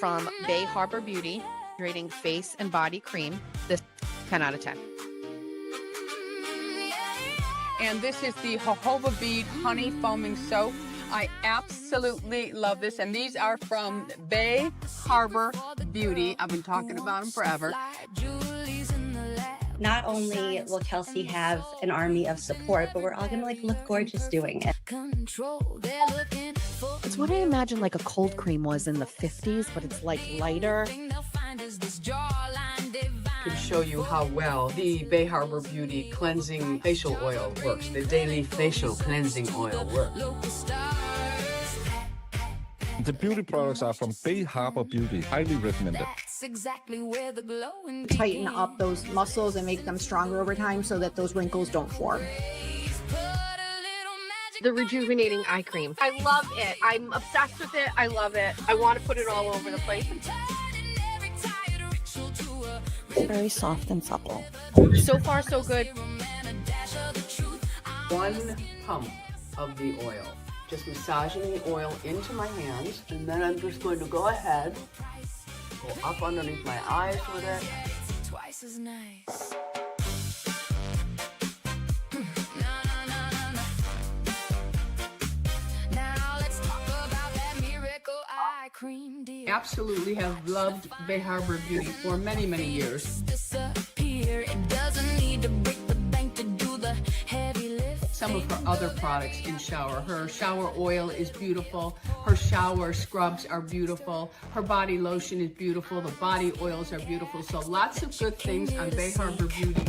from Bay Harbor Beauty, hydrating face and body cream. This 10 out of 10. And this is the jojoba bead honey foaming soap. I absolutely love this. And these are from Bay Harbor Beauty. I've been talking about them forever. Not only will Kelsey have an army of support, but we're all gonna look gorgeous doing it. It's what I imagine like a cold cream was in the 50s, but it's like lighter. I can show you how well the Bay Harbor Beauty cleansing facial oil works. The daily facial cleansing oil works. The beauty products are from Bay Harbor Beauty. Highly recommended. Tighten up those muscles and make them stronger over time so that those wrinkles don't form. The rejuvenating eye cream. I love it. I'm obsessed with it. I love it. I want to put it all over the place. It's very soft and supple. So far, so good. 1 pump of the oil. Just massaging the oil into my hands, and then I'm just going to go ahead, go up underneath my eyes with it. Twice as nice. Now let's talk about that miracle eye cream deal. Absolutely have loved Bay Harbor Beauty for many, many years. It doesn't need to break the bank to do the heavy lift. Some of her other products in shower. Her shower oil is beautiful. Her shower scrubs are beautiful. Her body lotion is beautiful. The body oils are beautiful. So lots of good things on Bay Harbor Beauty.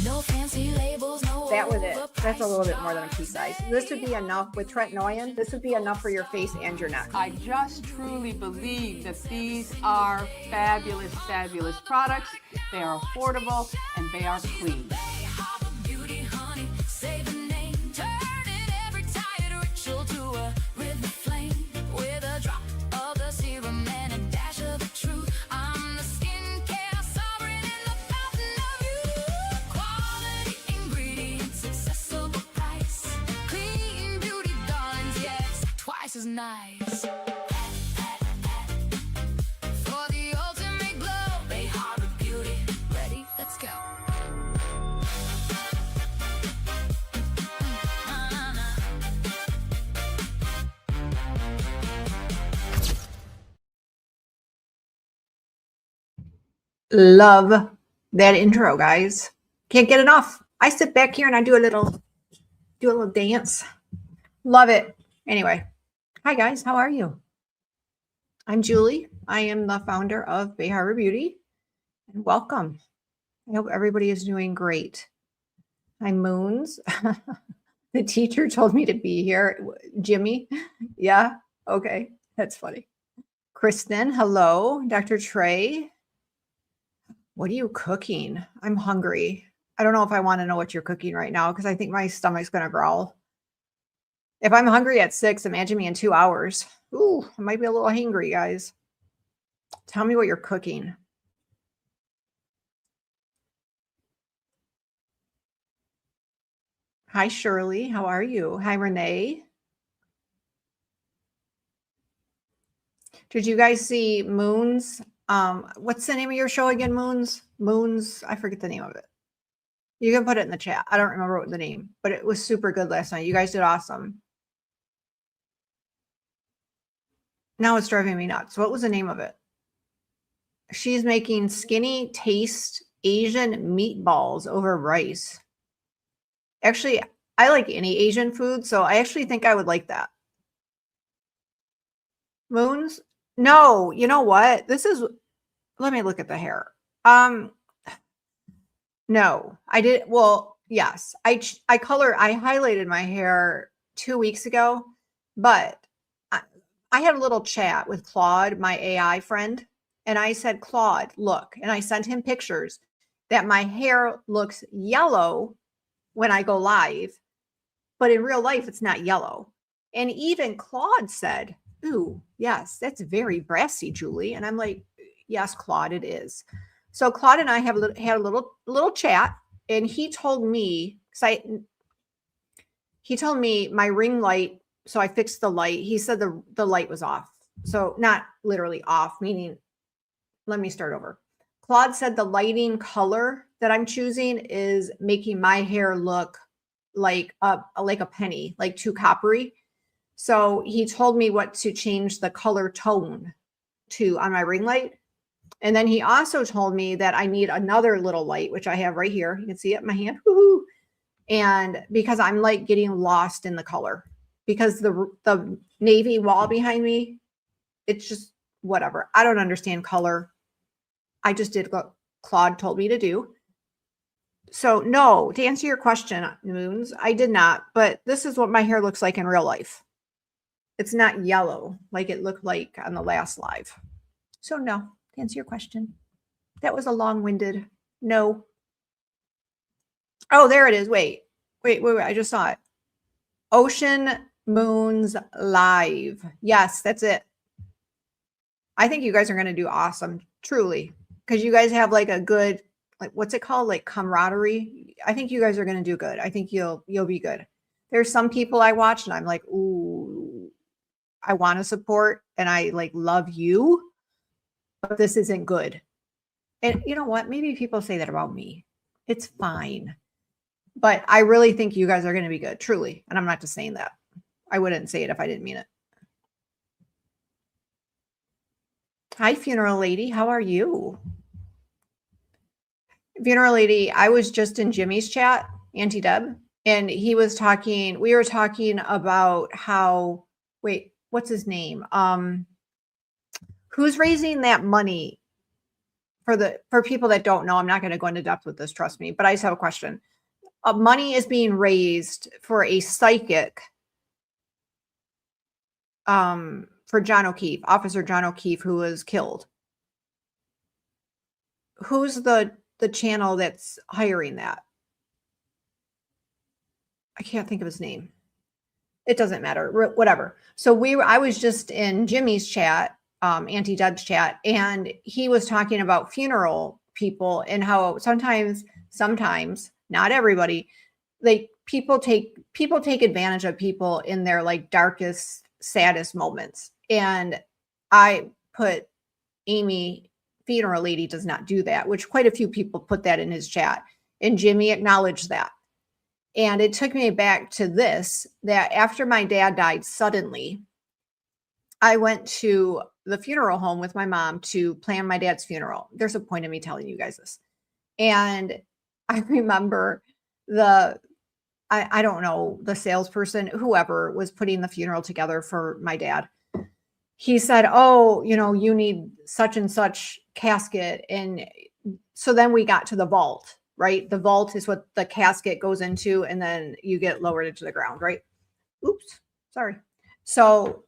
No fancy labels, no. That was it. That's a little bit more than a pea size. This would be enough with tretinoin. This would be enough for your face and your neck. I just truly believe that these are fabulous, fabulous products. They are affordable and they are clean. Is nice. For the ultimate glow, Bay Harbor Beauty. Ready? Let's go. Love that intro, guys. Can't get enough. I sit back here and I do a little dance. Love it. Anyway. Hi guys, how are you? I'm Julie. I am the founder of Bay Harbor Beauty, and welcome. I hope everybody is doing great. Hi Moons. The teacher told me to be here. Jimmy. Yeah. Okay. That's funny. Kristen. Hello. Dr. Trey. What are you cooking? I'm hungry. I don't know if I want to know what you're cooking right now because I think my stomach's going to growl. If I'm hungry at 6, imagine me in 2 hours. Ooh, I might be a little hangry, guys. Tell me what you're cooking. Hi, Shirley. How are you? Hi, Renee. Did you guys see Moons? What's the name of your show again, Moons? Moons, I forget the name of it. You can put it in the chat. I don't remember what the name, but it was super good last night. You guys did awesome. Now it's driving me nuts. What was the name of it? She's making skinny taste Asian meatballs over rice. Actually, I like any Asian food, so I actually think I would like that. Moons? No, you know what? This is, let me look at the hair. No, I did. Well, yes, I highlighted my hair 2 weeks ago, but I had a little chat with Claude, my AI friend, and I said, Claude, look, and I sent him pictures that my hair looks yellow when I go live, but in real life, it's not yellow. And even Claude said, ooh, yes, that's very brassy, Julie. And I'm like, yes, Claude, it is. So Claude and I have had a little chat, and he told me, he told me my ring light. So I fixed the light. He said the light was off. So not literally off, meaning, let me start over. Claude said the lighting color that I'm choosing is making my hair look like a penny, like too coppery. So he told me what to change the color tone to on my ring light. And then he also told me that I need another little light, which I have right here. You can see it in my hand. Woo-hoo. And because I'm like getting lost in the color, because the navy wall behind me, it's just whatever. I don't understand color. I just did what Claude told me to do. So no, to answer your question, Moons, I did not, but this is what my hair looks like in real life. It's not yellow like it looked like on the last live. So no, to answer your question. That was a long-winded no. Oh, there it is. Wait. I just saw it. Ocean Moons Live. Yes, that's it. I think you guys are going to do awesome, truly, because you guys have like a good, like, what's it called? Like camaraderie. I think you guys are going to do good. I think you'll be good. There's some people I watch and I'm like, ooh, I want to support and I like love you, but this isn't good. And you know what? Maybe people say that about me. It's fine. But I really think you guys are going to be good, truly. And I'm not just saying that. I wouldn't say it if I didn't mean it. Hi, Funeral Lady. How are you? Funeral Lady, I was just in Jimmy's chat, Auntie Deb, and he was talking, we were talking about how, wait, what's his name? Who's raising that money for people that don't know? I'm not going to go into depth with this, trust me, but I just have a question. Money is being raised for a psychic for John O'Keefe, Officer John O'Keefe, who was killed. Who's the channel that's hiring that? I can't think of his name. It doesn't matter, whatever. So I was just in Jimmy's chat, Auntie Deb's chat, and he was talking about funeral people and how sometimes, not everybody, like people take advantage of people in their like darkest, saddest moments. And I put Amy, Funeral Lady, does not do that, which quite a few people put that in his chat. And Jimmy acknowledged that. And it took me back to this, that after my dad died suddenly, I went to the funeral home with my mom to plan my dad's funeral. There's a point in me telling you guys this. And I remember I don't know, the salesperson, whoever was putting the funeral together for my dad. He said, oh, you need such and such casket. And so then we got to the vault, right? The vault is what the casket goes into, and then you get lowered into the ground, right? Oops, sorry. So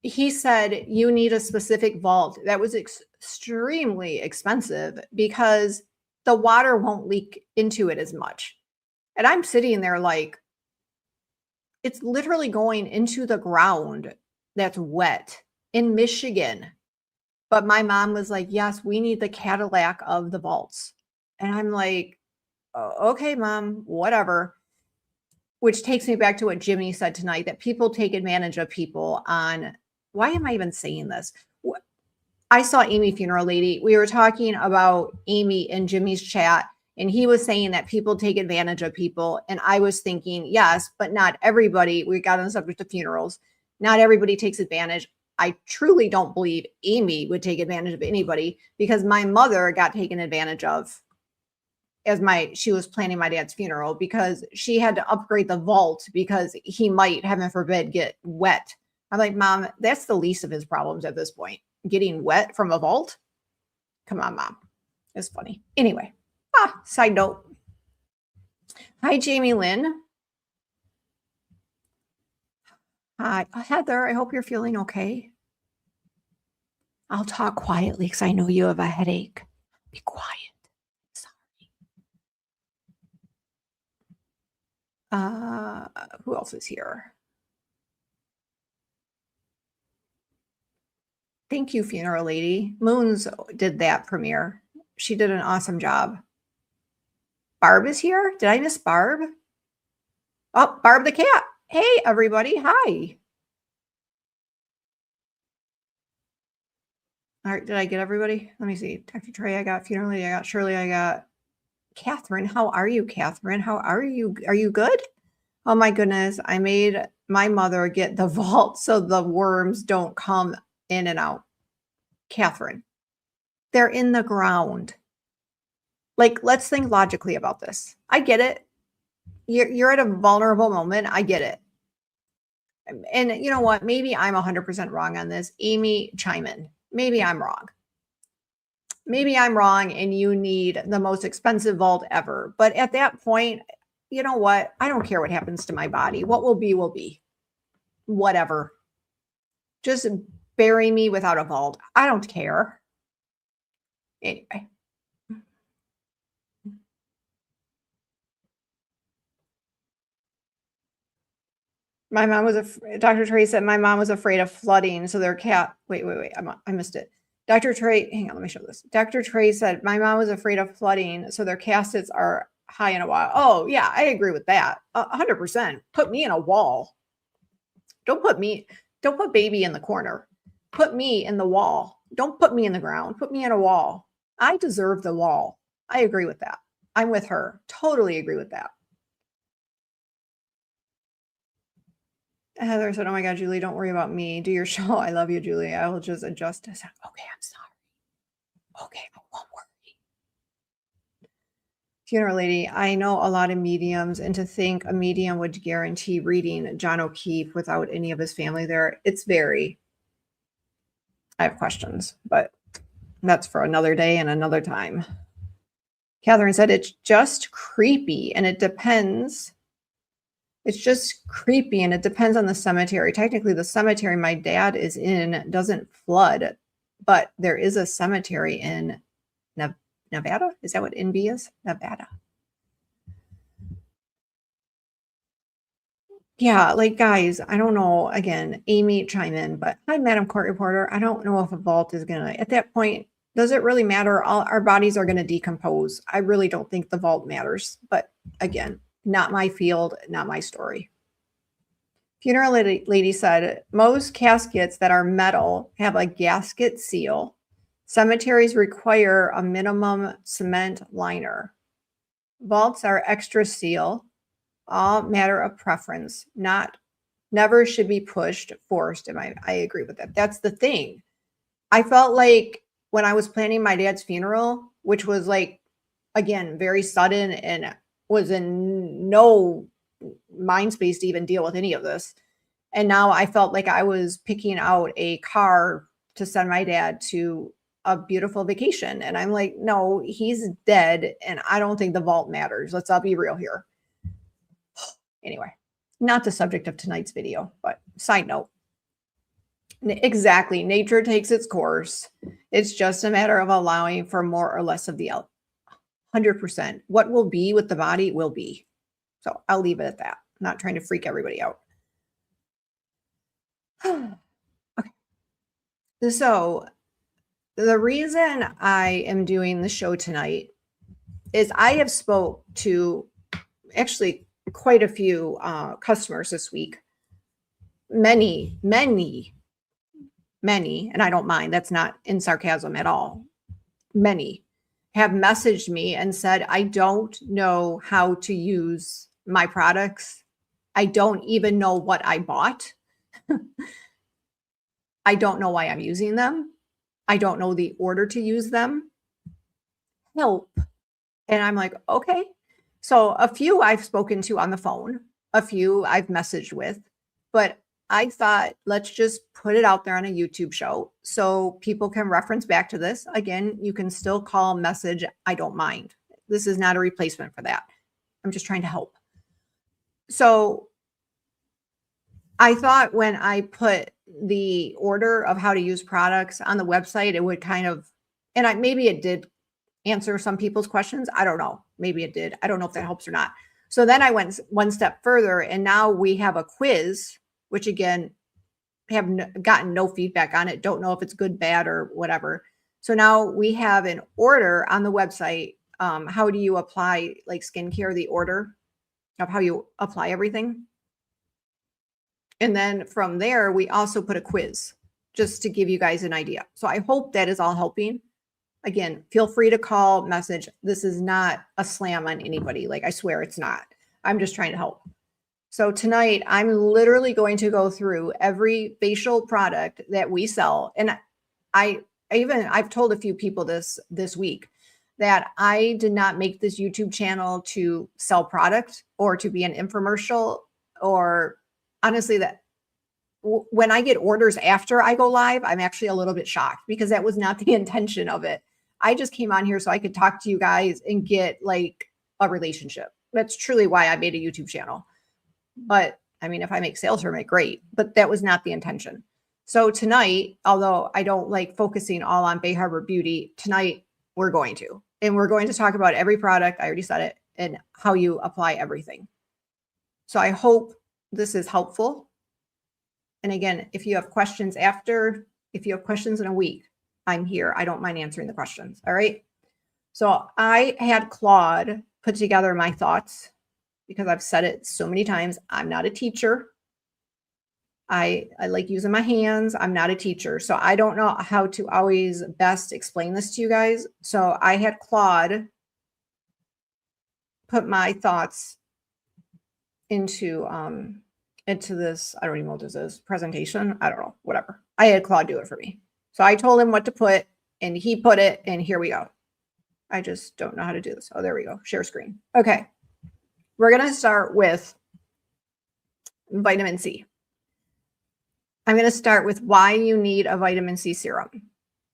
he said, you need a specific vault. That was extremely expensive because the water won't leak into it as much. And I'm sitting there like, it's literally going into the ground that's wet in Michigan. But my mom was like, yes, we need the Cadillac of the vaults. And I'm like, oh, okay, Mom, whatever. Which takes me back to what Jimmy said tonight, that people take advantage of people on, why am I even saying this? I saw Amy, Funeral Lady. We were talking about Amy in Jimmy's chat, and he was saying that people take advantage of people. And I was thinking, yes, but not everybody. We got on the subject of funerals. Not everybody takes advantage. I truly don't believe Amy would take advantage of anybody, because my mother got taken advantage of as she was planning my dad's funeral, because she had to upgrade the vault because he might, heaven forbid, get wet. I'm like, Mom, that's the least of his problems at this point. Getting wet from a vault? Come on, Mom. It's funny. Anyway, side note. Hi, Jamie Lynn. Hi, Heather. I hope you're feeling okay. I'll talk quietly because I know you have a headache. Be quiet. Sorry. Who else is here? Thank you, Funeral Lady. Moons did that premiere. She did an awesome job. Barb is here. Did I miss Barb? Oh, Barb the cat. Hey, everybody. Hi. All right, did I get everybody? Let me see. Dr. Trey, I got Funeral Lady, I got Shirley, I got Catherine. How are you, Catherine? How are you? Are you good? Oh my goodness. I made my mother get the vault so the worms don't come in and out. Catherine, they're in the ground. Like, let's think logically about this. I get it. You're at a vulnerable moment. I get it. And you know what? Maybe I'm 100% wrong on this. Amy, chime in. Maybe I'm wrong. Maybe I'm wrong and you need the most expensive vault ever. But at that point, you know what? I don't care what happens to my body. What will be, will be. Whatever. Just bury me without a vault. I don't care. Anyway. My mom was Dr. Trey said my mom was afraid of flooding, so their cat. Wait. I missed it. Dr. Trey, hang on, let me show this. Dr. Trey said my mom was afraid of flooding, so their caskets are high in a wall. Oh yeah, I agree with that. 100%. Put me in a wall. Don't put baby in the corner. Put me in the wall. Don't put me in the ground. Put me in a wall. I deserve the wall. I agree with that. I'm with her. Totally agree with that. Heather said, oh my God, Julie, don't worry about me. Do your show. I love you, Julie. I will just adjust. Okay, I'm sorry. Okay, I won't worry. Funeral Lady, I know a lot of mediums, and to think a medium would guarantee reading John O'Keefe without any of his family there, I have questions, but that's for another day and another time. Catherine said, it's just creepy, and it depends. It's just creepy, and it depends on the cemetery. Technically, the cemetery my dad is in doesn't flood, but there is a cemetery in Nevada. Is that what NB is? Nevada. Yeah, like guys, I don't know. Again, Amy, chime in, but hi, Madam Court Reporter. I don't know if a vault is gonna, at that point, does it really matter? Our bodies are gonna decompose. I really don't think the vault matters, but again, not my field, not my story. Funeral Lady said, most caskets that are metal have a gasket seal. Cemeteries require a minimum cement liner. Vaults are extra seal. All matter of preference. Never should be pushed, forced. I agree with that. That's the thing. I felt like when I was planning my dad's funeral, which was like, again, very sudden and was in no mind space to even deal with any of this. And now I felt like I was picking out a car to send my dad to a beautiful vacation. And I'm like, no, he's dead. And I don't think the vault matters. Let's all be real here. Anyway, not the subject of tonight's video, but side note. Exactly. Nature takes its course. It's just a matter of allowing for more or less of the 100%. What will be with the body will be. So I'll leave it at that. I'm not trying to freak everybody out. Okay. So the reason I am doing the show tonight is I have spoke to actually quite a few customers this week. Many, and I don't mind. That's not in sarcasm at all. Many have messaged me and said, I don't know how to use my products. I don't even know what I bought. I don't know why I'm using them. I don't know the order to use them. Help. And I'm like, okay. So a few I've spoken to on the phone, a few I've messaged with, but I thought, let's just put it out there on a YouTube show so people can reference back to this. Again, you can still call, message. I don't mind. This is not a replacement for that. I'm just trying to help. So I thought when I put the order of how to use products on the website, it would kind of, and maybe it did answer some people's questions. I don't know. Maybe it did. I don't know if that helps or not. So then I went one step further, and now we have a quiz, which again, have gotten no feedback on it. Don't know if it's good, bad, or whatever. So now we have an order on the website. How do you apply like skincare, the order of how you apply everything. And then from there, we also put a quiz. just to give you guys an idea. So I hope that is all helping. Again, feel free to call, message. This is not a slam on anybody. Like, I swear it's not. I'm just trying to help. So tonight, I'm literally going to go through every facial product that we sell. And I've told a few people this week that I did not make this YouTube channel to sell product or to be an infomercial, or honestly, that when I get orders after I go live, I'm actually a little bit shocked because that was not the intention of it. I just came on here so I could talk to you guys and get like a relationship. That's truly why I made a YouTube channel. But I mean, if I make sales from it, great. But that was not the intention. So tonight, although I don't like focusing all on Bay Harbor Beauty, tonight we're going to. And we're going to talk about every product, I already said it, and how you apply everything. So I hope this is helpful. And again, if you have questions if you have questions in a week, I'm here. I don't mind answering the questions. All right. So I had Claude put together my thoughts because I've said it so many times. I'm not a teacher. I like using my hands. I'm not a teacher. So I don't know how to always best explain this to you guys. So I had Claude put my thoughts into this, I don't even know what this is, presentation. I don't know, whatever. I had Claude do it for me. So I told him what to put and he put it, and here we go. I just don't know how to do this. Oh, there we go. Share screen. Okay. We're going to start with vitamin C. I'm going to start with why you need a vitamin C serum.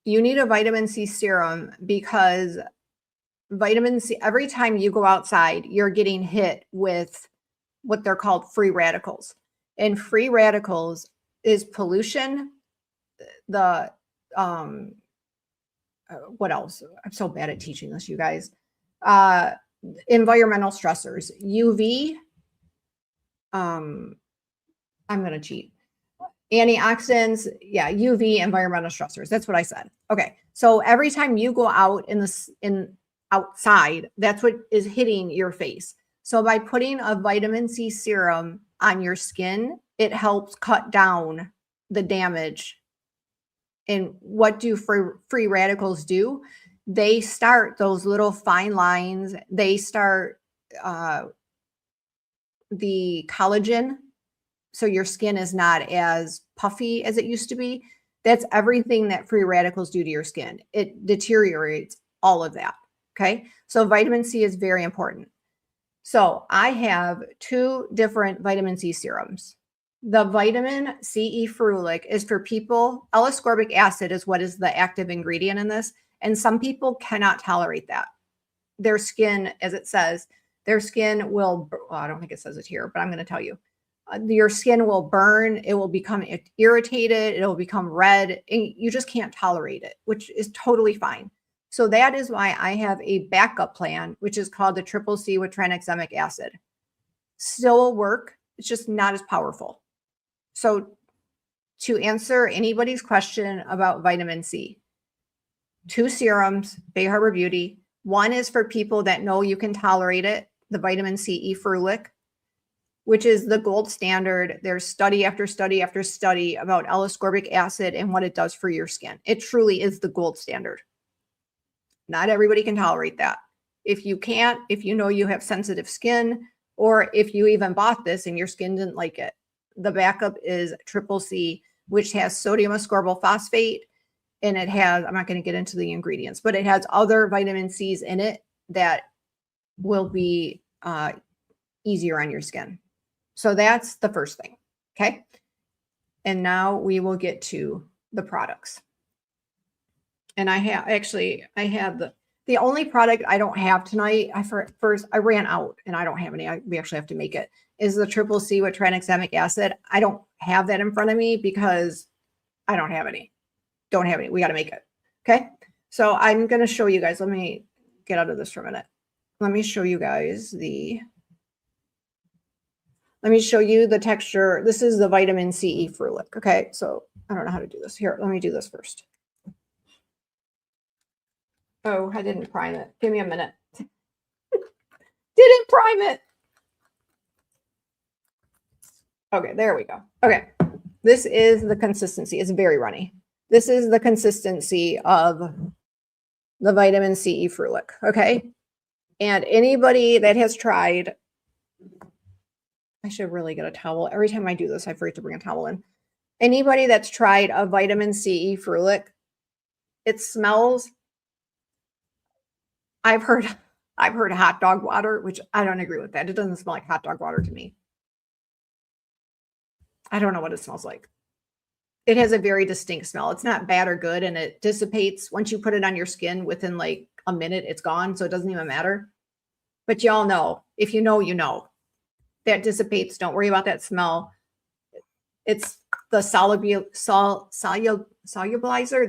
You need a vitamin C serum because vitamin C, every time you go outside, you're getting hit with what they're called free radicals. And free radicals is pollution, what else? I'm so bad at teaching this, you guys. Environmental stressors, UV. I'm going to cheat. Antioxidants, yeah, UV, environmental stressors. That's what I said. Okay, so every time you go out outside, that's what is hitting your face. So by putting a vitamin C serum on your skin, it helps cut down the damage. And what do free radicals do? They start those little fine lines. They start the collagen. So your skin is not as puffy as it used to be. That's everything that free radicals do to your skin. It deteriorates all of that. Okay. So vitamin C is very important. So I have 2 different vitamin C serums. The vitamin C ferulic is for people, L-ascorbic acid is what is the active ingredient in this. And some people cannot tolerate that. Their skin, as it says, their skin will, well, I don't think it says it here, but I'm going to tell you. Your skin will burn. It will become irritated. It will become red. And you just can't tolerate it, which is totally fine. So that is why I have a backup plan, which is called the triple C with tranexamic acid. Still will work. It's just not as powerful. So to answer anybody's question about vitamin C, 2 serums, Bay Harbor Beauty. 1 is for people that know you can tolerate it, the vitamin C ferulic, which is the gold standard. There's study after study after study about L-ascorbic acid and what it does for your skin. It truly is the gold standard. Not everybody can tolerate that. If you can't, if you know you have sensitive skin, or if you even bought this and your skin didn't like it, the backup is triple C, which has sodium ascorbyl phosphate. And it has, I'm not going to get into the ingredients, but it has other vitamin C's in it that will be easier on your skin. So that's the first thing. Okay. And now we will get to the products. And I have the only product I don't have tonight. I ran out and I don't have any. We actually have to make it. Is the triple C with tranexamic acid. I don't have that in front of me because I don't have any. Don't have any. We got to make it. Okay. So I'm going to show you guys. Let me get out of this for a minute. Let me show you guys let me show you the texture. This is the vitamin C ferulic. Okay. So I don't know how to do this. Here, let me do this first. Oh, I didn't prime it. Give me a minute. Didn't prime it. Okay, there we go. Okay, This is the consistency. It's very runny. This is the consistency of the vitamin C ferulic. Okay. And anybody that has tried, I should really get a towel. Every time I do this, I forget to bring a towel in. Anybody that's tried a vitamin C ferulic, it smells. I've heard hot dog water, which I don't agree with that. It doesn't smell like hot dog water to me. I don't know what it smells like. It has a very distinct smell. It's not bad or good, and it dissipates once you put it on your skin. Within like a minute, it's gone, so it doesn't even matter. But y'all know, if you know, you know. That dissipates. Don't worry about that smell. It's the solubilizer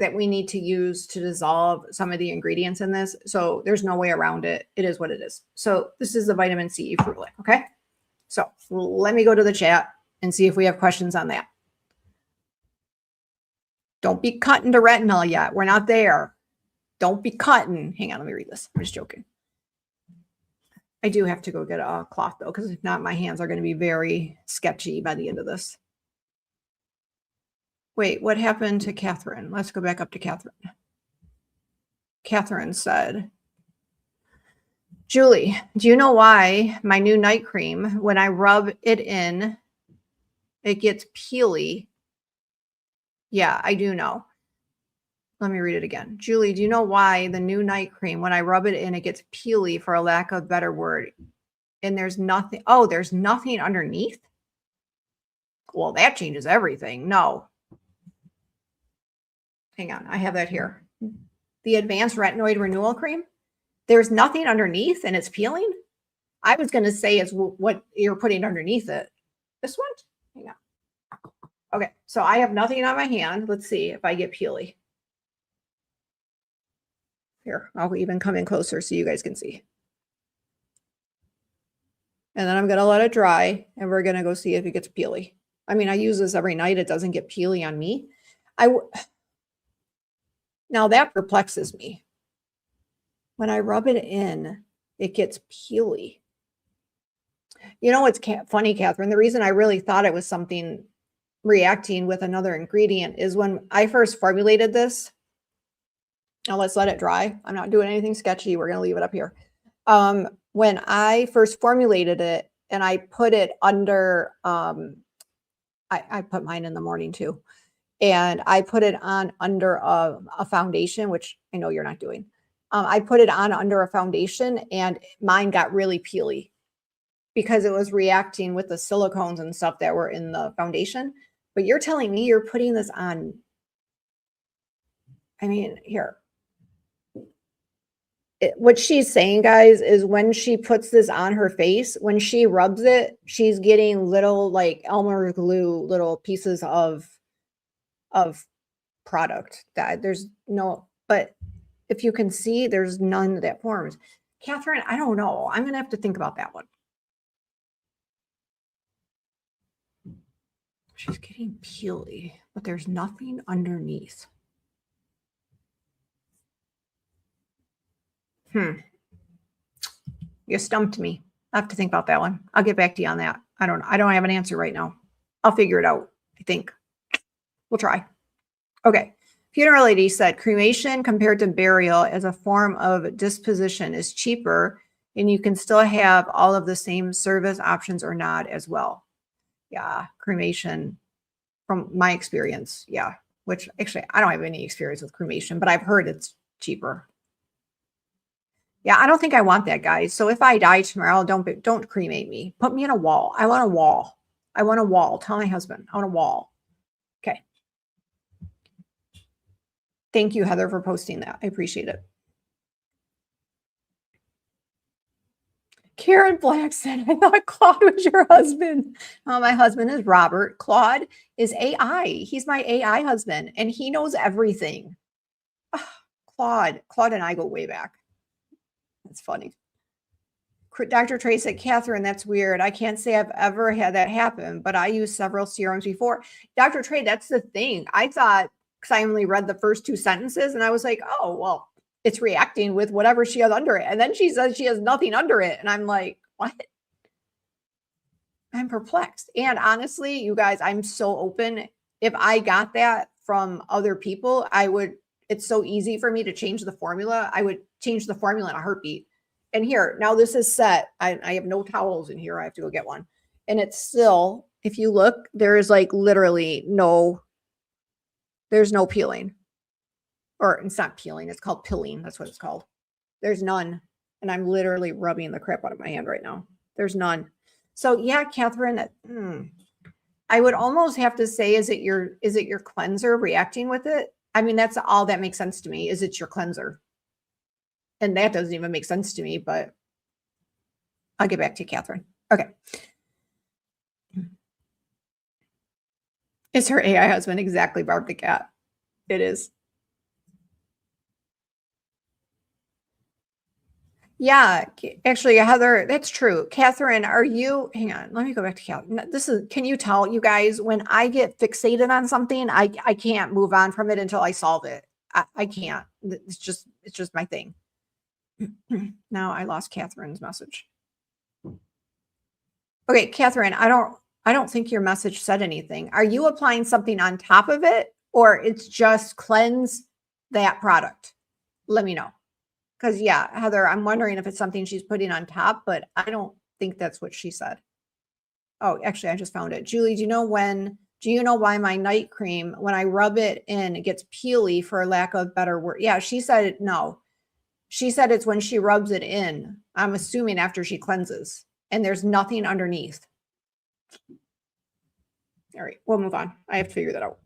that we need to use to dissolve some of the ingredients in this. So there's no way around it. It is what it is. So this is the vitamin C ferulic. Okay. So let me go to the chat and see if we have questions on that. Don't be cutting to retinol yet. We're not there. Don't be cutting. Hang on, let me read this. I'm just joking. I do have to go get a cloth though, because if not, my hands are going to be very sketchy by the end of this. Wait, what happened to Catherine? Let's go back up to Catherine. Catherine said, Julie, do you know why my new night cream, when I rub it in, it gets peely? Yeah, I do know. Let me read it again. Julie, do you know why the new night cream, when I rub it in, it gets peely, for a lack of a better word? And there's nothing. Oh, there's nothing underneath? Well, that changes everything. No. Hang on. I have that here. The Advanced Retinoid Renewal Cream. There's nothing underneath and it's peeling? I was going to say it's what you're putting underneath it. This one? Hang on. Okay. So I have nothing on my hand. Let's see if I get peely. Here, I'll even come in closer so you guys can see. And then I'm going to let it dry and we're going to go see if it gets peely. I mean, I use this every night. It doesn't get peely on me. Now that perplexes me. When I rub it in, it gets peely. You know what's funny, Catherine? The reason I really thought it was something reacting with another ingredient is when I first formulated this. Now let's let it dry. I'm not doing anything sketchy. We're going to leave it up here. When I first formulated it and I put it under, I put mine in the morning too. And I put it on under a foundation, which I know you're not doing. I put it on under a foundation and mine got really peely because it was reacting with the silicones and stuff that were in the foundation. But you're telling me you're putting this on. I mean, here. What she's saying, guys, is when she puts this on her face, when she rubs it, she's getting little like Elmer's glue, little pieces of product that there's no, but if you can see, there's none that forms. Catherine, I don't know. I'm going to have to think about that one. She's getting peely, but there's nothing underneath. You stumped me. I have to think about that one. I'll get back to you on that. I don't have an answer right now. I'll figure it out, I think. We'll try. Okay. Funeral Lady said cremation compared to burial as a form of disposition is cheaper, and you can still have all of the same service options or not as well. Yeah, cremation, from my experience, yeah. Which actually, I don't have any experience with cremation, but I've heard it's cheaper. Yeah, I don't think I want that, guys. So if I die tomorrow, don't cremate me. Put me in a wall. I want a wall. I want a wall. Tell my husband, I want a wall. Okay. Thank you, Heather, for posting that. I appreciate it. Karen Black said, I thought Claude was your husband. Oh, my husband is Robert. Claude is AI. He's my AI husband, and he knows everything. Oh, Claude and I go way back. That's funny. Dr. Trey said, Catherine, that's weird. I can't say I've ever had that happen, but I used several serums before. Dr. Trey, that's the thing. I thought, because I only read the first two sentences, and I was like, oh, well, it's reacting with whatever she has under it. And then she says she has nothing under it. And I'm like, what? I'm perplexed. And honestly, you guys, I'm so open. if I got that from other people, it's so easy for me to change the formula. I would change the formula in a heartbeat. And here, now this is set. I have no towels in here. I have to go get one. And it's still, if you look, there is like literally there's no peeling. Or it's not peeling, it's called pilling. That's what it's called. There's none. And I'm literally rubbing the crap out of my hand right now. There's none. So yeah, Catherine, I would almost have to say, is it your cleanser reacting with it? I mean, that's all that makes sense to me. Is it your cleanser? And that doesn't even make sense to me, but I'll get back to you, Catherine. Okay. Is her AI husband exactly Barb the cat? It is. Yeah, actually, Heather, that's true. Catherine, hang on, let me go back to Catherine. Can you tell you guys, when I get fixated on something, I can't move on from it until I solve it. I can't. It's just my thing. Now I lost Catherine's message. Okay, Catherine, I don't think your message said anything. Are you applying something on top of it, or it's just cleanse that product? Let me know. Because yeah, Heather, I'm wondering if it's something she's putting on top, but I don't think that's what she said. Oh, actually, I just found it. Julie, do you know why my night cream, when I rub it in, it gets peely, for lack of better word? Yeah, she said no. She said it's when she rubs it in. I'm assuming after she cleanses, and there's nothing underneath. All right, we'll move on. I have to figure that out.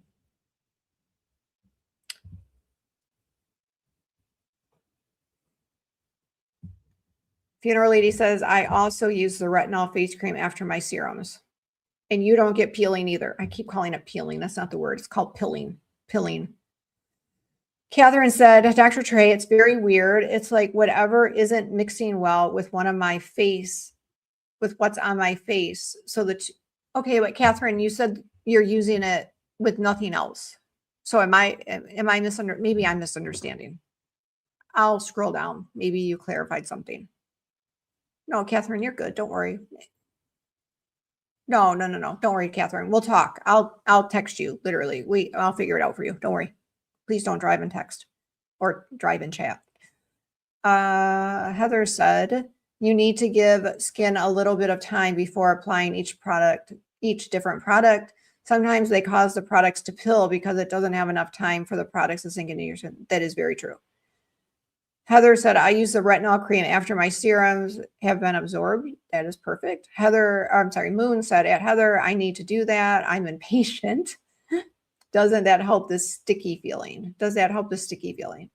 Funeral Lady says, I also use the retinol face cream after my serums. And you don't get peeling either. I keep calling it peeling. That's not the word. It's called pilling. Pilling. Catherine said, Dr. Trey, it's very weird. It's like whatever isn't mixing well with what's on my face. So okay, but Catherine, you said you're using it with nothing else. So am I maybe I'm misunderstanding. I'll scroll down. Maybe you clarified something. No, Catherine, you're good. Don't worry. No. Don't worry, Catherine. We'll talk. I'll text you. Literally. I'll figure it out for you. Don't worry. Please don't drive and text or drive and chat. Heather said, you need to give skin a little bit of time before applying each different product. Sometimes they cause the products to pill because it doesn't have enough time for the products to sink into your skin. That is very true. Heather said, I use the retinol cream after my serums have been absorbed. That is perfect. Moon said, at Heather, I need to do that. I'm impatient. Doesn't that help the sticky feeling? Does that help the sticky feeling?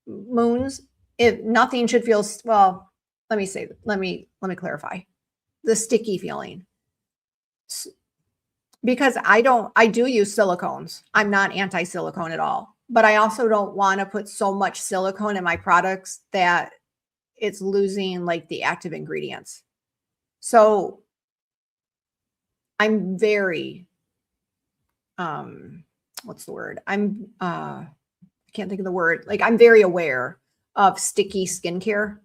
Moons, if nothing should feel, well, let me clarify. The sticky feeling. Because I do use silicones. I'm not anti-silicone at all. But I also don't want to put so much silicone in my products that it's losing like the active ingredients. So I'm very, what's the word? I can't think of the word. Like, I'm very aware of sticky skincare,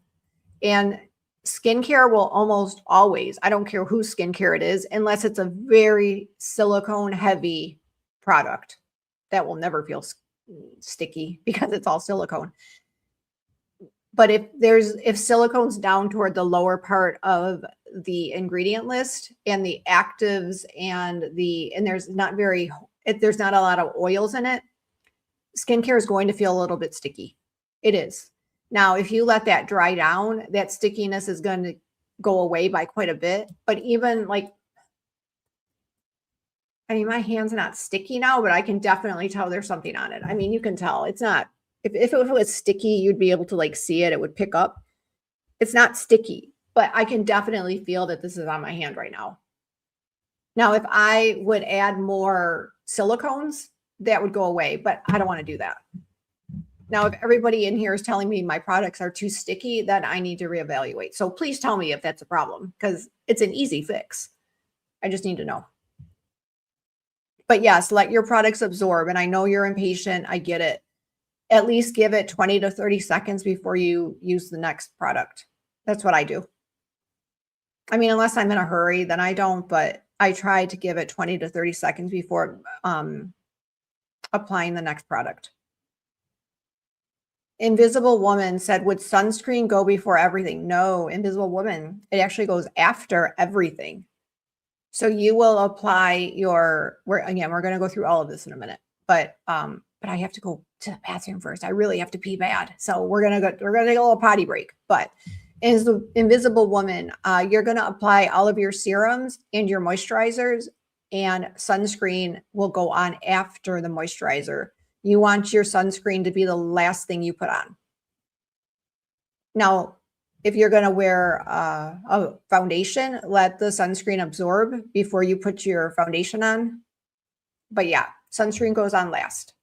and skincare will almost always, I don't care whose skincare it is, unless it's a very silicone heavy product, that will never feel sticky because it's all silicone. But if silicone's down toward the lower part of the ingredient list and the actives and there's not a lot of oils in it, skincare is going to feel a little bit sticky. It is. Now, if you let that dry down, that stickiness is going to go away by quite a bit. But even like, I mean, my hand's not sticky now, but I can definitely tell there's something on it. I mean, you can tell it's not, if it was sticky, you'd be able to like see it. It would pick up. It's not sticky, but I can definitely feel that this is on my hand right now. Now, if I would add more silicones, that would go away, but I don't want to do that. Now, if everybody in here is telling me my products are too sticky, then I need to reevaluate. So please tell me if that's a problem, because it's an easy fix. I just need to know. But yes, let your products absorb. And I know you're impatient. I get it. At least give it 20 to 30 seconds before you use the next product. That's what I do. I mean, unless I'm in a hurry, then I don't. But I try to give it 20 to 30 seconds before applying the next product. Invisible Woman said, would sunscreen go before everything? No, Invisible Woman, it actually goes after everything. So you will apply your, we're going to go through all of this in a minute, but I have to go to the bathroom first. I really have to pee bad. So we're going to take a little potty break, but is the Invisible Woman, you're going to apply all of your serums and your moisturizers, and sunscreen will go on after the moisturizer. You want your sunscreen to be the last thing you put on. Now, if you're going to wear a foundation, let the sunscreen absorb before you put your foundation on. But yeah, sunscreen goes on last.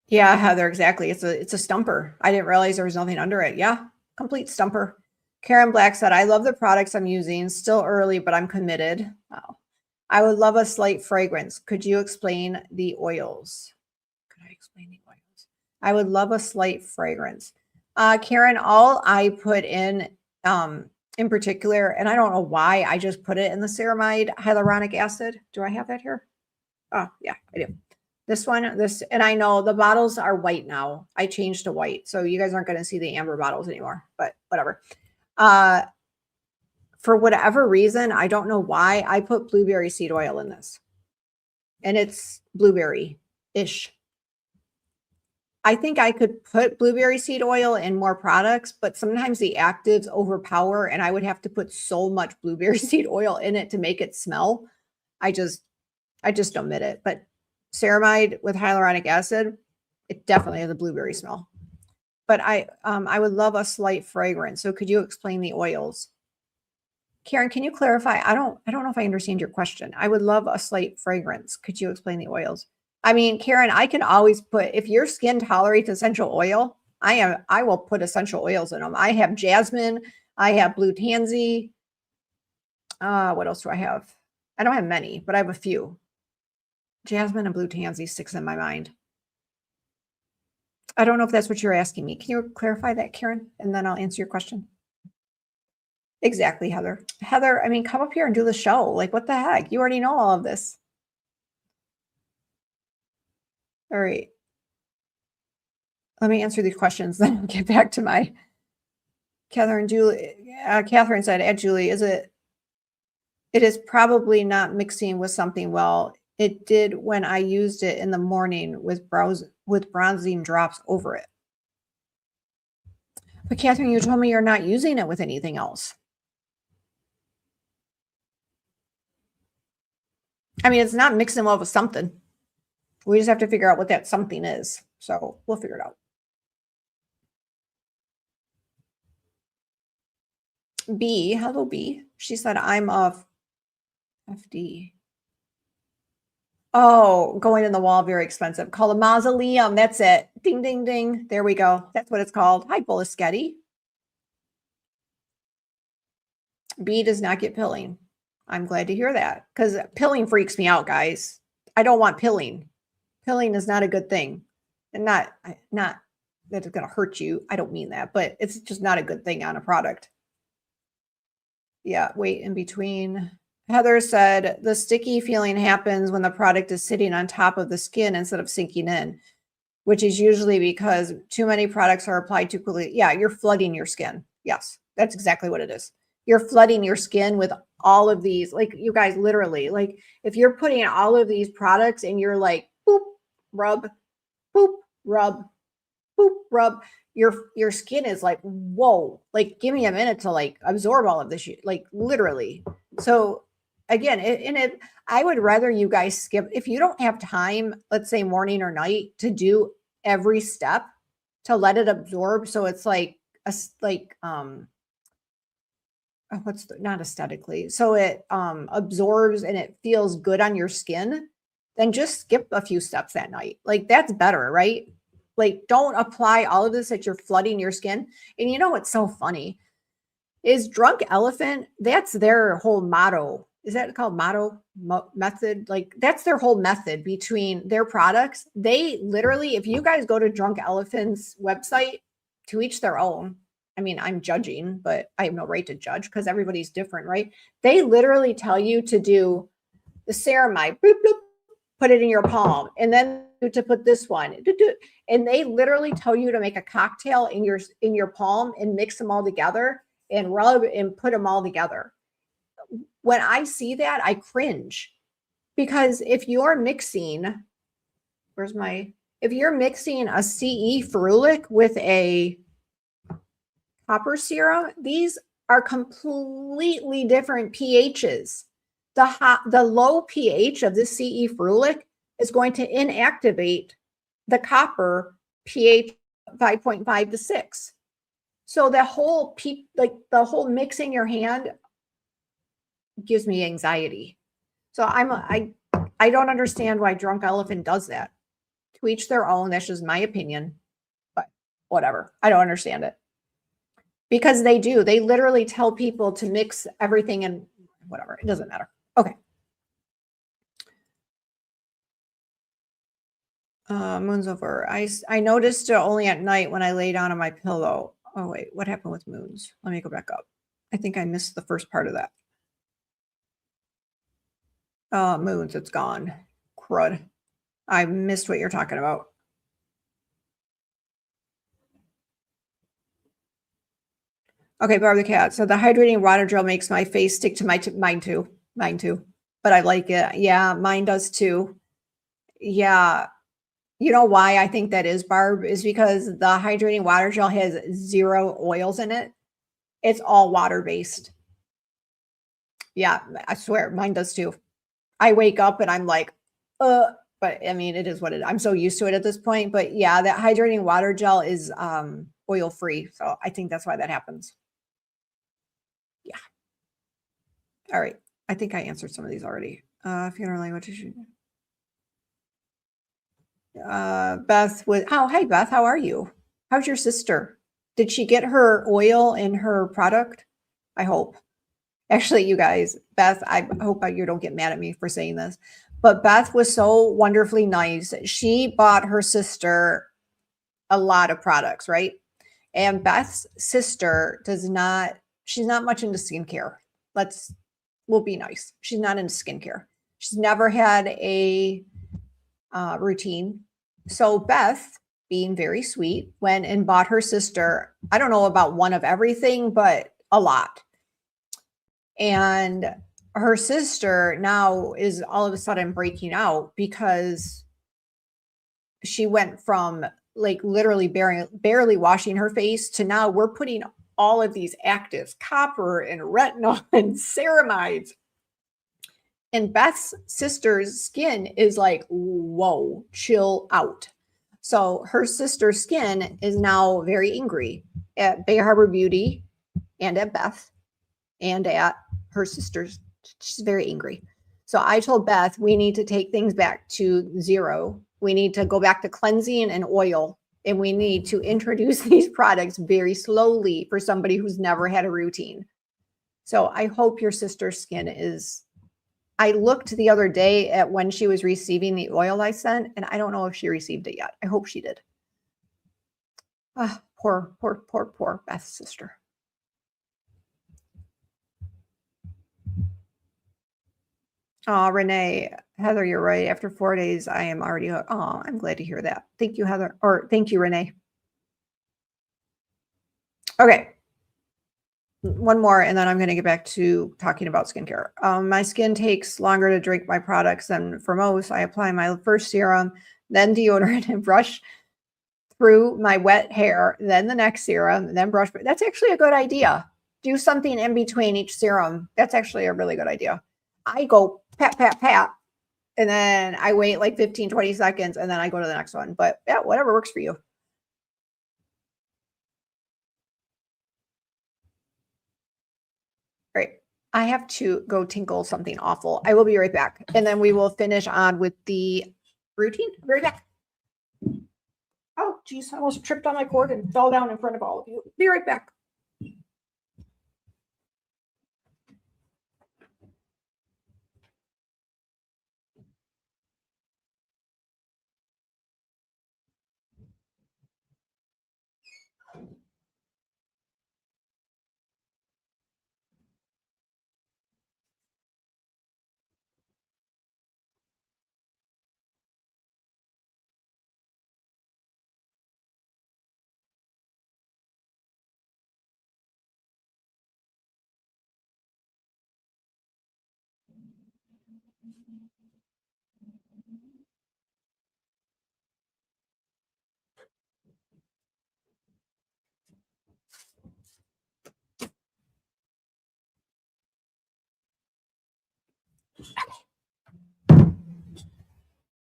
Yeah, Heather, exactly. It's a stumper. I didn't realize there was nothing under it. Yeah, complete stumper. Karen Black said, I love the products I'm using. Still early, but I'm committed. Wow. I would love a slight fragrance. Could you explain the oils? Could I explain the oils? I would love a slight fragrance. Karen, all I put in particular, and I don't know why, I just put it in the ceramide hyaluronic acid. Do I have that here? Oh, yeah, I do. This one, and I know the bottles are white now. I changed to white, so you guys aren't going to see the amber bottles anymore, but whatever. For whatever reason, I don't know why, I put blueberry seed oil in this. And it's blueberry-ish. I think I could put blueberry seed oil in more products, but sometimes the actives overpower, and I would have to put so much blueberry seed oil in it to make it smell. I just omit it. But ceramide with hyaluronic acid, it definitely has a blueberry smell. But I would love a slight fragrance. So could you explain the oils? Karen, can you clarify? I don't know if I understand your question. I would love a slight fragrance. Could you explain the oils? I mean, Karen, I can always put, if your skin tolerates essential oil, I will put essential oils in them. I have jasmine, I have blue tansy. What else do I have? I don't have many, but I have a few. Jasmine and blue tansy sticks in my mind. I don't know if that's what you're asking me. Can you clarify that, Karen? And then I'll answer your question. Exactly, Heather. Heather, I mean, come up here and do the show. Like, what the heck? You already know all of this. All right. Let me answer these questions, then I'll get back to my Catherine said, Aunt Julie, it is probably not mixing with something well. It did when I used it in the morning with bronzing drops over it. But Catherine, you told me you're not using it with anything else. I mean, it's not mixing well with something. We just have to figure out what that something is. So we'll figure it out. B, hello B. She said, I'm a FD. Oh, going in the wall, very expensive. Called a mausoleum. That's it. Ding, ding, ding. There we go. That's what it's called. Hi, Bolischetti. B does not get pilling. I'm glad to hear that, because pilling freaks me out, guys. I don't want pilling. Pilling is not a good thing. And not that it's going to hurt you. I don't mean that, but it's just not a good thing on a product. Yeah, wait in between. Heather said, the sticky feeling happens when the product is sitting on top of the skin instead of sinking in, which is usually because too many products are applied too quickly. Yeah, you're flooding your skin. Yes, that's exactly what it is. You're flooding your skin with all of these, like you guys literally, like if you're putting all of these products and you're like, boop, rub, boop, rub, boop, rub, your skin is like, whoa, like give me a minute to like absorb all of this, like literally. So again, I would rather you guys skip, if you don't have time, let's say morning or night, to do every step to let it absorb. So it's like not aesthetically. So it absorbs and it feels good on your skin. Then just skip a few steps that night. Like that's better, right? Like don't apply all of this that you're flooding your skin. And you know what's so funny is Drunk Elephant, that's their whole motto. Is that called motto method? Like that's their whole method between their products. They literally, if you guys go to Drunk Elephant's website, to each their own. I mean, I'm judging, but I have no right to judge because everybody's different, right? They literally tell you to do the ceramide, boop, boop, put it in your palm, and then to put this one, and they literally tell you to make a cocktail in your palm and mix them all together and rub and put them all together. When I see that, I cringe, because if you're mixing, if you're mixing a CE ferulic with a copper serum, these are completely different pHs. The low pH of this CE ferulic is going to inactivate the copper pH 5.5 to 6. So the whole mixing your hand gives me anxiety. So I don't understand why Drunk Elephant does that. To each their own. That's just my opinion. But whatever. I don't understand it. Because they do. They literally tell people to mix everything and whatever. It doesn't matter. Okay. Moon's over. I noticed it only at night when I lay down on my pillow. Oh, wait. What happened with moons? Let me go back up. I think I missed the first part of that. Moons. It's gone. Crud. I missed what you're talking about. Okay, Barb the cat. So the hydrating water gel makes my face stick to mine too. Mine too. But I like it. Yeah, mine does too. Yeah. You know why I think that is, Barb? Is because the hydrating water gel has 0 oils in it. It's all water-based. Yeah, I swear, mine does too. I wake up and I'm like, but I mean, it is what it is. I'm so used to it at this point. But yeah, that hydrating water gel is oil-free. So I think that's why that happens. Yeah. All right. I think I answered some of these already. Funeral language issue. Beth with, oh, hey, Beth, how are you? How's your sister? Did she get her oil in her product? I hope. Actually, you guys, Beth, I hope you don't get mad at me for saying this, but Beth was so wonderfully nice. She bought her sister a lot of products, right? And Beth's sister she's not much into skincare. We'll be nice. She's not into skincare. She's never had a routine. So Beth, being very sweet, went and bought her sister, I don't know about one of everything, but a lot. And her sister now is all of a sudden breaking out because she went from like literally barely washing her face to now we're putting all of these actives, copper and retinol and ceramides. And Beth's sister's skin is like, whoa, chill out. So her sister's skin is now very angry at Bay Harbor Beauty and at Beth and at her sister's. She's very angry. So I told Beth, we need to take things back to 0. We need to go back to cleansing and oil. And we need to introduce these products very slowly for somebody who's never had a routine. So I hope your sister's skin is. I looked the other day at when she was receiving the oil I sent, and I don't know if she received it yet. I hope she did. Poor Beth's sister. Oh, Renee, Heather, you're right. After 4 days, I am already. Oh, I'm glad to hear that. Thank you, Heather. Or thank you, Renee. Okay. One more, and then I'm going to get back to talking about skincare. My skin takes longer to drink my products than for most. I apply my first serum, then deodorant, and brush through my wet hair, then the next serum, then brush. That's actually a good idea. Do something in between each serum. That's actually a really good idea. I go pat, pat, pat, and then I wait like 15, 20 seconds, and then I go to the next one. But yeah, whatever works for you. Great. I have to go tinkle something awful. I will be right back. And then we will finish on with the routine. I'll be right back. Oh, geez. I almost tripped on my cord and fell down in front of all of you. Be right back.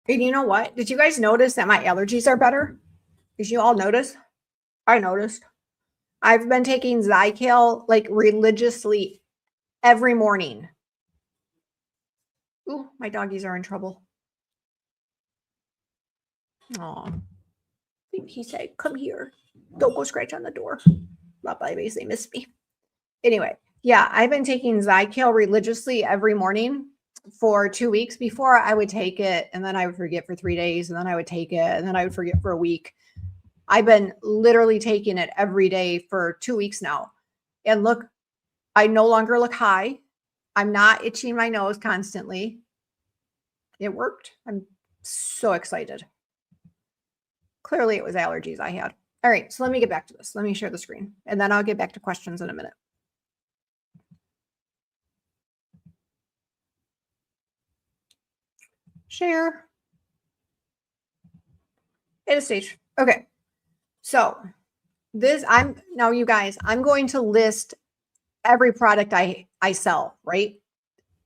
And you know what? Did you guys notice that my allergies are better? Did you all notice? I noticed. I've been taking Zycal like religiously every morning. Ooh, my doggies are in trouble. Aw. I think he said, come here. Don't go scratch on the door. Not babies, they miss me. Anyway, yeah, I've been taking Zycal religiously every morning for 2 weeks. Before I would take it and then I would forget for 3 days and then I would take it and then I would forget for a week. I've been literally taking it every day for 2 weeks now. And look, I no longer look high. I'm not itching my nose constantly. It worked. I'm so excited. Clearly it was allergies I had. All right, so let me get back to this. Let me share the screen and then I'll get back to questions in a minute. Share. Hit a stage. Okay. So now you guys, I'm going to list every product I sell, right?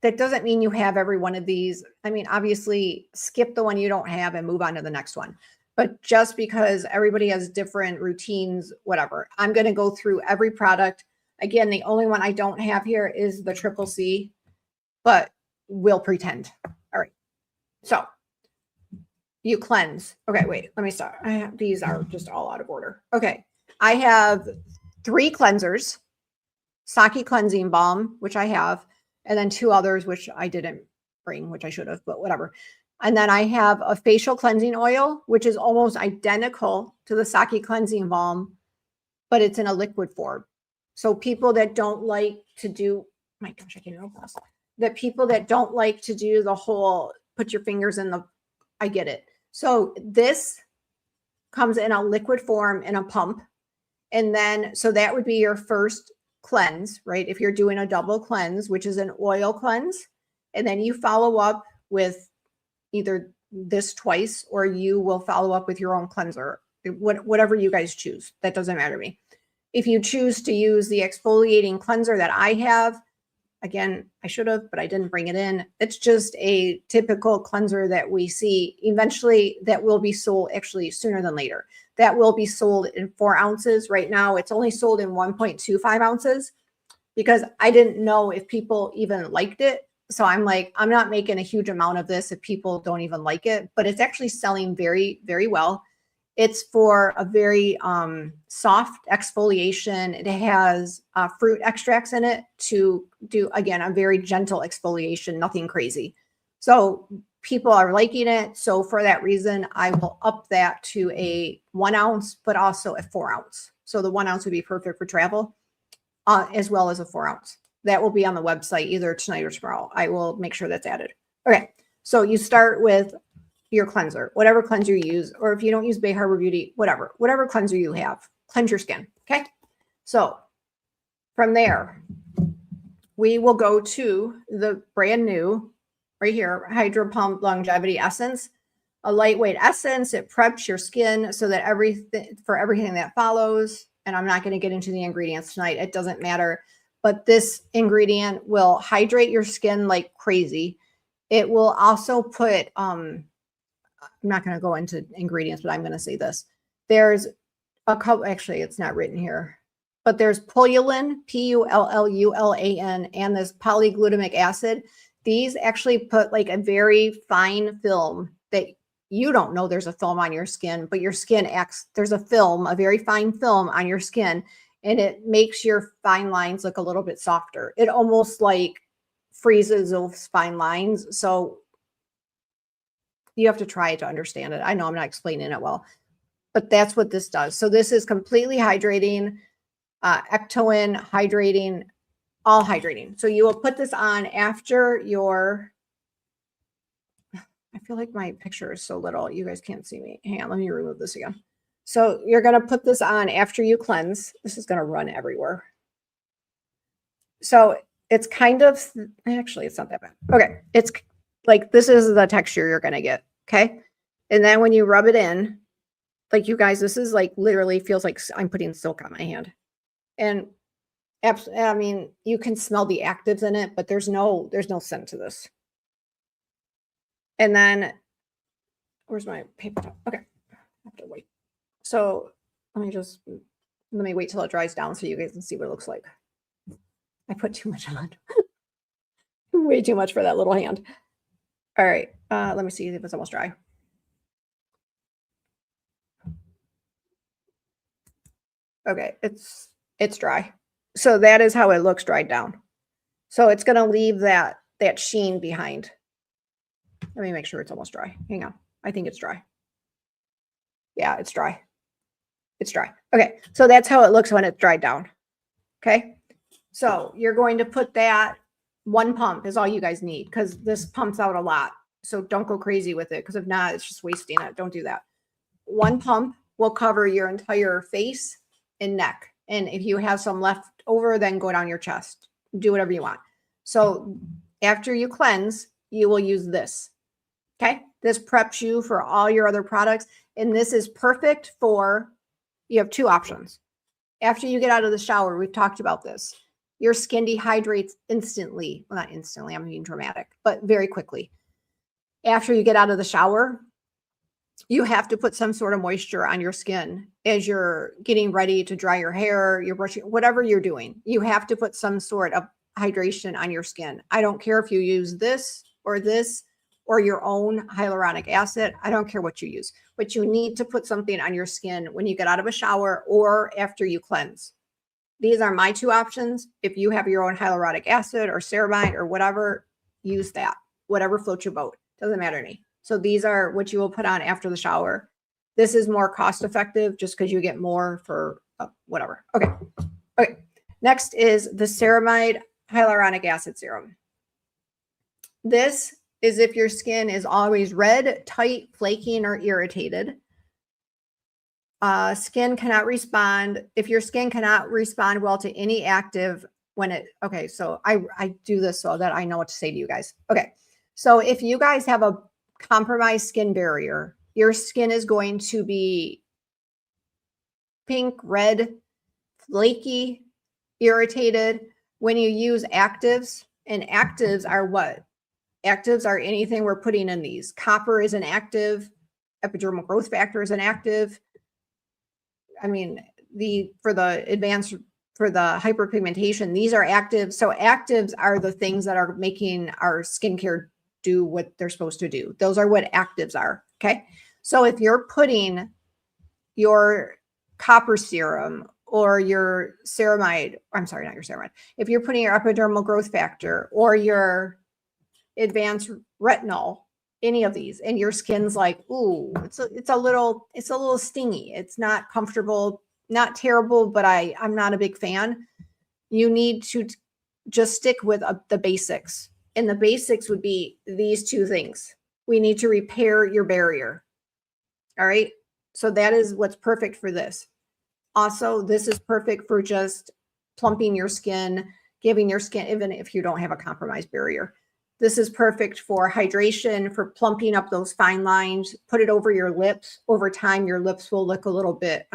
That doesn't mean you have every one of these. I mean, obviously skip the one you don't have and move on to the next one. But just because everybody has different routines, whatever, I'm going to go through every product. Again, the only one I don't have here is the Triple C, but we'll pretend. All right. So you cleanse. Okay, wait, let me start. These are just all out of order. Okay. I have 3 cleansers, Saki cleansing balm, which I have, and then 2 others, which I didn't bring, which I should have, but whatever. And then I have a facial cleansing oil, which is almost identical to the Saki cleansing balm, but it's in a liquid form. So people that don't like to do, my gosh, I can't even open this. That people that don't like to do the whole, put your fingers in the, I get it. So this comes in a liquid form in a pump. And then, so that would be your first cleanse, right? If you're doing a double cleanse, which is an oil cleanse, and then you follow up with either this twice or you will follow up with your own cleanser, whatever you guys choose. That doesn't matter to me. If you choose to use the exfoliating cleanser that I have, again, I should have, but I didn't bring it in. It's just a typical cleanser that we see eventually that will be sold actually sooner than later. That will be sold in 4 ounces. Right now, it's only sold in 1.25 ounces because I didn't know if people even liked it. So I'm like, I'm not making a huge amount of this if people don't even like it, but it's actually selling very, very well. It's for a very soft exfoliation. It has fruit extracts in it to do, again, a very gentle exfoliation, nothing crazy. So people are liking it. So for that reason, I will up that to a 1 ounce, but also a 4 ounce. So the 1 ounce would be perfect for travel, as well as a 4 ounce. That will be on the website either tonight or tomorrow. I will make sure that's added. Okay, so you start with your cleanser, whatever cleanser you use, or if you don't use Bay Harbor Beauty, whatever cleanser you have, cleanse your skin. Okay. So from there, we will go to the brand new right here, Hydro Pump Longevity Essence, a lightweight essence. It preps your skin so that everything that follows. And I'm not going to get into the ingredients tonight. It doesn't matter. But this ingredient will hydrate your skin like crazy. It will also put, I'm not going to go into ingredients, but I'm going to say this. There's a couple, actually, it's not written here, but there's Pullulan, Pullulan, and this polyglutamic acid. These actually put like a very fine film that you don't know there's a film on your skin, but your skin acts, there's a film, a very fine film on your skin, and it makes your fine lines look a little bit softer. It almost like freezes those fine lines. So you have to try it to understand it. I know I'm not explaining it well, but that's what this does. So this is completely hydrating, ectoin, hydrating, all hydrating. So you will put this on after your, I feel like my picture is so little. You guys can't see me. Hang on, let me remove this again. So you're going to put this on after you cleanse. This is going to run everywhere. So it's kind of, actually, it's not that bad. Okay. Like this is the texture you're going to get. Okay. And then when you rub it in, like you guys, this is like literally feels like I'm putting silk on my hand. And I mean, you can smell the actives in it, but there's no scent to this. And then where's my paper towel? Okay. I have to wait. So let me wait till it dries down so you guys can see what it looks like. I put too much on. Way too much for that little hand. All right. Let me see if it's almost dry. Okay, it's dry. So that is how it looks dried down. So it's going to leave that sheen behind. Let me make sure it's almost dry. Hang on. I think it's dry. Yeah, it's dry. It's dry. Okay, so that's how it looks when it's dried down. Okay, so you're going to put that one pump is all you guys need because this pumps out a lot. So don't go crazy with it because if not, it's just wasting it. Don't do that. One pump will cover your entire face and neck. And if you have some left over, then go down your chest. Do whatever you want. So after you cleanse, you will use this. Okay. This preps you for all your other products. And this is perfect for, you have two options. After you get out of the shower, we've talked about this. Your skin dehydrates instantly. Well, not instantly, I'm being dramatic, but very quickly. After you get out of the shower, you have to put some sort of moisture on your skin as you're getting ready to dry your hair, you're brushing, whatever you're doing. You have to put some sort of hydration on your skin. I don't care if you use this or your own hyaluronic acid. I don't care what you use, but you need to put something on your skin when you get out of a shower or after you cleanse. These are my two options. If you have your own hyaluronic acid or ceramide or whatever, use that. Whatever floats your boat. Doesn't matter to me. So these are what you will put on after the shower. This is more cost effective just because you get more for whatever. Okay. Okay. Next is the ceramide hyaluronic acid serum. This is if your skin is always red, tight, flaking, or irritated. Skin cannot respond. If your skin cannot respond well to any active okay, so I do this so that I know what to say to you guys. Okay. So if you guys have a compromised skin barrier, your skin is going to be pink, red, flaky, irritated when you use actives. And actives are what? Actives are anything we're putting in these. Copper is an active. Epidermal growth factor is an active. I mean, for the hyperpigmentation, these are active. So actives are the things that are making our skincare do what they're supposed to do. Those are what actives are. Okay. So if you're putting your copper serum or your ceramide, I'm sorry, not your ceramide. If you're putting your epidermal growth factor or your advanced retinol, any of these, and your skin's like, ooh, it's a little stingy. It's not comfortable, not terrible, but I'm not a big fan. You need to just stick with the basics. And the basics would be these two things. We need to repair your barrier. All right. So that is what's perfect for this. Also, this is perfect for just plumping your skin, giving your skin, even if you don't have a compromised barrier. This is perfect for hydration, for plumping up those fine lines. Put it over your lips. Over time, your lips will look a little bit,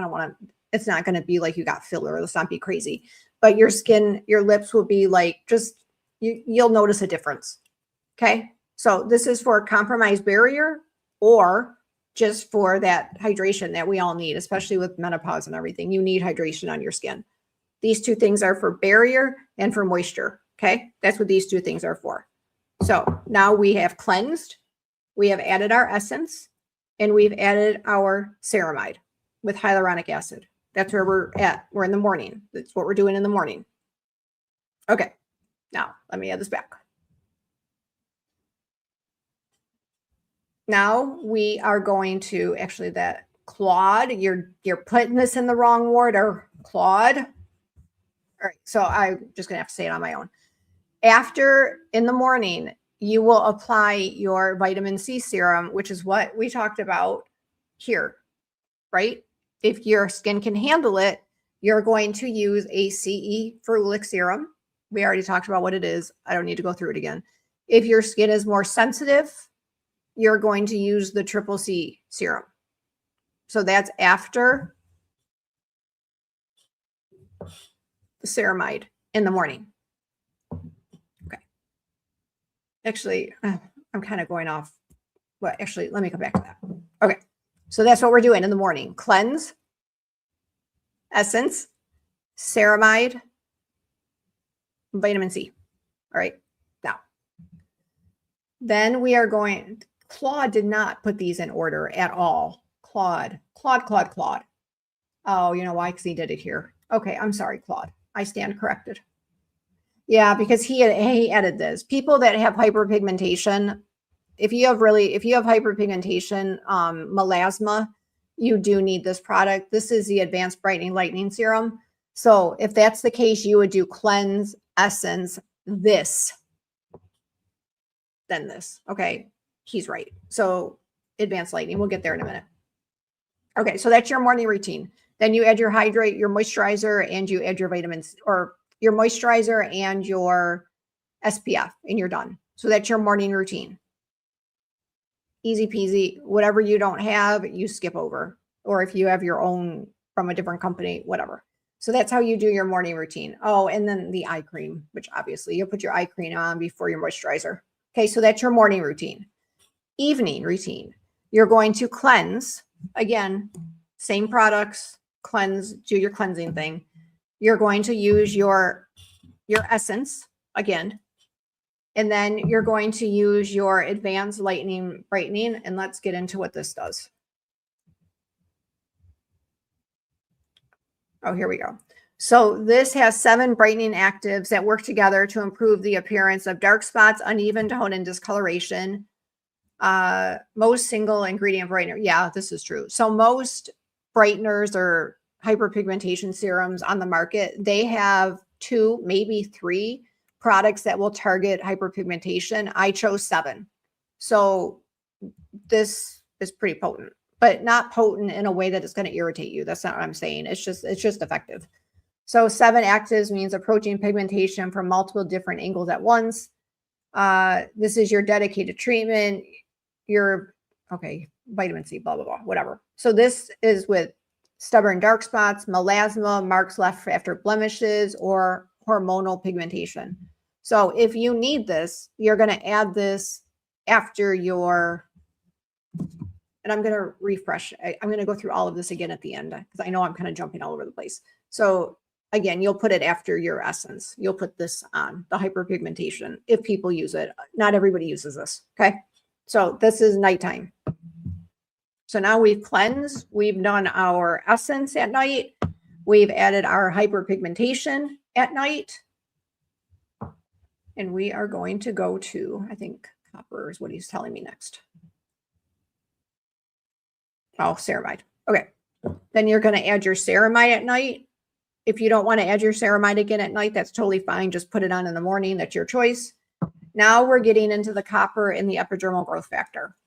it's not going to be like you got filler. Let's not be crazy. But your skin, your lips will be like you'll notice a difference. Okay. So this is for a compromised barrier or just for that hydration that we all need, especially with menopause and everything. You need hydration on your skin. These two things are for barrier and for moisture. Okay. That's what these two things are for. So now we have cleansed, we have added our essence, and we've added our ceramide with hyaluronic acid. That's where we're at. We're in the morning. That's what we're doing in the morning. Okay. Now, let me add this back. Now we are going to actually that Claude, you're putting this in the wrong order, Claude. All right. So I'm just going to have to say it on my own. After in the morning, you will apply your vitamin C serum, which is what we talked about here, right? If your skin can handle it, you're going to use a CE ferulic serum. We already talked about what it is. I don't need to go through it again. If your skin is more sensitive, you're going to use the triple C serum. So that's after the ceramide in the morning. Okay. Actually, I'm kind of going off. Well, actually, let me come back to that. Okay. So that's what we're doing in the morning. Cleanse, essence, ceramide, vitamin C. All right. Now, then we are going, Claude did not put these in order at all. Claude. Oh, you know why? Because he did it here. Okay. I'm sorry, Claude. I stand corrected. Yeah, because he added this. People that have hyperpigmentation, if you have hyperpigmentation, melasma, you do need this product. This is the Advanced Brightening Lightening Serum. So if that's the case, you would do cleanse, essence, this, then this. Okay, he's right. So advanced lightening, we'll get there in a minute. Okay, so that's your morning routine. Then you add your hydrate, your moisturizer, and you add your vitamins, or your moisturizer and your SPF, and you're done. So that's your morning routine. Easy peasy. Whatever you don't have, you skip over. Or if you have your own from a different company, whatever. So that's how you do your morning routine. Oh, and then the eye cream, which obviously you'll put your eye cream on before your moisturizer. Okay, so that's your morning routine. Evening routine. You're going to cleanse. Again, same products, cleanse, do your cleansing thing. You're going to use your essence again. And then you're going to use your advanced lightening brightening. And let's get into what this does. Oh, here we go. So this has 7 brightening actives that work together to improve the appearance of dark spots, uneven tone, and discoloration. Most single ingredient brightener. Yeah, this is true. So most brighteners or hyperpigmentation serums on the market, they have 2, maybe 3 products that will target hyperpigmentation. I chose 7. So this is pretty potent, but not potent in a way that it's going to irritate you. That's not what I'm saying. It's just effective. So 7 actives means approaching pigmentation from multiple different angles at once. This is your dedicated treatment. Vitamin C, blah, blah, blah, whatever. So this is with stubborn dark spots, melasma, marks left after blemishes, or hormonal pigmentation. So if you need this, you're going to add this after your, and I'm going to refresh. I'm going to go through all of this again at the end because I know I'm kind of jumping all over the place. So again, you'll put it after your essence. You'll put this on the hyperpigmentation if people use it. Not everybody uses this. Okay. So this is nighttime. So now we've cleansed. We've done our essence at night. We've added our hyperpigmentation at night. And we are going to go to, I think copper is what he's telling me next. Oh, ceramide. Okay. Then you're going to add your ceramide at night. If you don't want to add your ceramide again at night, that's totally fine. Just put it on in the morning. That's your choice. Now we're getting into the copper and the epidermal growth factor.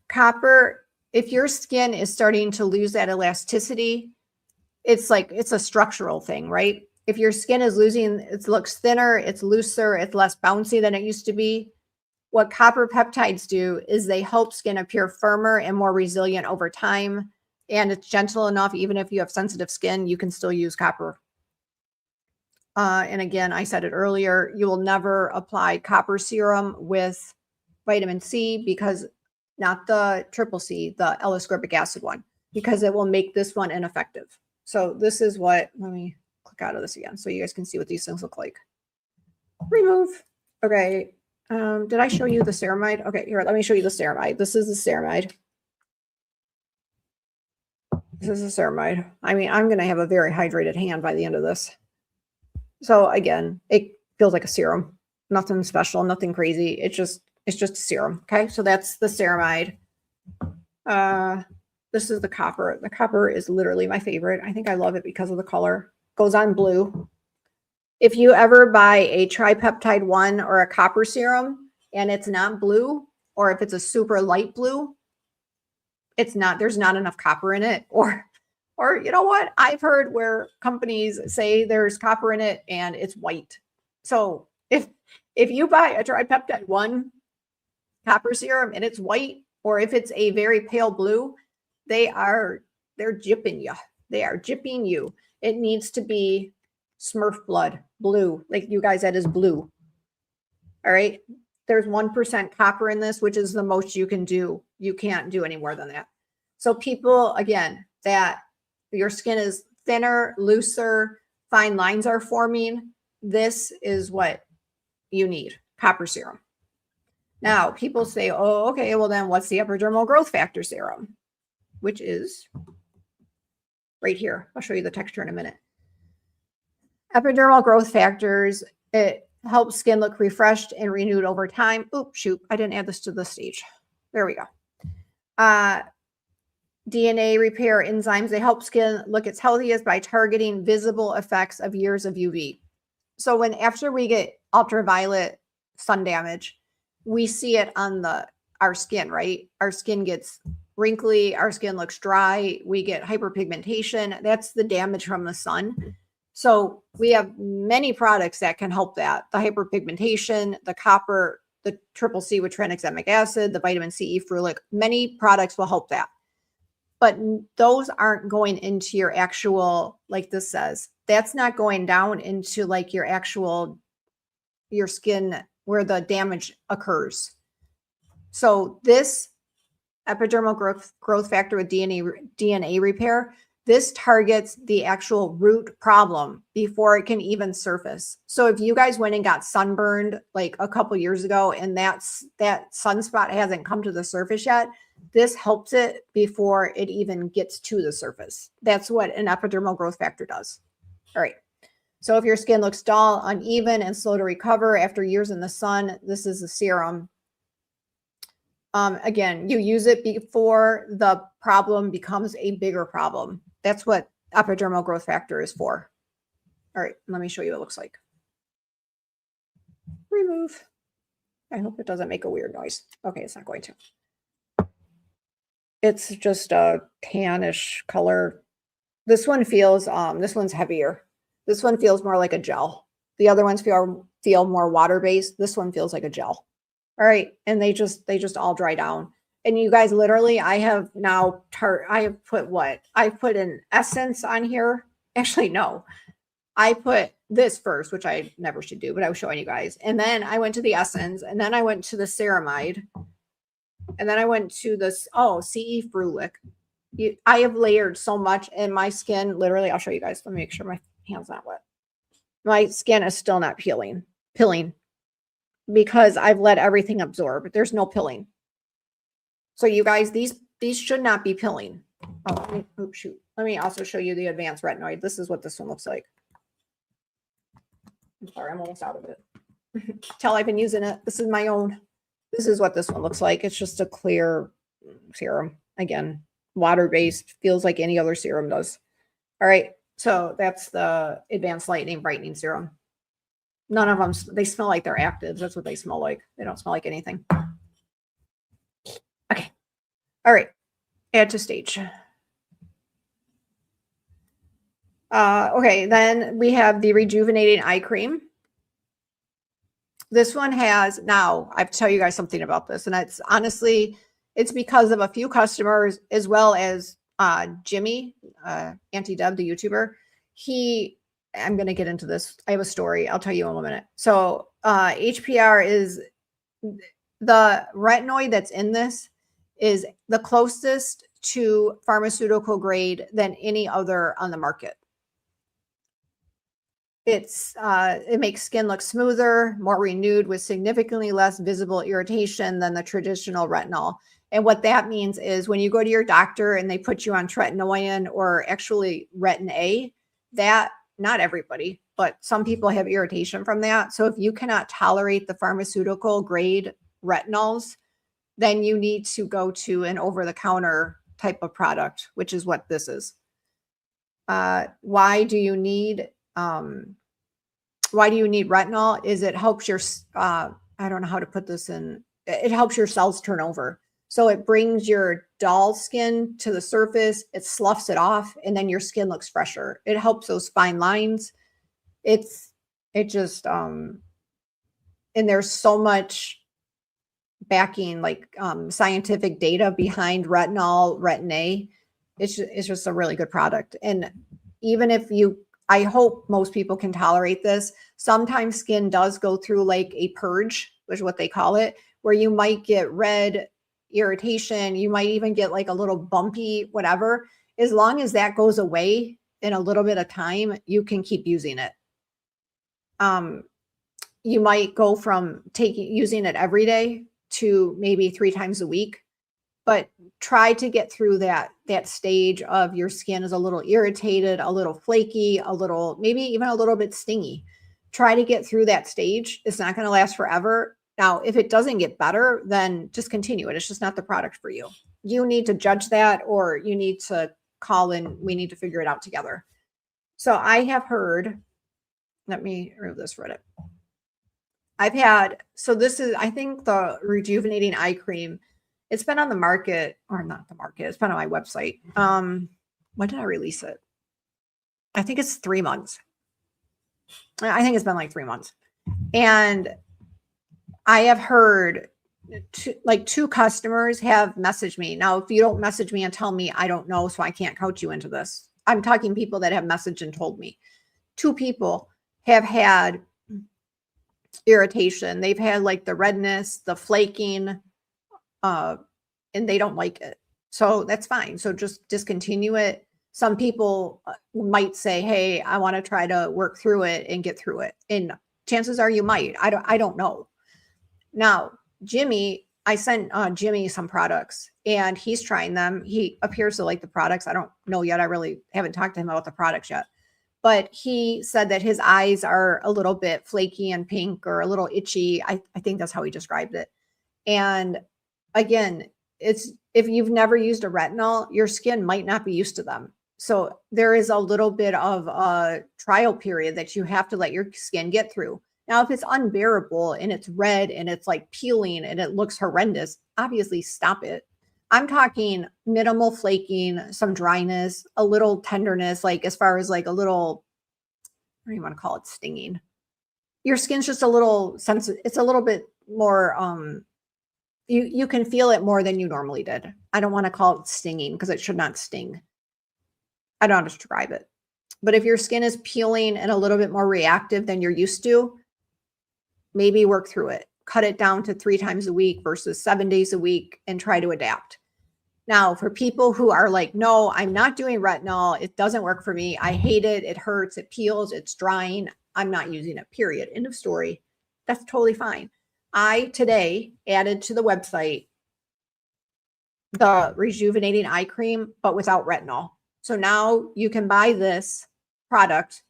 Copper, if your skin is starting to lose that elasticity, it's a structural thing, right? If your skin is losing, it looks thinner, it's looser, it's less bouncy than it used to be. What copper peptides do is they help skin appear firmer and more resilient over time. And it's gentle enough, even if you have sensitive skin, you can still use copper. And again, I said it earlier, you will never apply copper serum with vitamin C, because not the triple C, the L-ascorbic acid one, because it will make this one ineffective. So this is what, let me click out of this again so you guys can see what these things look like. Remove. Okay. Did I show you the ceramide? Okay, here, let me show you the ceramide. This is the ceramide. This is the ceramide. I mean, I'm going to have a very hydrated hand by the end of this. So again, it feels like a serum. Nothing special, nothing crazy. It's just a serum. Okay, so that's the ceramide. This is the copper. The copper is literally my favorite. I think I love it because of the color. Goes on blue. If you ever buy a tripeptide 1 or a copper serum and it's not blue, or if it's a super light blue, it's not, there's not enough copper in it, or Or you know what? I've heard where companies say there's copper in it and it's white. So if you buy a tripeptide 1 copper serum and it's white, or if it's a very pale blue, they're gypping you. They are gypping you. It needs to be Smurf blood, blue, like you guys said is blue. All right. There's 1% copper in this, which is the most you can do. You can't do any more than that. So people, again, that your skin is thinner, looser, fine lines are forming, this is what you need, copper serum. Now, people say, oh, okay, well then what's the epidermal growth factor serum? Which is right here. I'll show you the texture in a minute. Epidermal growth factors, it helps skin look refreshed and renewed over time. Oops, shoot, I didn't add this to the stage. There we go. DNA repair enzymes, they help skin look its healthiest by targeting visible effects of years of UV. So after we get ultraviolet sun damage, we see it on our skin, right? Our skin gets wrinkly, our skin looks dry, we get hyperpigmentation. That's the damage from the sun. So we have many products that can help that. The hyperpigmentation, the copper, the triple C with tranexamic acid, the vitamin C, ferulic, many products will help that. But those aren't going into your actual, like this says, that's not going down into like your skin where the damage occurs. So this epidermal growth factor with DNA repair, this targets the actual root problem before it can even surface. So if you guys went and got sunburned like a couple years ago and that sunspot hasn't come to the surface yet, this helps it before it even gets to the surface. That's what an epidermal growth factor does. All right. So if your skin looks dull, uneven, and slow to recover after years in the sun, this is a serum. Again, you use it before the problem becomes a bigger problem. That's what epidermal growth factor is for. All right, let me show you what it looks like. Remove. I hope it doesn't make a weird noise. Okay, it's not going to. It's just a tannish color. This one feels, this one's heavier. This one feels more like a gel. The other ones feel more water-based. This one feels like a gel. All right, and they just all dry down. And you guys, literally, I have now, I have put what? I put an essence on here. Actually, no. I put this first, which I never should do, but I was showing you guys. And then I went to the essence, and then I went to the ceramide. And then I went to this, CE ferulic. I have layered so much in my skin. Literally, I'll show you guys. Let me make sure my hand's not wet. My skin is still not pilling because I've let everything absorb. There's no pilling. So you guys, these should not be pilling. Oh, oops, shoot. Let me also show you the advanced retinoid. This is what this one looks like. I'm sorry, I'm almost out of it. Tell I've been using it. This is my own. This is what this one looks like. It's just a clear serum. Again, water-based, feels like any other serum does. All right, so that's the advanced lightening brightening serum. None of them, they smell like they're actives. That's what they smell like. They don't smell like anything. Okay. All right. Add to stage. Okay, then we have the rejuvenating eye cream. This one has, now I have to tell you guys something about this, and it's honestly, it's because of a few customers as well as Jimmy, Auntie Deb, the YouTuber. I'm going to get into this. I have a story. I'll tell you in a minute. So HPR is the retinoid that's in this is the closest to pharmaceutical grade than any other on the market. It makes skin look smoother, more renewed with significantly less visible irritation than the traditional retinol. And what that means is when you go to your doctor and they put you on tretinoin or actually Retin A, that not everybody, but some people have irritation from that. So if you cannot tolerate the pharmaceutical grade retinols, then you need to go to an over-the-counter type of product, which is what this is. Why do you need retinol? Is it helps your, I don't know how to put this in, it helps your cells turn over. So it brings your dull skin to the surface, it sloughs it off, and then your skin looks fresher. It helps those fine lines. It just and there's so much backing, like scientific data behind retinol, Retin-A. It's just a really good product. And even if I hope most people can tolerate this. Sometimes skin does go through like a purge, which is what they call it, where you might get red irritation. You might even get like a little bumpy, whatever. As long as that goes away in a little bit of time, you can keep using it. You might go from using it every day to maybe 3 times a week, but try to get through that stage of your skin is a little irritated, a little flaky, maybe even a little bit stingy. Try to get through that stage. It's not going to last forever. Now, if it doesn't get better, then just continue it. It's just not the product for you. You need to judge that, or you need to call in. We need to figure it out together. So I have heard, let me remove this Reddit. This is, I think, the Rejuvenating Eye Cream. It's been on the market, or not the market. It's been on my website. When did I release it? I think it's 3 months. I think it's been like 3 months. And I have heard two customers have messaged me. Now, if you don't message me and tell me, I don't know, so I can't coach you into this. I'm talking people that have messaged and told me. 2 people have had irritation. They've had like the redness, the flaking, and they don't like it. So that's fine. So just discontinue it. Some people might say, hey, I want to try to work through it and get through it. And chances are you might. I don't know. Now, Jimmy, I sent Jimmy some products and he's trying them. He appears to like the products. I don't know yet. I really haven't talked to him about the products yet. But he said that his eyes are a little bit flaky and pink or a little itchy. I think that's how he described it. And again, if you've never used a retinol, your skin might not be used to them. So there is a little bit of a trial period that you have to let your skin get through. Now, if it's unbearable and it's red and it's like peeling and it looks horrendous, obviously stop it. I'm talking minimal flaking, some dryness, a little tenderness, like as far as like a little, what do you want to call it, stinging. Your skin's just a little sensitive. It's a little bit more, you can feel it more than you normally did. I don't want to call it stinging because it should not sting. I don't know how to describe it. But if your skin is peeling and a little bit more reactive than you're used to, maybe work through it. Cut it down to 3 times a week versus 7 days a week and try to adapt. Now, for people who are like, no, I'm not doing retinol. It doesn't work for me. I hate it. It hurts. It peels. It's drying. I'm not using it, period. End of story. That's totally fine. I today added to the website the Rejuvenating Eye Cream, but without retinol. So now you can buy this product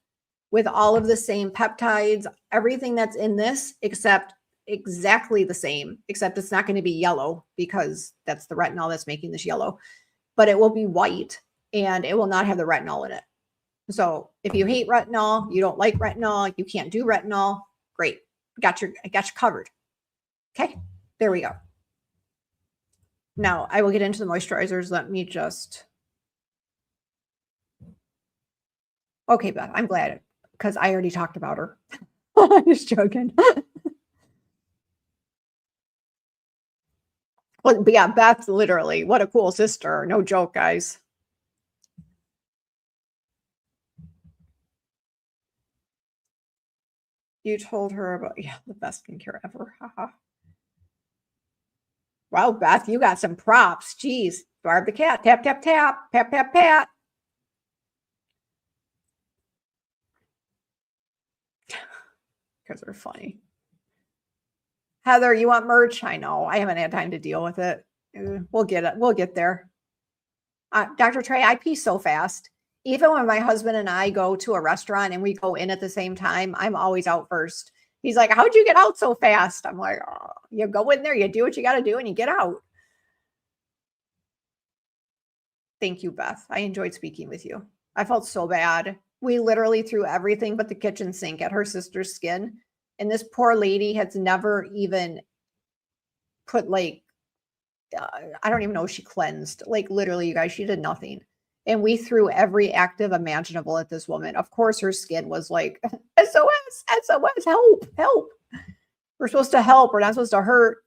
with all of the same peptides, everything that's in this, except exactly the same, except it's not going to be yellow because that's the retinol that's making this yellow, but it will be white and it will not have the retinol in it. So if you hate retinol, you don't like retinol, you can't do retinol, great. I got you covered. Okay, there we go. Now I will get into the moisturizers. Let me just. Okay, Beth, I'm glad because I already talked about her. I'm just joking. Well, but yeah, Beth, literally, what a cool sister. No joke, guys. You told her about, yeah, the best skincare ever. Haha. Wow, Beth, you got some props. Jeez. Barb the cat. Tap, tap, tap. Pat, pat, pat. Because they're funny. Heather, you want merch? I know. I haven't had time to deal with it. We'll get it. We'll get there. Dr. Trey, I pee so fast. Even when my husband and I go to a restaurant and we go in at the same time, I'm always out first. He's like, how'd you get out so fast? I'm like, oh, you go in there, you do what you got to do, and you get out. Thank you, Beth. I enjoyed speaking with you. I felt so bad. We literally threw everything but the kitchen sink at her sister's skin. And this poor lady has never even put like I don't even know if she cleansed. Like literally, you guys, she did nothing. And we threw every active imaginable at this woman. Of course, her skin was like, SOS, SOS, help, help. We're supposed to help. We're not supposed to hurt.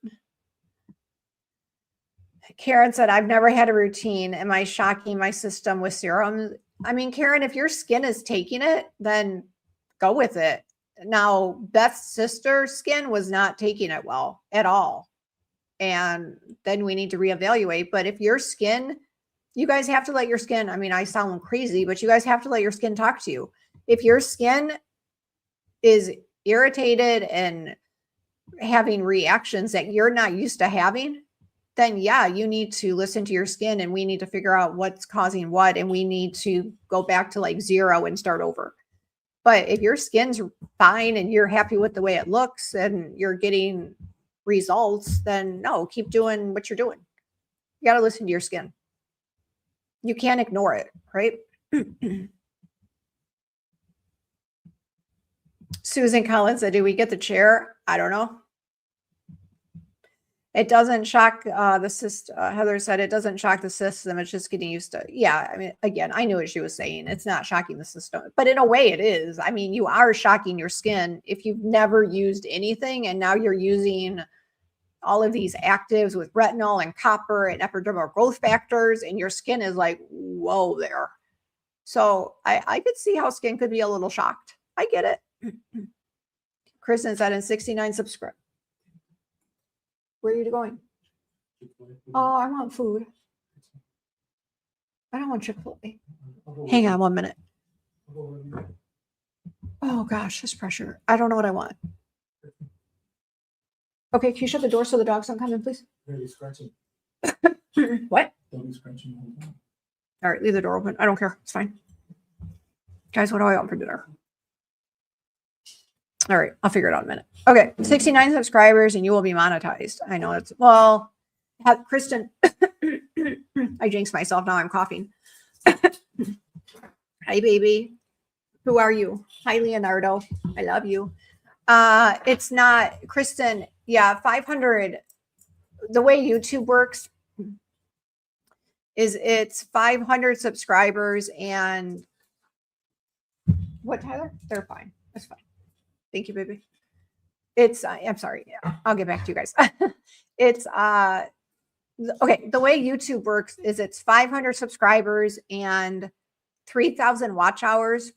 Karen said, I've never had a routine. Am I shocking my system with serums? I mean, Karen, if your skin is taking it, then go with it. Now, Beth's sister's skin was not taking it well at all. And then we need to reevaluate. But if your skin, you guys have to let your skin, I mean, I sound crazy, but you guys have to let your skin talk to you. If your skin is irritated and having reactions that you're not used to having, then yeah, you need to listen to your skin and we need to figure out what's causing what. And we need to go back to like 0 and start over. But if your skin's fine and you're happy with the way it looks and you're getting results, then no, keep doing what you're doing. You got to listen to your skin. You can't ignore it, right? Susan Collins said, do we get the chair? I don't know. It doesn't shock the system. Heather said it doesn't shock the system. It's just getting used to. Yeah, I mean, again, I knew what she was saying. It's not shocking the system, but in a way it is. I mean, you are shocking your skin if you've never used anything and now you're using all of these actives with retinol and copper and epidermal growth factors and your skin is like, whoa there. So I could see how skin could be a little shocked. I get it. Kristen said in 69 subscribe. Where are you going? Oh, I want food. I don't want Chick-fil-A. Hang on 1 minute. Oh gosh, this pressure. I don't know what I want. Okay, can you shut the door so the dogs don't come in, please? What? All right, leave the door open. I don't care. It's fine. Guys, what do I want for dinner? All right, I'll figure it out in a minute. Okay, 69 subscribers and you will be monetized. I know it's, well, Kristen, I jinxed myself. Now I'm coughing. Hi, baby. Who are you? Hi, Leonardo. I love you. It's not, Kristen, yeah, 500. The way YouTube works is it's 500 subscribers and what, Tyler? They're fine. That's fine. Thank you, baby. It's, I'm sorry. Yeah, I'll get back to you guys. It's, okay. The way YouTube works is it's 500 subscribers and 3,000 watch hours.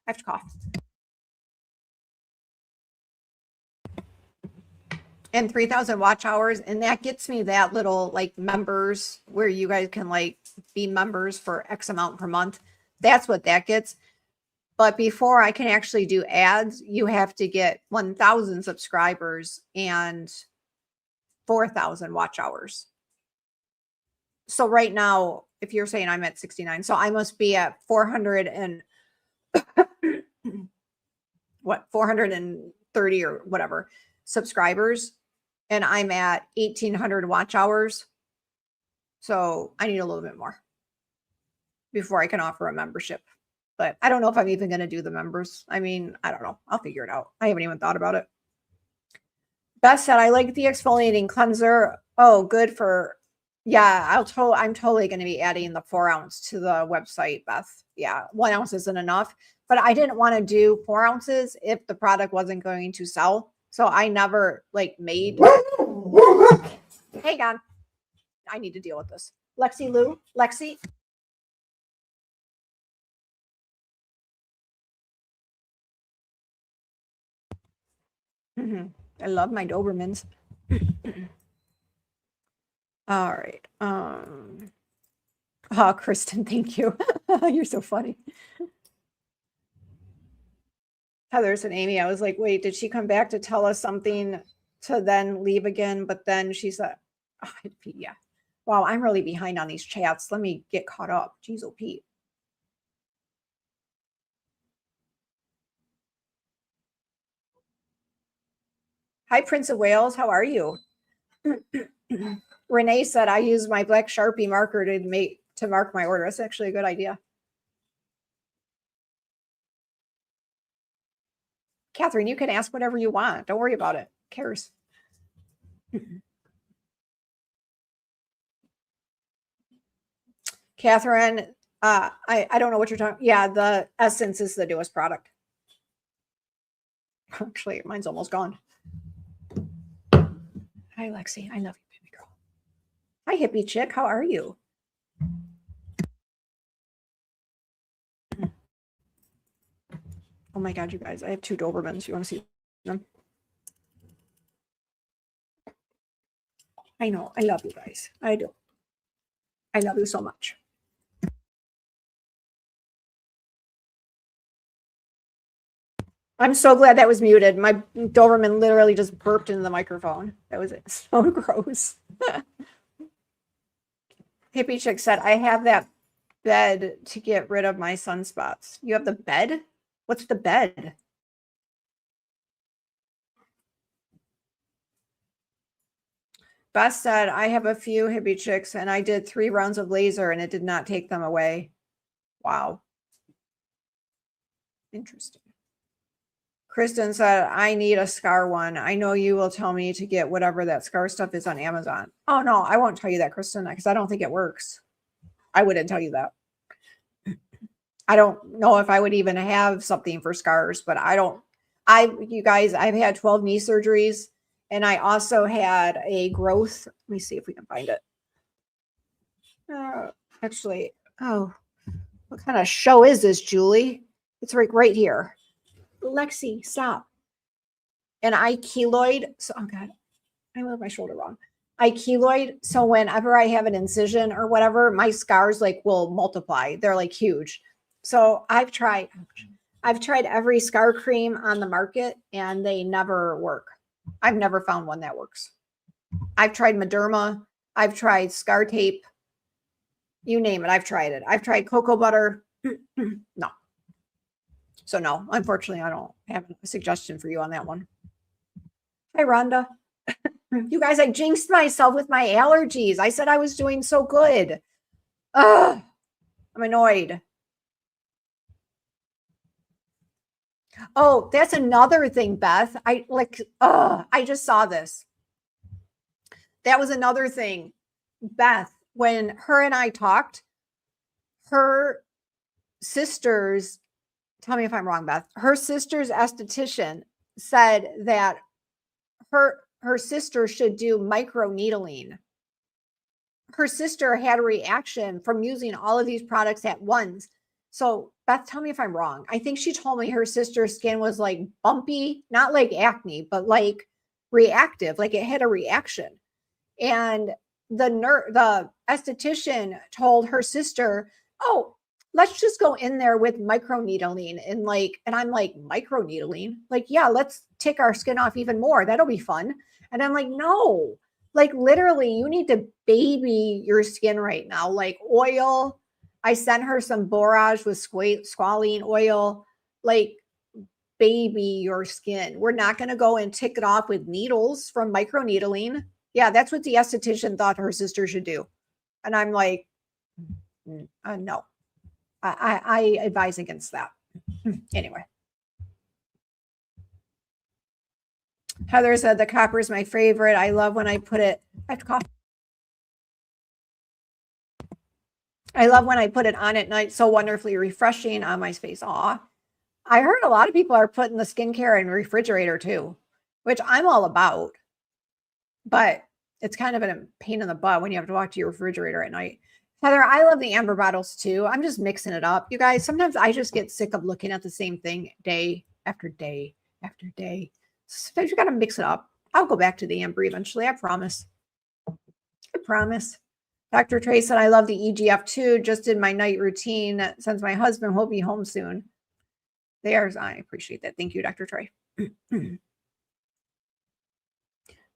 I have to cough. And 3,000 watch hours. And that gets me that little like members where you guys can like be members for X amount per month. That's what that gets. But before I can actually do ads, you have to get 1,000 subscribers and 4,000 watch hours. So right now, if you're saying I'm at 69, so I must be at 400 and what, 430 or whatever subscribers. And I'm at 1,800 watch hours. So I need a little bit more before I can offer a membership. But I don't know if I'm even going to do the members. I mean, I don't know. I'll figure it out. I haven't even thought about it. Beth said, I like the exfoliating cleanser. Oh, good for, yeah, I'm totally going to be adding the 4 ounce to the website, Beth. Yeah, 1 ounce isn't enough. But I didn't want to do 4 ounces if the product wasn't going to sell. So I never like made. Hang on. I need to deal with this. Lexi. I love my Dobermans. All right. Oh, Kristen, thank you. You're so funny. Heather's and Amy, I was like, wait, did she come back to tell us something to then leave again? But then she said, oh, yeah. Wow, I'm really behind on these chats. Let me get caught up. Jeez, oh, Pete. Hi, Prince of Wales. How are you? Renee said, I use my black Sharpie marker to mark my order. That's actually a good idea. Catherine, you can ask whatever you want. Don't worry about it. Who cares? Catherine, I don't know what you're talking. Yeah, the Essence is the newest product. Actually, mine's almost gone. Hi, Lexi. I love you, baby girl. Hi, hippie chick. How are you? Oh my God, you guys. I have 2 Dobermans. You want to see them? I know. I love you guys. I do. I love you so much. I'm so glad that was muted. My Doberman literally just burped into the microphone. That was it. So gross. Hippie chick said, I have that bed to get rid of my sunspots. You have the bed? What's the bed? Beth said, I have a few hippie chicks and I did 3 rounds of laser and it did not take them away. Wow. Interesting. Kristen said, I need a scar one. I know you will tell me to get whatever that scar stuff is on Amazon. Oh, no, I won't tell you that, Kristen, because I don't think it works. I wouldn't tell you that. I don't know if I would even have something for scars, but you guys, I've had 12 knee surgeries and I also had a growth. Let me see if we can find it. Actually, oh, what kind of show is this, Julie? It's right here. Lexi, stop. And I keloid. So, oh God, I moved my shoulder wrong. I keloid. So whenever I have an incision or whatever, my scars like will multiply. They're like huge. So I've tried every scar cream on the market and they never work. I've never found one that works. I've tried Mederma. I've tried scar tape. You name it. I've tried it. I've tried cocoa butter. No. So no, unfortunately, I don't have a suggestion for you on that one. Hi, Rhonda. You guys, I jinxed myself with my allergies. I said I was doing so good. Ugh, I'm annoyed. Oh, that's another thing, Beth. I just saw this. That was another thing. Beth, when her and I talked, her sister's, tell me if I'm wrong, Beth, her sister's esthetician said that her sister should do microneedling. Her sister had a reaction from using all of these products at once. So Beth, tell me if I'm wrong. I think she told me her sister's skin was like bumpy, not like acne, but like reactive, like it had a reaction. And the esthetician told her sister, oh, let's just go in there with microneedling and I'm like, microneedling? Like, yeah, let's take our skin off even more. That'll be fun. And I'm like, no, like literally you need to baby your skin right now. Like oil. I sent her some borage with squalene oil, like baby your skin. We're not going to go and tick it off with needles from microneedling. Yeah, that's what the esthetician thought her sister should do. And I'm like, no, I advise against that. Anyway. Heather said the copper is my favorite. I love when I put it, I have to cough. I love when I put it on at night. So wonderfully refreshing on my face. Aw. I heard a lot of people are putting the skincare in the refrigerator too, which I'm all about. But it's kind of a pain in the butt when you have to walk to your refrigerator at night. Heather, I love the amber bottles too. I'm just mixing it up. You guys, sometimes I just get sick of looking at the same thing day after day after day. Sometimes you got to mix it up. I'll go back to the amber eventually. I promise. I promise. Dr. Trey said, I love the EGF2. Just did my night routine since my husband will be home soon. I appreciate that. Thank you, Dr. Trey.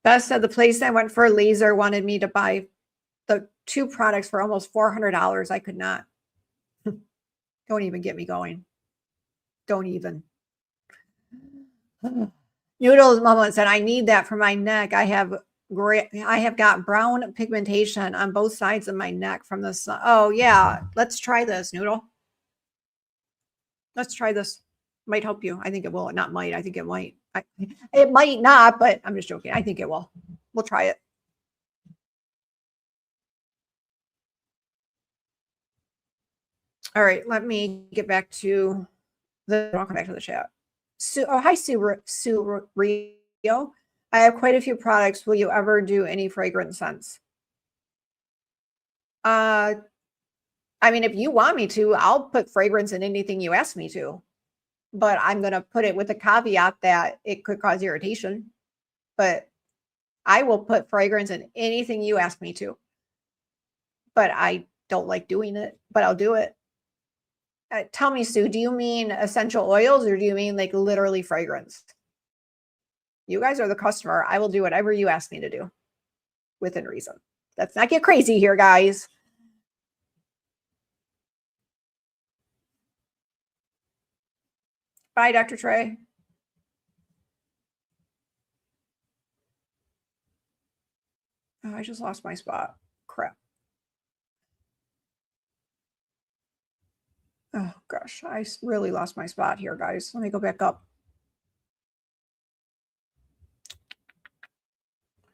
Beth said the place I went for a laser wanted me to buy the 2 products for almost $400. I could not. Don't even get me going. Don't even. Noodles Mama said, I need that for my neck. I have got brown pigmentation on both sides of my neck from the sun. Oh yeah. Let's try this, Noodle. Let's try this. Might help you. I think it will. Not might. I think it might. It might not, but I'm just joking. I think it will. We'll try it. All right, let me get back to I'll come back to the chat. Hi, Sue Rio. I have quite a few products. Will you ever do any fragrance scents? I mean, if you want me to, I'll put fragrance in anything you ask me to. But I'm going to put it with the caveat that it could cause irritation. But I will put fragrance in anything you ask me to. But I don't like doing it, but I'll do it. Tell me, Sue, do you mean essential oils or do you mean like literally fragrance? You guys are the customer. I will do whatever you ask me to do within reason. Let's not get crazy here, guys. Bye, Dr. Trey. Oh, I just lost my spot. Crap. Oh, gosh. I really lost my spot here, guys. Let me go back up.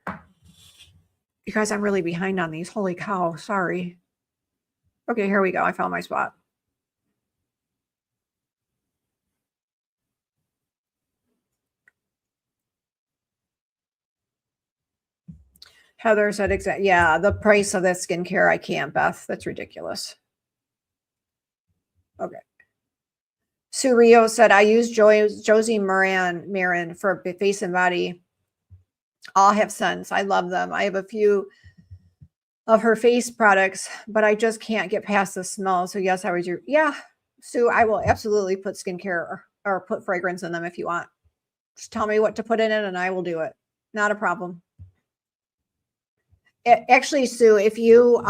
You guys, I'm really behind on these. Holy cow. Sorry. Okay, here we go. I found my spot. Heather said, yeah, the price of that skincare, I can't, Beth. That's ridiculous. Okay. Sue Rio said, I use Josie Marin for face and body. All have scents. I love them. I have a few of her face products, but I just can't get past the smell. So yes, I would do. Yeah, Sue, I will absolutely put skincare or put fragrance in them if you want. Just tell me what to put in it and I will do it. Not a problem. Actually, Sue, if you,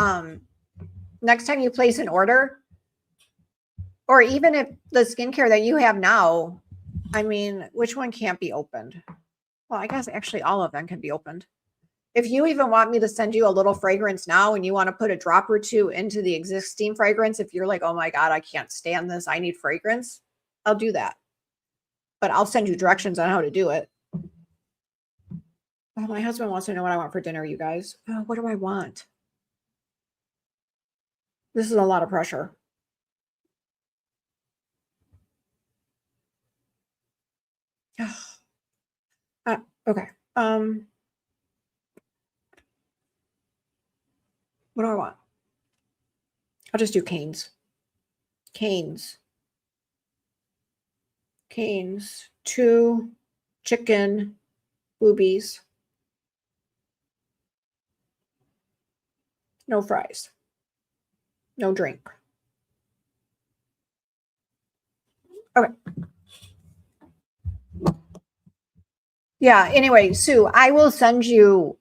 next time you place an order, or even if the skincare that you have now, I mean, which one can't be opened? Well, I guess actually all of them can be opened. If you even want me to send you a little fragrance now and you want to put a drop or two into the existing fragrance, if you're like, oh my God, I can't stand this, I need fragrance, I'll do that. But I'll send you directions on how to do it. Oh, my husband wants to know what I want for dinner, you guys. Oh, what do I want? This is a lot of pressure. Okay. What do I want? I'll just do Cane's. Cane's. 2 chicken boobies. No fries. No drink. Okay. Yeah, anyway, Sue, I will send you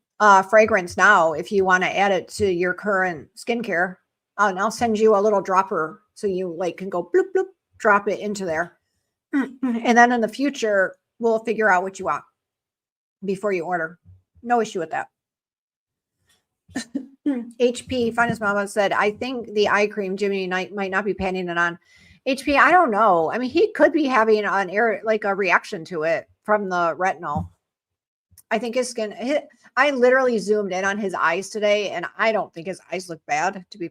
fragrance now if you want to add it to your current skincare. And I'll send you a little dropper so you like can go bloop, bloop, drop it into there. And then in the future, we'll figure out what you want before you order. No issue with that. HP, Finest Mama said, I think the eye cream Jimmy might not be panning it on. HP, I don't know. I mean, he could be having a reaction to it from the retinol. I think his skin, I literally zoomed in on his eyes today, and I don't think his eyes look bad, to be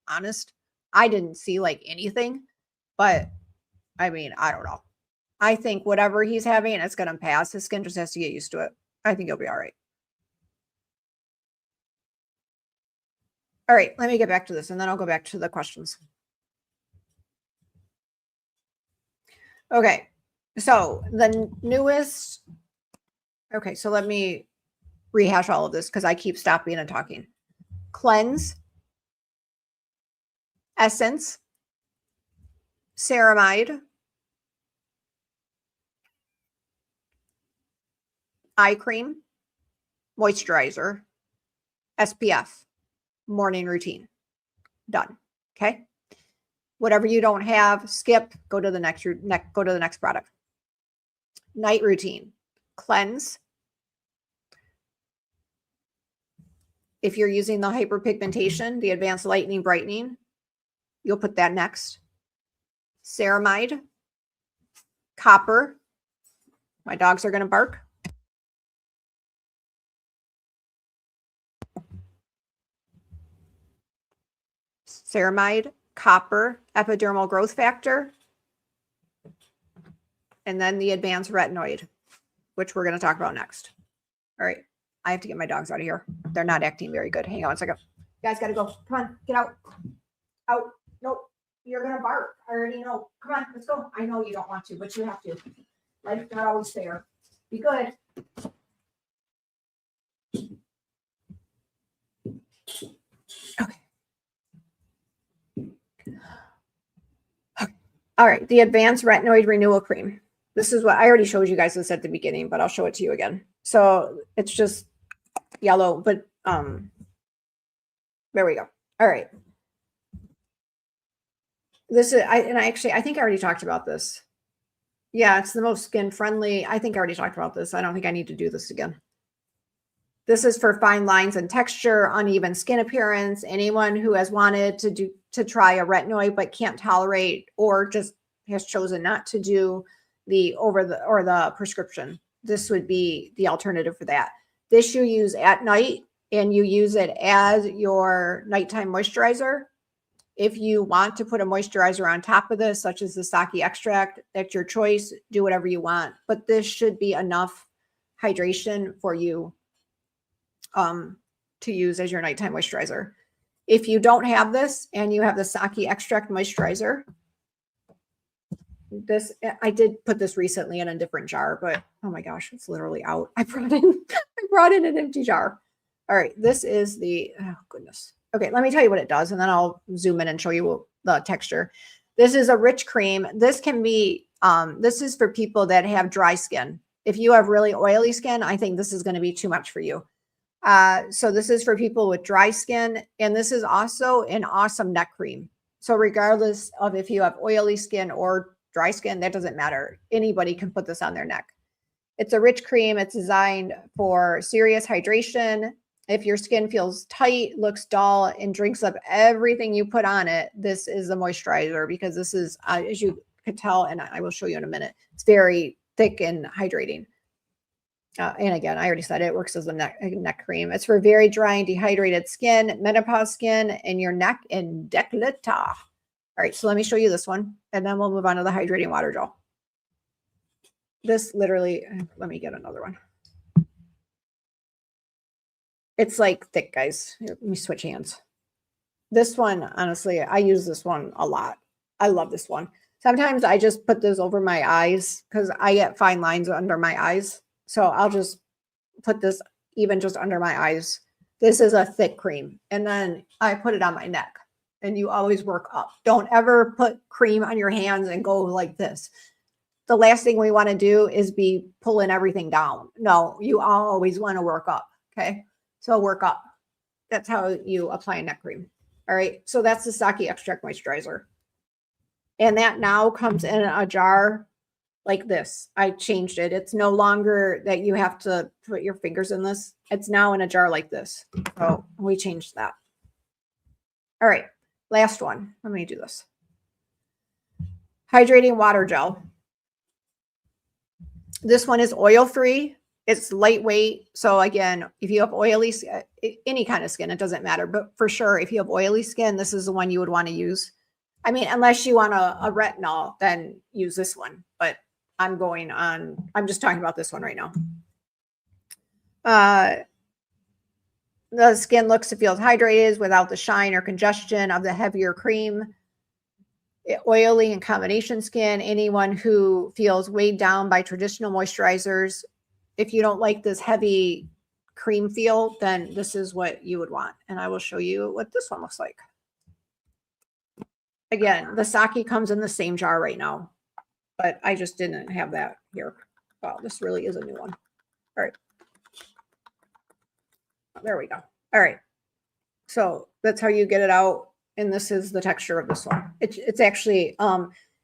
honest. I didn't see like anything, but I mean, I don't know. I think whatever he's having, it's going to pass. His skin just has to get used to it. I think he'll be all right. All right, let me get back to this, and then I'll go back to the questions. Okay, so the newest, okay, so let me rehash all of this because I keep stopping and talking. Cleanse, Essence, Ceramide, eye cream, moisturizer, SPF, morning routine. Done. Okay. Whatever you don't have, skip, go to the next product. Night routine, cleanse. If you're using the hyperpigmentation, the advanced lightening brightening, you'll put that next. Ceramide, copper. My dogs are going to bark. Ceramide, copper epidermal growth factor, and then the advanced retinoid, which we're going to talk about next. All right. I have to get my dogs out of here. They're not acting very good. Hang on a second. You guys got to go. Come on. Get out. Out. Nope. You're going to bark. I already know. Come on. Let's go. I know you don't want to, but you have to. Life's not always fair. Be good. Okay. All right. The advanced retinoid renewal cream. This is what I already showed you guys this at the beginning, but I'll show it to you again. So it's just yellow, but there we go. All right. This is I think I already talked about this. Yeah, it's the most skin friendly. I think I already talked about this. I don't think I need to do this again. This is for fine lines and texture, uneven skin appearance. Anyone who has wanted to try a retinoid but can't tolerate or just has chosen not to do the prescription. This would be the alternative for that. This you use at night and you use it as your nighttime moisturizer. If you want to put a moisturizer on top of this, such as the sake extract, that's your choice. Do whatever you want. But this should be enough hydration for you to use as your nighttime moisturizer. If you don't have this and you have the sake extract moisturizer, this I did put this recently in a different jar, but oh my gosh, it's literally out. I brought in an empty jar. All right, this is the, oh goodness. Okay, let me tell you what it does, and then I'll zoom in and show you the texture. This is a rich cream. This can be, this is for people that have dry skin. If you have really oily skin, I think this is going to be too much for you. So this is for people with dry skin, and this is also an awesome neck cream. So regardless of if you have oily skin or dry skin, that doesn't matter. Anybody can put this on their neck. It's a rich cream. It's designed for serious hydration. If your skin feels tight, looks dull, and drinks up everything you put on it, this is the moisturizer, because this is, as you could tell, and I will show you in a minute, it's very thick and hydrating. And again, I already said it works as a neck cream. It's for very dry and dehydrated skin, menopause skin, and your neck and décolleté. All right, so let me show you this one, and then we'll move on to the hydrating water gel. This literally, let me get another one. It's like thick, guys. Here, let me switch hands. This one, honestly, I use this one a lot. I love this one. Sometimes I just put this over my eyes because I get fine lines under my eyes. So I'll just put this even just under my eyes. This is a thick cream. And then I put it on my neck. And you always work up. Don't ever put cream on your hands and go like this. The last thing we want to do is be pulling everything down. No, you always want to work up. Okay. So work up. That's how you apply a neck cream. All right. So that's the sake extract moisturizer. And that now comes in a jar like this. I changed it. It's no longer that you have to put your fingers in this. It's now in a jar like this. So we changed that. All right. Last one. Let me do this. Hydrating water gel. This one is oil-free. It's lightweight. So again, if you have oily, any kind of skin, it doesn't matter. But for sure, if you have oily skin, this is the one you would want to use. I mean, unless you want a retinol, then use this one. But I'm just talking about this one right now. The skin looks and feels hydrated without the shine or congestion of the heavier cream. Oily and combination skin, anyone who feels weighed down by traditional moisturizers. If you don't like this heavy cream feel, then this is what you would want. And I will show you what this one looks like. Again, the sake comes in the same jar right now, but I just didn't have that here. Wow, this really is a new one. All right. There we go. All right. So that's how you get it out. And this is the texture of this one. It's actually,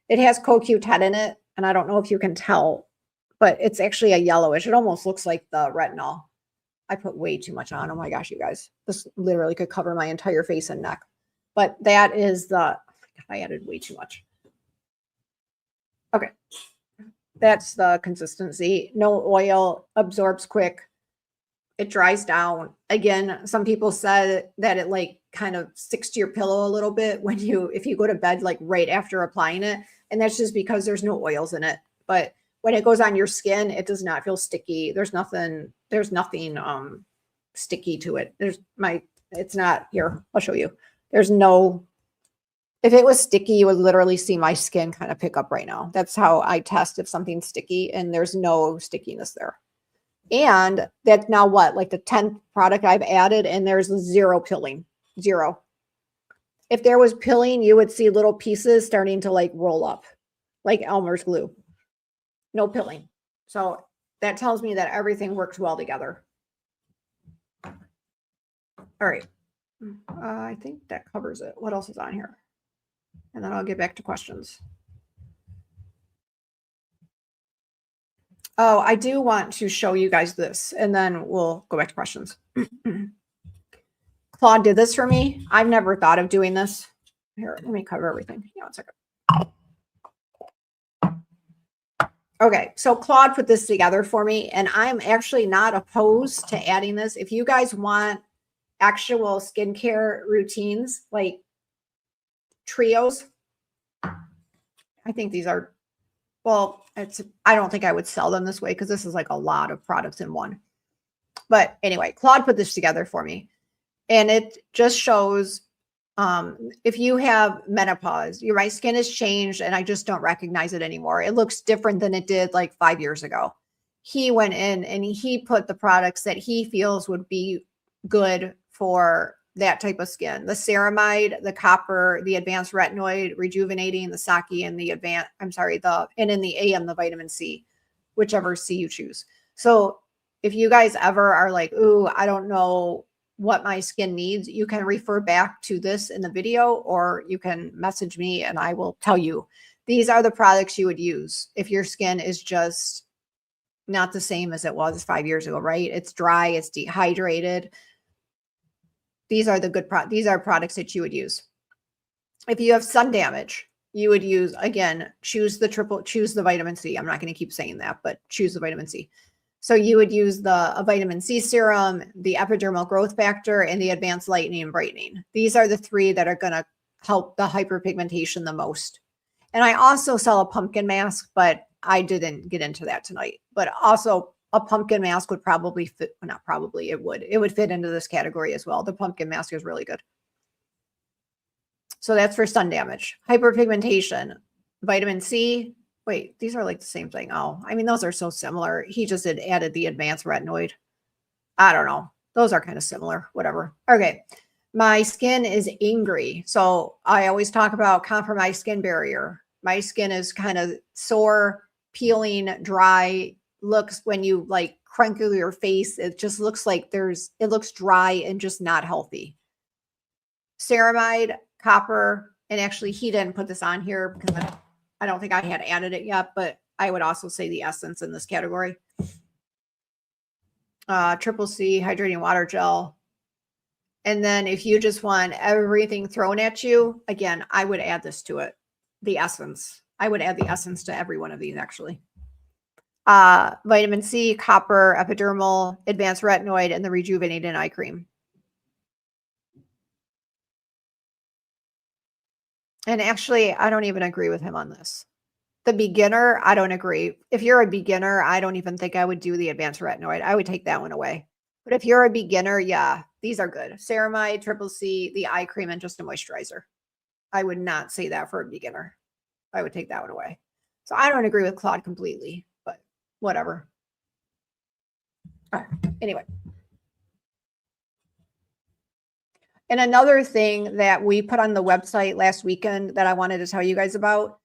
it has CoQ10 in it. And I don't know if you can tell, but it's actually a yellowish. It almost looks like the retinol. I put way too much on. Oh my gosh, you guys. This literally could cover my entire face and neck. But that is the, oh my God, I added way too much. Okay. That's the consistency. No oil, absorbs quick. It dries down. Again, some people said that it like kind of sticks to your pillow a little bit when if you go to bed like right after applying it. And that's just because there's no oils in it. But when it goes on your skin, it does not feel sticky. There's nothing sticky to it. It's not here. I'll show you. There's no, if it was sticky, you would literally see my skin kind of pick up right now. That's how I test if something's sticky, and there's no stickiness there. And that's now what, like the 10th product I've added, and there's zero pilling, zero. If there was pilling, you would see little pieces starting to like roll up like Elmer's glue. No pilling. So that tells me that everything works well together. All right. I think that covers it. What else is on here? And then I'll get back to questions. Oh, I do want to show you guys this, and then we'll go back to questions. Claude did this for me. I've never thought of doing this. Here, let me cover everything. Yeah, 1 second. Okay, so Claude put this together for me, and I'm actually not opposed to adding this. If you guys want actual skincare routines, like trios, I think these are, well, I don't think I would sell them this way because this is like a lot of products in one. But anyway, Claude put this together for me. And it just shows if you have menopause, my skin has changed and I just don't recognize it anymore. It looks different than it did like 5 years ago. He went in and he put the products that he feels would be good for that type of skin. The ceramide, the copper, the advanced retinoid, rejuvenating, the Saki, and the and in the AM, the vitamin C, whichever C you choose. So if you guys ever are like, ooh, I don't know what my skin needs, you can refer back to this in the video, or you can message me and I will tell you. These are the products you would use if your skin is just not the same as it was 5 years ago, right? It's dry, it's dehydrated. These are the good these are products that you would use. If you have sun damage, you would use, again, choose the vitamin C. I'm not going to keep saying that, but choose the vitamin C. So you would use a vitamin C serum, the epidermal growth factor, and the advanced lightening and brightening. These are the 3 that are going to help the hyperpigmentation the most. And I also sell a pumpkin mask, but I didn't get into that tonight. But also a pumpkin mask would probably fit, well, not probably, it would fit into this category as well. The pumpkin mask is really good. So that's for sun damage. Hyperpigmentation, vitamin C. Wait, these are like the same thing. Oh, I mean, those are so similar. He just had added the advanced retinoid. I don't know. Those are kind of similar, whatever. Okay. My skin is angry. So I always talk about compromised skin barrier. My skin is kind of sore, peeling, dry, looks when you like crinkle your face, it just looks like it looks dry and just not healthy. Ceramide, copper, and actually he didn't put this on here because I don't think I had added it yet, but I would also say the essence in this category. Triple C, hydrating water gel. And then if you just want everything thrown at you, again, I would add this to it. The essence. I would add the essence to every one of these actually. Vitamin C, copper, epidermal, advanced retinoid, and the rejuvenating eye cream. And actually, I don't even agree with him on this. The beginner, I don't agree. If you're a beginner, I don't even think I would do the advanced retinoid. I would take that one away. But if you're a beginner, yeah, these are good. Ceramide, Triple C, the eye cream, and just a moisturizer. I would not say that for a beginner. I would take that one away. So I don't agree with Claude completely, but whatever. All right. Anyway. And another thing that we put on the website last weekend that I wanted to tell you guys about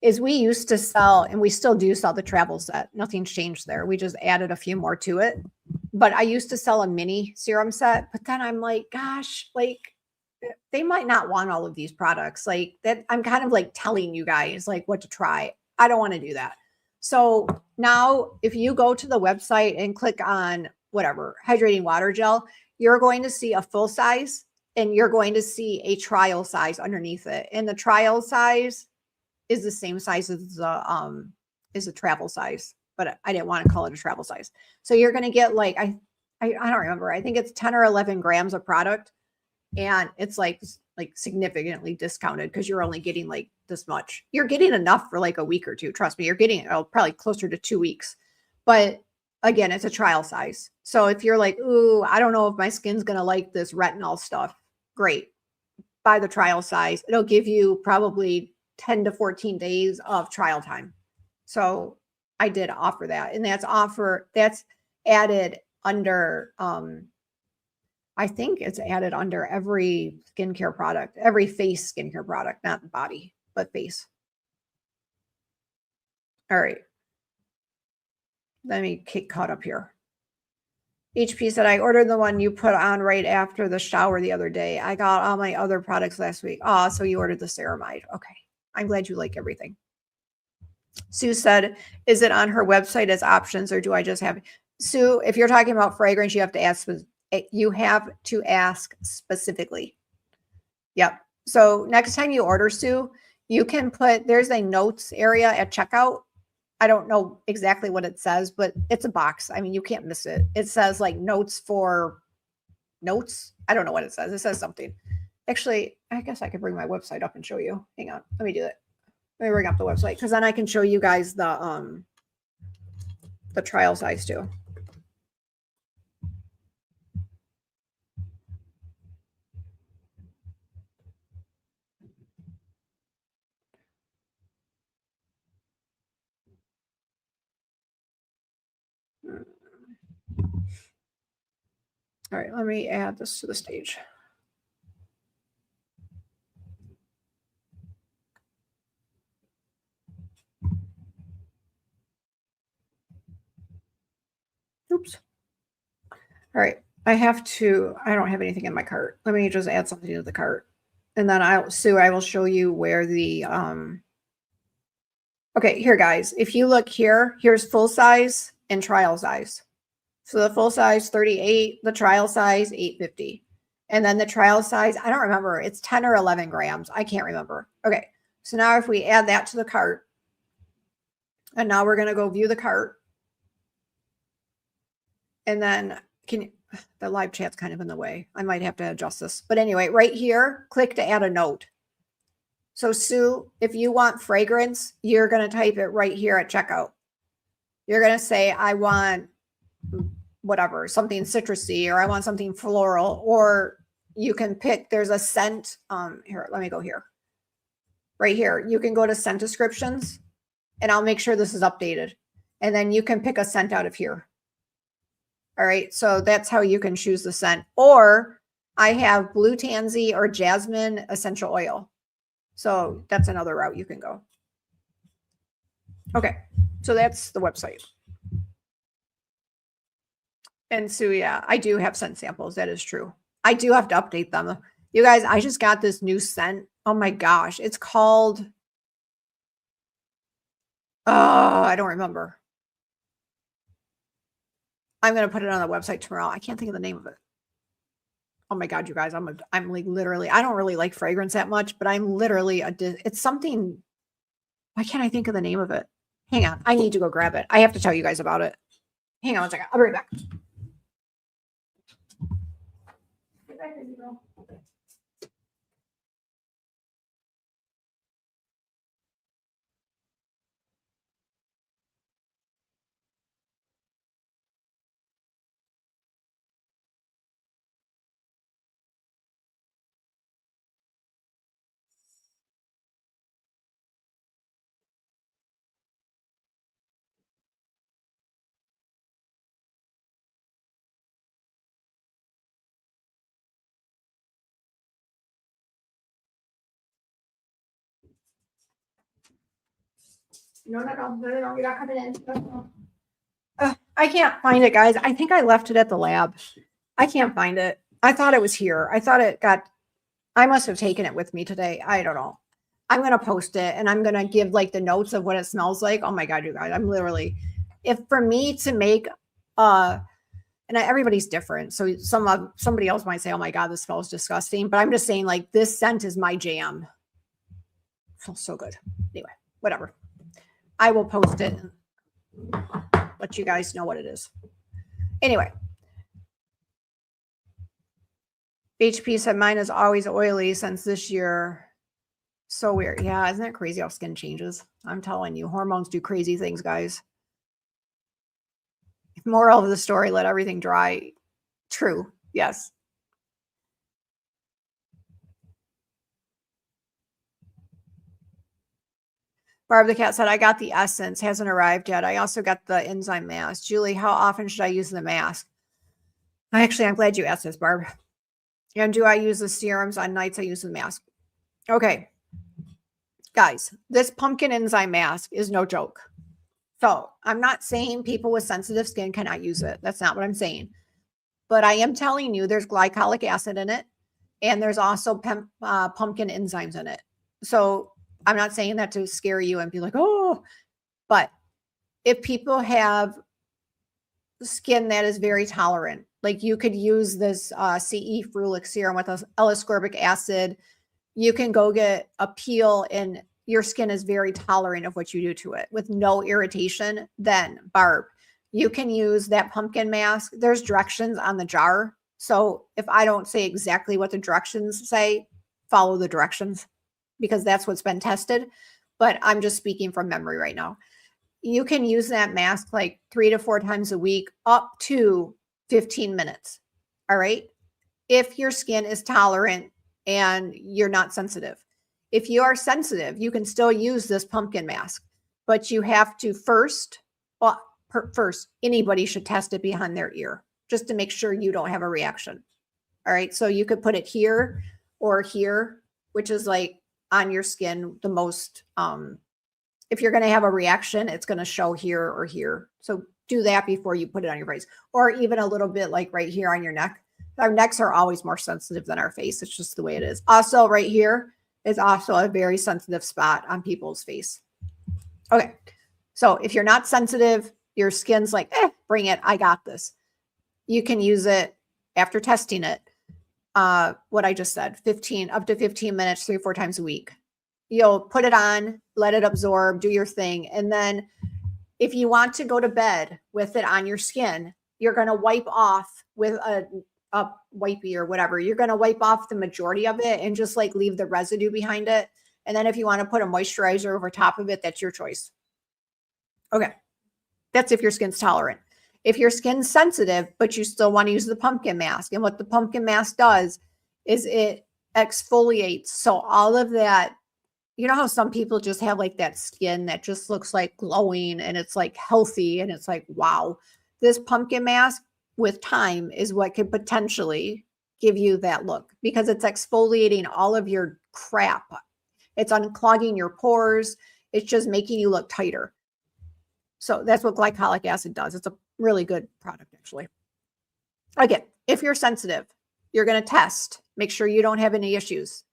is we used to sell, and we still do sell, the travel set. Nothing's changed there. We just added a few more to it. But I used to sell a mini serum set, but then I'm like, gosh, like they might not want all of these products. Like that, I'm kind of like telling you guys like what to try. I don't want to do that. So now if you go to the website and click on whatever, hydrating water gel, you're going to see a full size and you're going to see a trial size underneath it. And the trial size is the same size as the travel size, but I didn't want to call it a travel size. So you're going to get like, I don't remember. I think it's 10 or 11 grams of product. And it's like significantly discounted because you're only getting like this much. You're getting enough for like a week or two. Trust me, you're getting probably closer to 2 weeks. But again, it's a trial size. So if you're like, ooh, I don't know if my skin's going to like this retinol stuff, great. Buy the trial size. It'll give you probably 10 to 14 days of trial time. So I did offer that. And that's added under, I think it's added under every skincare product, every face skincare product, not body, but face. All right. Let me get caught up here. HP said, I ordered the one you put on right after the shower the other day. I got all my other products last week. Oh, so you ordered the ceramide. Okay. I'm glad you like everything. Sue said, is it on her website as options or do I just have it? Sue, if you're talking about fragrance, you have to ask specifically. Yep. So next time you order, Sue, you can there's a notes area at checkout. I don't know exactly what it says, but it's a box. I mean, you can't miss it. It says like notes for notes. I don't know what it says. It says something. Actually, I guess I could bring my website up and show you. Hang on. Let me do it. Let me bring up the website because then I can show you guys the trial size too. All right, let me add this to the stage. Oops. All right, I don't have anything in my cart. Let me just add something to the cart. And then Sue, I will show you where the, okay, here guys, if you look here, here's full size and trial size. So the full size 38, the trial size 850. And then the trial size, I don't remember, it's 10 or 11 grams. I can't remember. Okay, so now if we add that to the cart, and now we're going to go view the cart. And then the live chat's kind of in the way. I might have to adjust this. But anyway, right here, click to add a note. So Sue, if you want fragrance, you're going to type it right here at checkout. You're going to say, I want whatever, something citrusy, or I want something floral, or you can pick, there's a scent. Here, let me go here. Right here, you can go to scent descriptions and I'll make sure this is updated. And then you can pick a scent out of here. All right, so that's how you can choose the scent. Or I have blue tansy or jasmine essential oil. So that's another route you can go. Okay, so that's the website. And so, yeah, I do have scent samples. That is true. I do have to update them. You guys, I just got this new scent. Oh my gosh. It's called, I don't remember. I'm going to put it on the website tomorrow. I can't think of the name of it. Oh my God, you guys, I'm like literally, I don't really like fragrance that much, but I'm literally, it's something, why can't I think of the name of it? Hang on. I need to go grab it. I have to tell you guys about it. Hang on one second. I'll be right back. No, you're not coming in. I can't find it, guys. I think I left it at the lab. I can't find it. I thought it was here. I thought I must have taken it with me today. I don't know. I'm going to post it and I'm going to give like the notes of what it smells like. Oh my God, you guys, I'm literally, if for me to make, and everybody's different. So somebody else might say, oh my God, this smells disgusting. But I'm just saying like this scent is my jam. It smells so good. Anyway, whatever. I will post it and let you guys know what it is. Anyway, HP said mine is always oily since this year. So weird. Yeah, isn't that crazy how skin changes? I'm telling you, hormones do crazy things, guys. Moral of the story, let everything dry. True. Yes. Barb the cat said, I got the essence, hasn't arrived yet. I also got the enzyme mask. Julie, how often should I use the mask? Actually, I'm glad you asked this, Barb. And do I use the serums on nights I use the mask? Okay. Guys, this pumpkin enzyme mask is no joke. So I'm not saying people with sensitive skin cannot use it. That's not what I'm saying. But I am telling you there's glycolic acid in it. And there's also pumpkin enzymes in it. So I'm not saying that to scare you and be like, oh, but if people have skin that is very tolerant, like you could use this CE ferulic serum with L-ascorbic acid. You can go get a peel and your skin is very tolerant of what you do to it with no irritation. Then, Barb, you can use that pumpkin mask. There's directions on the jar. So if I don't say exactly what the directions say, follow the directions because that's what's been tested. But I'm just speaking from memory right now. You can use that mask like 3 to 4 times a week, up to 15 minutes. All right. If your skin is tolerant and you're not sensitive. If you are sensitive, you can still use this pumpkin mask, but you have to first, anybody should test it behind their ear just to make sure you don't have a reaction. All right. So you could put it here or here, which is like on your skin the most, if you're going to have a reaction, it's going to show here or here. So do that before you put it on your face, or even a little bit like right here on your neck. Our necks are always more sensitive than our face. It's just the way it is. Also right here is also a very sensitive spot on people's face. Okay. So if you're not sensitive, your skin's like, bring it. I got this. You can use it after testing it. What I just said, up to 15 minutes, 3 or 4 times a week. You'll put it on, let it absorb, do your thing. And then if you want to go to bed with it on your skin, you're going to wipe off with a wipey or whatever. You're going to wipe off the majority of it and just like leave the residue behind it. And then if you want to put a moisturizer over top of it, that's your choice. Okay. That's if your skin's tolerant. If your skin's sensitive, but you still want to use the pumpkin mask, and what the pumpkin mask does is it exfoliates. So all of that, you know how some people just have like that skin that just looks like glowing and it's like healthy and it's like, wow, this pumpkin mask with time is what could potentially give you that look because it's exfoliating all of your crap. It's unclogging your pores. It's just making you look tighter. So that's what glycolic acid does. It's a really good product, actually. Again, if you're sensitive, you're going to test. Make sure you don't have any issues.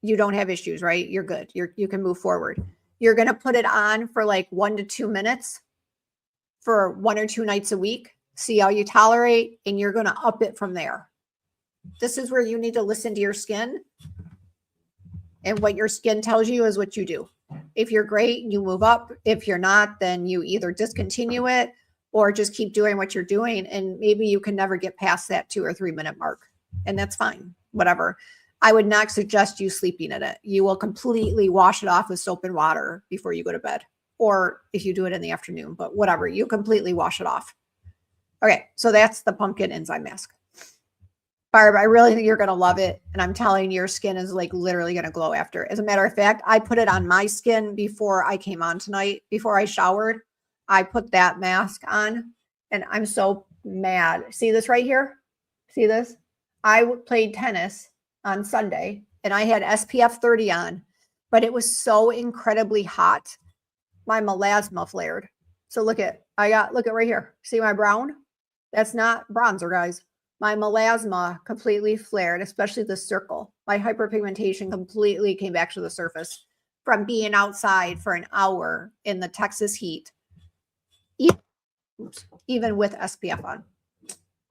You don't have issues, right? You're good. You can move forward. You're going to put it on for like 1 to 2 minutes for 1 or 2 nights a week. See how you tolerate, and you're going to up it from there. This is where you need to listen to your skin. And what your skin tells you is what you do. If you're great, you move up. If you're not, then you either discontinue it or just keep doing what you're doing. And maybe you can never get past that 2 or 3 minute mark. And that's fine. Whatever. I would not suggest you sleeping in it. You will completely wash it off with soap and water before you go to bed. Or if you do it in the afternoon, but whatever, you completely wash it off. Okay, so that's the pumpkin enzyme mask. Barb, I really think you're going to love it. And I'm telling you, your skin is like literally going to glow after. As a matter of fact, I put it on my skin before I came on tonight. Before I showered, I put that mask on and I'm so mad. See this right here? See this? I played tennis on Sunday and I had SPF 30 on, but it was so incredibly hot. My melasma flared. So look at right here. See my brown? That's not bronzer, guys. My melasma completely flared, especially the circle. My hyperpigmentation completely came back to the surface from being outside for an hour in the Texas heat, even with SPF on.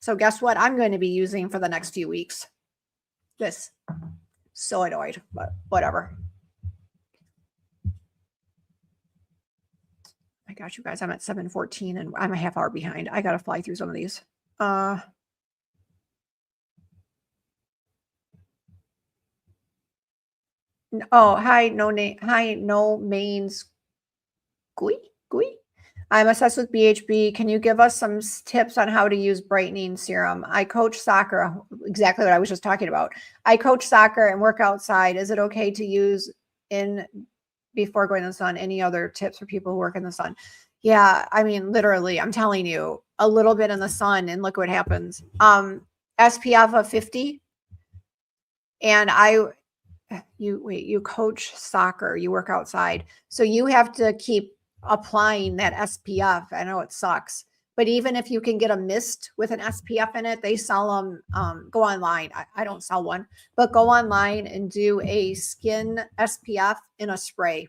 So guess what I'm going to be using for the next few weeks? This. So annoyed, but whatever. My gosh, you guys, I'm at 7:14 and I'm a half hour behind. I got to fly through some of these. Oh, hi, no name. Hi, no mains. Gui. I'm obsessed with BHB. Can you give us some tips on how to use brightening serum? I coach soccer. Exactly what I was just talking about. I coach soccer and work outside. Is it okay to use in before going to the sun? Any other tips for people who work in the sun? Yeah, I mean, literally, I'm telling you, a little bit in the sun and look what happens. SPF of 50. And you coach soccer, you work outside. So you have to keep applying that SPF. I know it sucks, but even if you can get a mist with an SPF in it, they sell them. Go online. I don't sell one, but go online and do a skin SPF in a spray.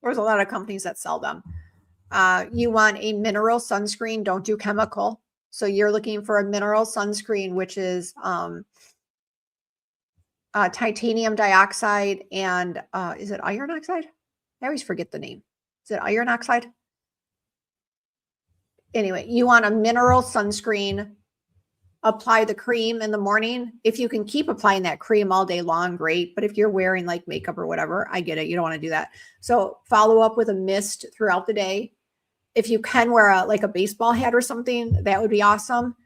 There's a lot of companies that sell them. You want a mineral sunscreen. Don't do chemical. So you're looking for a mineral sunscreen, which is titanium dioxide and is it iron oxide? I always forget the name. Is it iron oxide? Anyway, you want a mineral sunscreen. Apply the cream in the morning. If you can keep applying that cream all day long, great. But if you're wearing like makeup or whatever, I get it. You don't want to do that. So follow up with a mist throughout the day. If you can wear like a baseball hat or something, that would be awesome.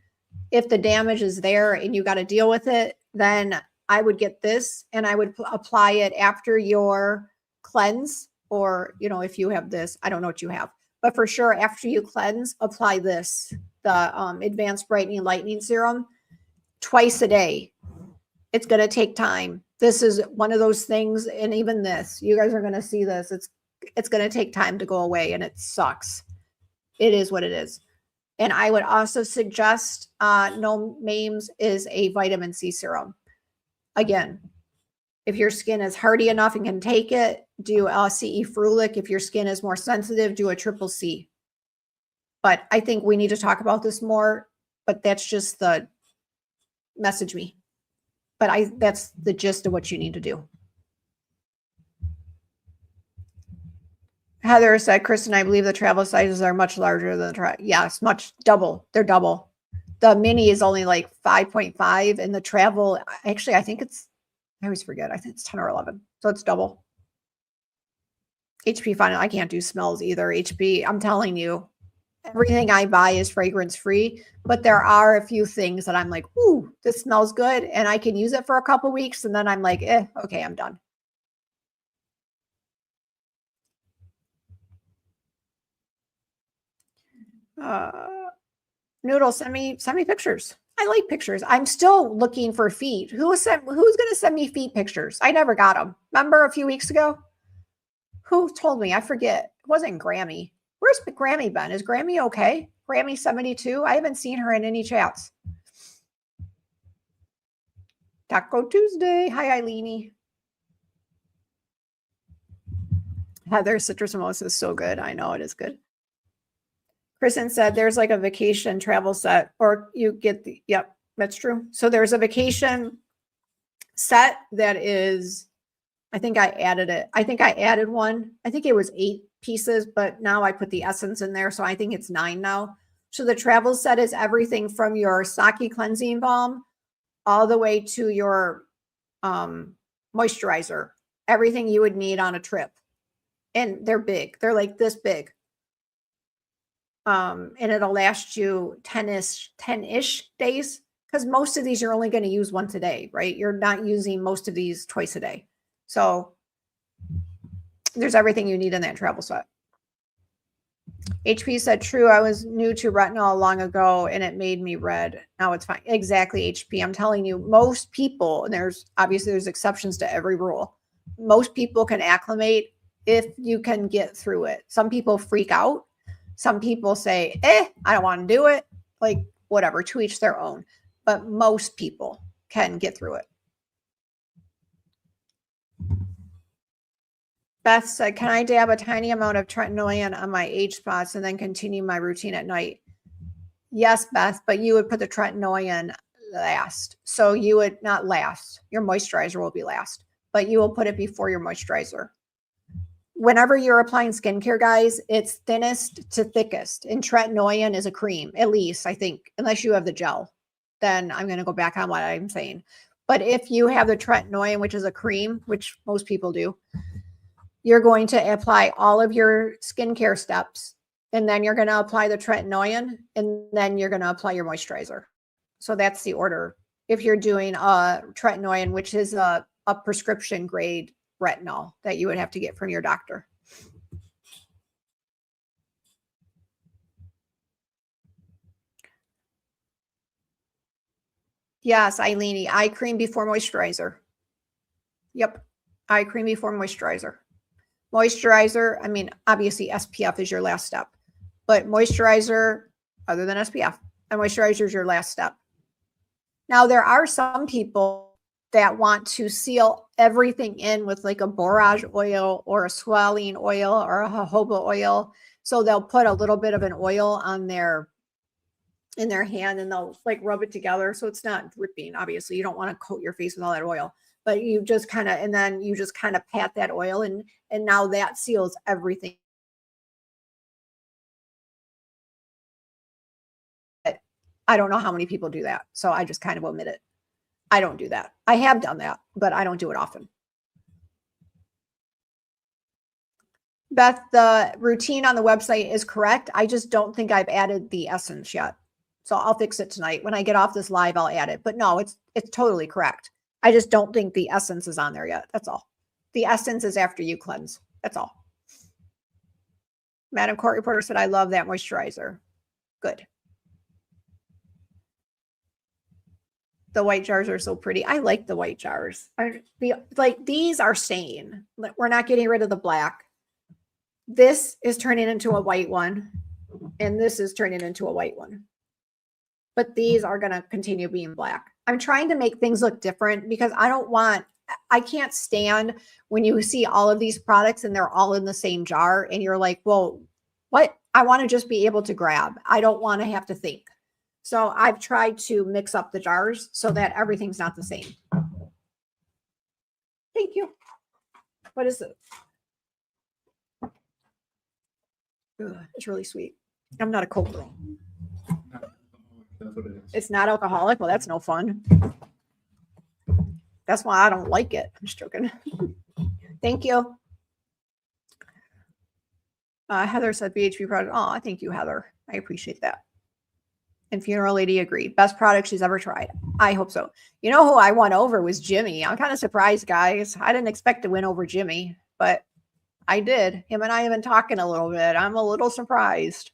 If the damage is there and you got to deal with it, then I would get this and I would apply it after your cleanse, or, if you have this, I don't know what you have, but for sure, after you cleanse, apply this, the Advanced Brightening Lightening Serum, twice a day. It's going to take time. This is one of those things. And even this, you guys are going to see this. It's going to take time to go away, and it sucks. It is what it is. And I would also suggest No Mames is a vitamin C serum. Again, if your skin is hardy enough and can take it, do CE ferulic. If your skin is more sensitive, do a triple C. But I think we need to talk about this more, but that's just the message me. But that's the gist of what you need to do. Heather said, Kristen, I believe the travel sizes are much larger than yes, double. They're double. The mini is only like 5.5, and the travel, actually, I think I always forget. I think it's 10 or 11. So it's double. HP fine. I can't do smells either. HP, I'm telling you, everything I buy is fragrance free, but there are a few things that I'm like, ooh, this smells good, and I can use it for a couple weeks, and then I'm like, okay, I'm done. Noodle, send me pictures. I like pictures. I'm still looking for feet. Who's going to send me feet pictures? I never got them. Remember a few weeks ago? Who told me? I forget. It wasn't Grammy. Where's Grammy been? Is Grammy okay? Grammy 72? I haven't seen her in any chats. Taco Tuesday. Hi, Eileenie. Heather, citrus mimosa is so good. I know it is good. Kristen said there's like a vacation travel set, or you get yep, that's true. So there's a vacation set that is, I think I added it. I think I added one. I think it was 8 pieces, but now I put the essence in there. So I think it's 9 now. So the travel set is everything from your Saki cleansing balm all the way to your moisturizer, everything you would need on a trip. And they're big. They're like this big. And it'll last you 10-ish days, because most of these you're only going to use once a day, right? You're not using most of these twice a day. So there's everything you need in that travel set. HP said, true, I was new to retinol long ago and it made me red. Now it's fine. Exactly, HP. I'm telling you, most people, and there's exceptions to every rule. Most people can acclimate if you can get through it. Some people freak out. Some people say, I don't want to do it. Like, whatever, to each their own. But most people can get through it. Beth said, can I dab a tiny amount of tretinoin on my age spots and then continue my routine at night? Yes, Beth, but you would put the tretinoin last. So you would not last. Your moisturizer will be last, but you will put it before your moisturizer. Whenever you're applying skincare, guys, it's thinnest to thickest. And tretinoin is a cream, at least, I think, unless you have the gel. Then I'm going to go back on what I'm saying. But if you have the tretinoin, which is a cream, which most people do, you're going to apply all of your skincare steps, and then you're going to apply the tretinoin, and then you're going to apply your moisturizer. So that's the order. If you're doing a tretinoin, which is a prescription grade retinol that you would have to get from your doctor. Yes, Eileen, eye cream before moisturizer. Yep, eye cream before moisturizer. Moisturizer, I mean, obviously SPF is your last step, but moisturizer, other than SPF, and moisturizer is your last step. Now, there are some people that want to seal everything in with like a borage oil or a squalene oil or a jojoba oil. So they'll put a little bit of an oil on in their hand, and they'll like rub it together so it's not dripping. Obviously, you don't want to coat your face with all that oil, but you just kind of, and then you just kind of pat that oil in, and now that seals everything. I don't know how many people do that, so I just kind of omit it. I don't do that. I have done that, but I don't do it often. Beth, the routine on the website is correct. I just don't think I've added the essence yet. So I'll fix it tonight. When I get off this live, I'll add it. But no, it's totally correct. I just don't think the essence is on there yet. That's all. The essence is after you cleanse. That's all. Madam Court Reporter said, I love that moisturizer. Good. The white jars are so pretty. I like the white jars. Like these are staying. We're not getting rid of the black. This is turning into a white one, and this is turning into a white one. But these are going to continue being black. I'm trying to make things look different because I can't stand when you see all of these products and they're all in the same jar and you're like, well, what? I want to just be able to grab. I don't want to have to think. So I've tried to mix up the jars so that everything's not the same. Thank you. What is it? Ugh, it's really sweet. I'm not a Coke girl. That's what it is. It's not alcoholic. Well, that's no fun. That's why I don't like it. I'm just joking. Thank you. Heather said BHB product. Oh, thank you, Heather. I appreciate that. And Funeral Lady agreed. Best product she's ever tried. I hope so. You know who I won over was Jimmy. I'm kind of surprised, guys. I didn't expect to win over Jimmy, but I did. Him and I have been talking a little bit. I'm a little surprised.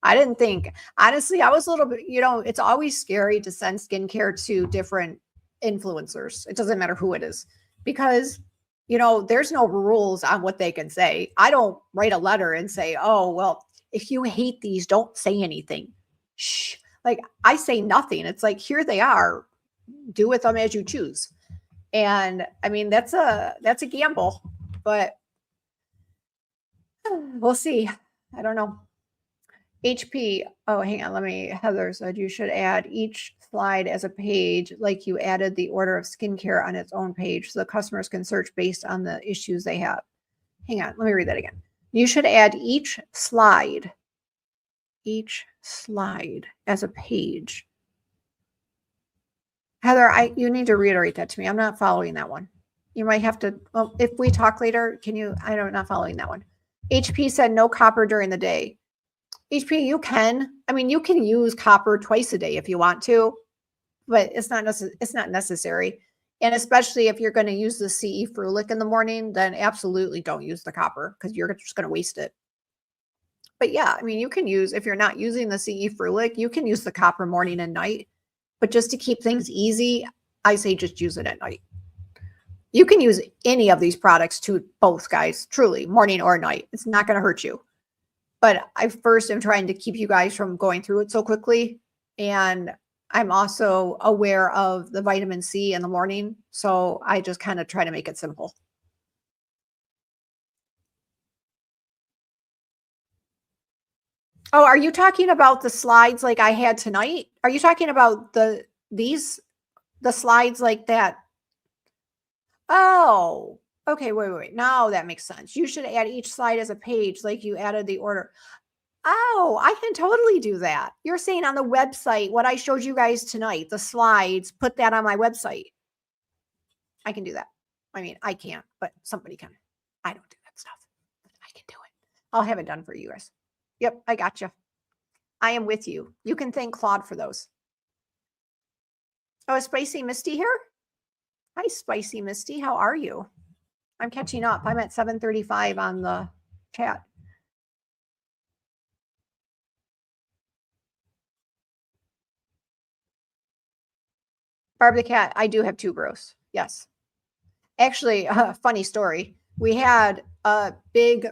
I didn't think. Honestly, I was a little bit, it's always scary to send skincare to different influencers. It doesn't matter who it is because, there's no rules on what they can say. I don't write a letter and say, oh, well, if you hate these, don't say anything. Shh. Like I say nothing. It's like, here they are. Do with them as you choose. And I mean, that's a gamble, but we'll see. I don't know. HP. Oh, hang on. Heather said you should add each slide as a page, like you added the order of skincare on its own page so the customers can search based on the issues they have. Hang on. Let me read that again. You should add each slide as a page. Heather, you need to reiterate that to me. I'm not following that one. You might have to, well, if we talk later, I'm not following that one. HP said no copper during the day. HP, you can use copper twice a day if you want to, but it's not necessary. And especially if you're going to use the CE ferulic in the morning, then absolutely don't use the copper because you're just going to waste it. But yeah, you can use, if you're not using the CE ferulic, you can use the copper morning and night. But just to keep things easy, I say just use it at night. You can use any of these products to both, guys, truly, morning or night. It's not going to hurt you. But I first am trying to keep you guys from going through it so quickly. And I'm also aware of the vitamin C in the morning. So I just kind of try to make it simple. Oh, are you talking about the slides like I had tonight? Are you talking about the slides like that? Oh, okay. Wait. Now that makes sense. You should add each slide as a page like you added the order. Oh, I can totally do that. You're saying on the website, what I showed you guys tonight, the slides, put that on my website. I can do that. I mean, I can't, but somebody can. I don't do that stuff. But I can do it. I'll have it done for you guys. Yep, I got you. I am with you. You can thank Claude for those. Oh, is Spicy Misty here? Hi, Spicy Misty. How are you? I'm catching up. I'm at 7:35 on the chat. Barb the cat, I do have tuberose. Yes. Actually, funny story. We had a big,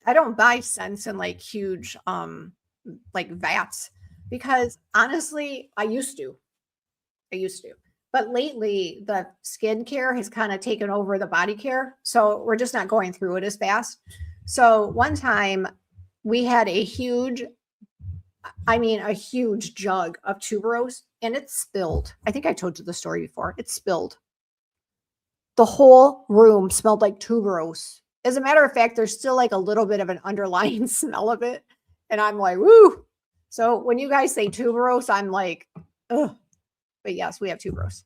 I don't buy scents in like huge like vats because honestly, I used to. But lately the skincare has kind of taken over the body care. So we're just not going through it as fast. So one time we had a huge jug of tuberose and it spilled. I think I told you the story before. It spilled. The whole room smelled like tuberose. As a matter of fact, there's still like a little bit of an underlying smell of it. And I'm like, woo. So when you guys say tuberose, I'm like, ugh. But yes, we have tuberose.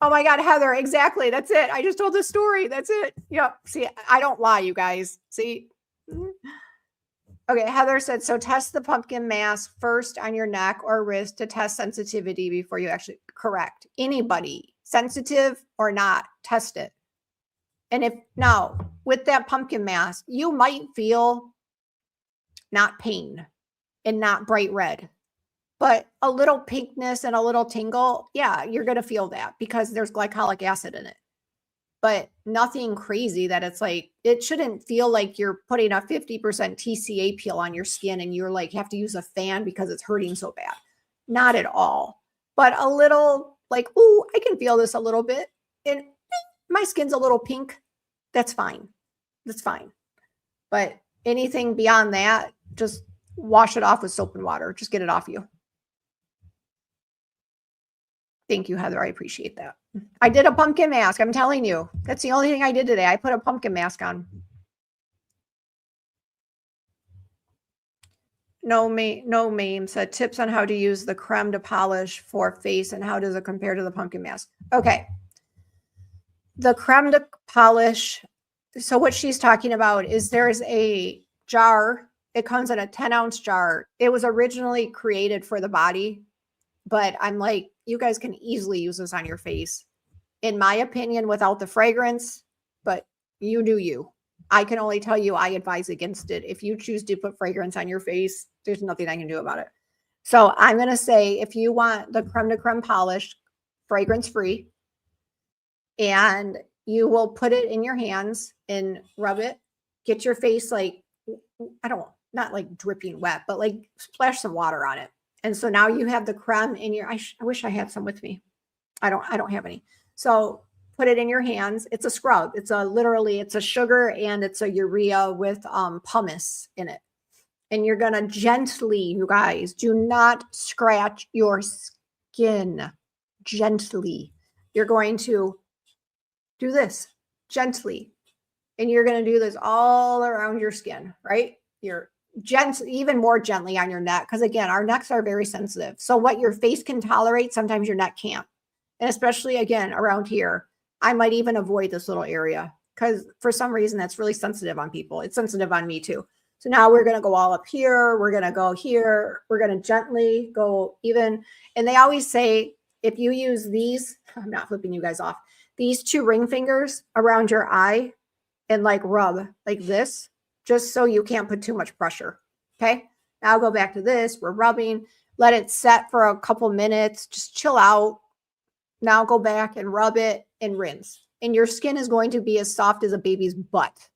Oh my God, Heather, exactly. That's it. I just told the story. That's it. Yep. See, I don't lie, you guys. See? Okay, Heather said, so test the pumpkin mask first on your neck or wrist to test sensitivity before you actually, correct. Anybody, sensitive or not, test it. And if, now, with that pumpkin mask, you might feel not pain and not bright red, but a little pinkness and a little tingle, yeah, you're going to feel that because there's glycolic acid in it. But nothing crazy that it's like, it shouldn't feel like you're putting a 50% TCA peel on your skin and you're like, have to use a fan because it's hurting so bad. Not at all. But a little like, ooh, I can feel this a little bit. And my skin's a little pink. That's fine. That's fine. But anything beyond that, just wash it off with soap and water. Just get it off you. Thank you, Heather. I appreciate that. I did a pumpkin mask. I'm telling you. That's the only thing I did today. I put a pumpkin mask on. No meme said tips on how to use the creme to polish for face and how does it compare to the pumpkin mask? Okay. The creme to polish. So what she's talking about is there's a jar. It comes in a 10-ounce jar. It was originally created for the body, but I'm like, you guys can easily use this on your face. In my opinion, without the fragrance, but you do you. I can only tell you I advise against it. If you choose to put fragrance on your face, there's nothing I can do about it. So I'm going to say if you want the creme de creme polish, fragrance free, and you will put it in your hands and rub it, get your face like, not like dripping wet, but like splash some water on it. And so now you have the creme in your, I wish I had some with me. I don't have any. So put it in your hands. It's a scrub. It's a sugar and it's a urea with pumice in it. And you're going to gently, you guys, do not scratch your skin. Gently. You're going to do this gently. And you're going to do this all around your skin, right? You're even more gently on your neck. Because again, our necks are very sensitive. So what your face can tolerate, sometimes your neck can't. And especially again, around here, I might even avoid this little area because for some reason that's really sensitive on people. It's sensitive on me too. So now we're going to go all up here. We're going to go here. We're going to gently go even. And they always say, if you use these, I'm not flipping you guys off, these 2 ring fingers around your eye and like rub like this, just so you can't put too much pressure. Okay. Now I'll go back to this. We're rubbing, let it set for a couple minutes, just chill out. Now go back and rub it and rinse. And your skin is going to be as soft as a baby's butt.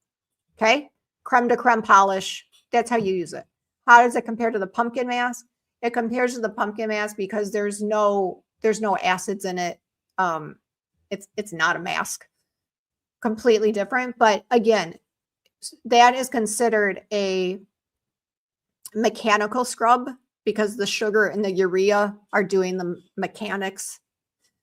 Okay. Creme de creme polish. That's how you use it. How does it compare to the pumpkin mask? It compares to the pumpkin mask because there's no acids in it. It's not a mask. Completely different. But again, that is considered a mechanical scrub because the sugar and the urea are doing the mechanics,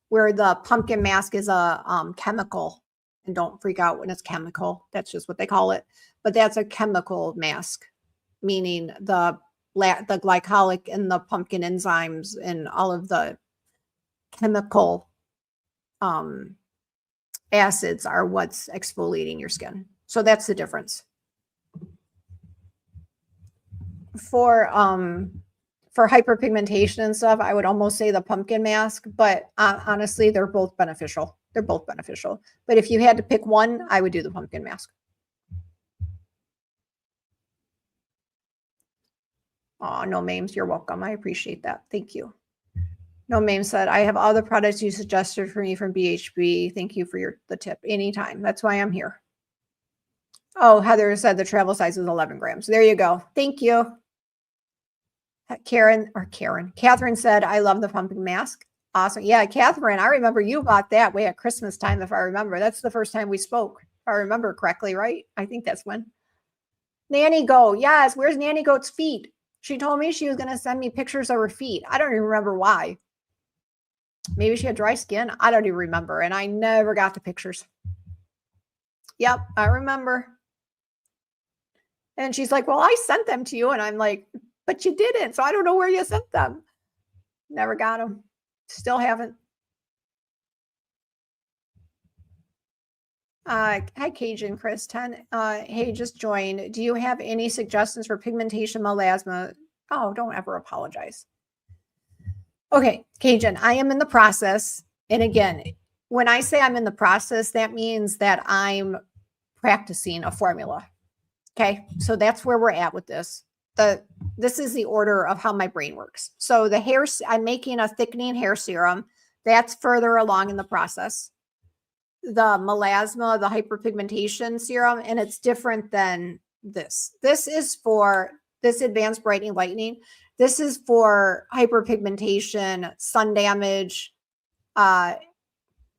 where the pumpkin mask is a chemical. And don't freak out when it's chemical. That's just what they call it. But that's a chemical mask, meaning the glycolic and the pumpkin enzymes and all of the chemical acids are what's exfoliating your skin. So that's the difference. For hyperpigmentation and stuff, I would almost say the pumpkin mask, but honestly, they're both beneficial. They're both beneficial. But if you had to pick one, I would do the pumpkin mask. Oh, no memes. You're welcome. I appreciate that. Thank you. No meme said, I have all the products you suggested for me from BHB. Thank you for the tip. Anytime. That's why I'm here. Oh, Heather said the travel size is 11 grams. There you go. Thank you. Catherine said, I love the pumpkin mask. Awesome. Yeah, Catherine, I remember you bought that way at Christmas time, if I remember. That's the first time we spoke, if I remember correctly, right? I think that's when. Nanny Goat. Yes, where's Nanny Goat's feet? She told me she was going to send me pictures of her feet. I don't even remember why. Maybe she had dry skin. I don't even remember. And I never got the pictures. Yep, I remember. And she's like, well, I sent them to you. And I'm like, but you didn't. So I don't know where you sent them. Never got them. Still haven't. Hi, Cajun Chris 10. Hey, just joined. Do you have any suggestions for pigmentation melasma? Oh, don't ever apologize. Okay, Cajun, I am in the process. And again, when I say I'm in the process, that means that I'm practicing a formula. Okay, so that's where we're at with this. This is the order of how my brain works. So the hair, I'm making a thickening hair serum. That's further along in the process. The melasma, the hyperpigmentation serum, and it's different than this. This is for this advanced brightening lightening. This is for hyperpigmentation, sun damage,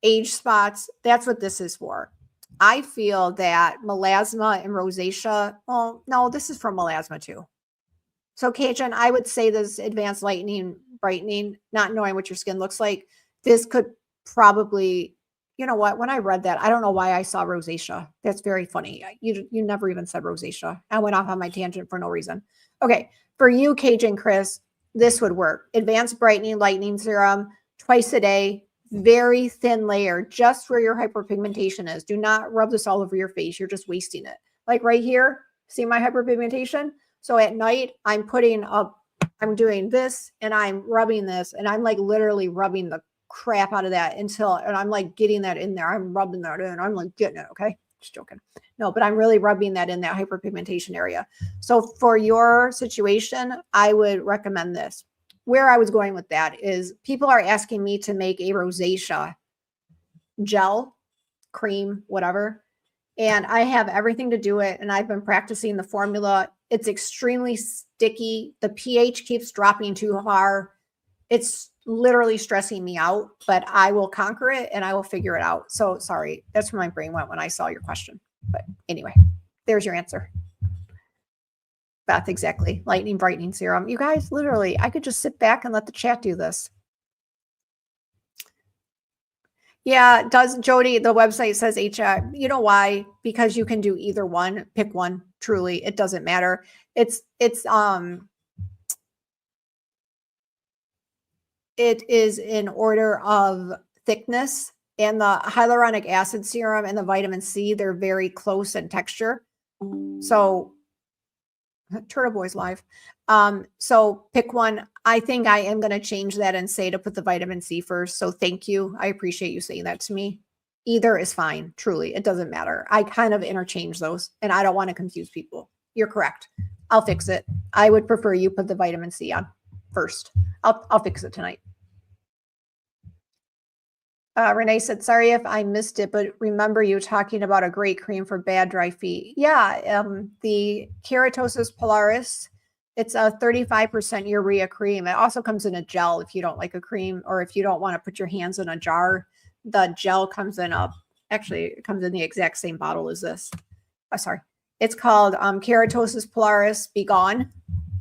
age spots. That's what this is for. I feel that melasma and rosacea, well, no, this is from melasma too. So Cajun, I would say this advanced lightening, brightening, not knowing what your skin looks like, this could probably, you know what, when I read that, I don't know why I saw rosacea. That's very funny. You never even said rosacea. I went off on my tangent for no reason. Okay, for you, Cajun Chris, this would work. Advanced brightening lightening serum, twice a day, very thin layer, just where your hyperpigmentation is. Do not rub this all over your face. You're just wasting it. Like right here, see my hyperpigmentation? So at night, I'm doing this and I'm rubbing this and I'm like literally rubbing the crap out of that and I'm like getting that in there. I'm rubbing that in. I'm like getting it. Okay. Just joking. No, but I'm really rubbing that in that hyperpigmentation area. So for your situation, I would recommend this. Where I was going with that is people are asking me to make a rosacea gel, cream, whatever. And I have everything to do it. And I've been practicing the formula. It's extremely sticky. The pH keeps dropping too far. It's literally stressing me out, but I will conquer it and I will figure it out. So sorry, that's where my brain went when I saw your question. But anyway, there's your answer. Beth, exactly. Lightening brightening serum. You guys, literally, I could just sit back and let the chat do this. Yeah, does Jody, the website says HI. You know why? Because you can do either one. Pick one. Truly, it doesn't matter. It is in order of thickness, and the hyaluronic acid serum and the vitamin C, they're very close in texture. So Turtle Boy's live. So pick one. I think I am going to change that and say to put the vitamin C first. So thank you. I appreciate you saying that to me. Either is fine. Truly, it doesn't matter. I kind of interchange those and I don't want to confuse people. You're correct. I'll fix it. I would prefer you put the vitamin C on first. I'll fix it tonight. Renee said, sorry if I missed it, but remember you talking about a great cream for bad, dry feet. Yeah, the Keratosis pilaris, it's a 35% urea cream. It also comes in a gel if you don't like a cream or if you don't want to put your hands in a jar. The gel comes in actually, it comes in the exact same bottle as this. Oh, sorry. It's called Keratosis pilaris Be Gone,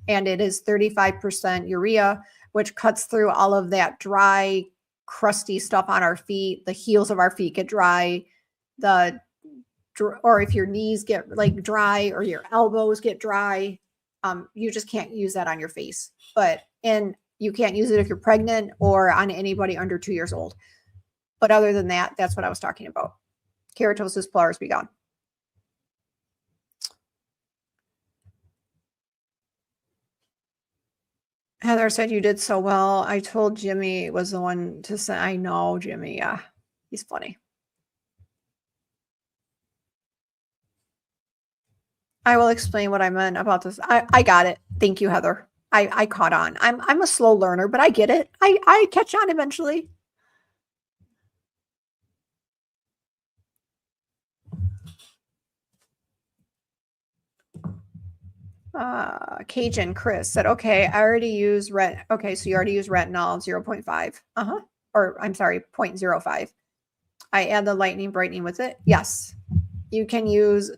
and it is 35% urea, which cuts through all of that dry, crusty stuff on our feet. The heels of our feet get dry. Or if your knees get like dry or your elbows get dry, you just can't use that on your face. And You can't use it if you're pregnant or on anybody under 2 years old. But other than that, that's what I was talking about. Keratosis pilaris be gone. Heather said you did so well. I told Jimmy was the one to say, I know Jimmy. Yeah, he's funny. I will explain what I meant about this. I got it. Thank you, Heather. I caught on. I'm a slow learner, but I get it. I catch on eventually. Cajun Chris said, okay, I already use okay, so you already use retinol 0.5. Or I'm sorry, 0.05. I add the lightening brightening with it. Yes. You can use,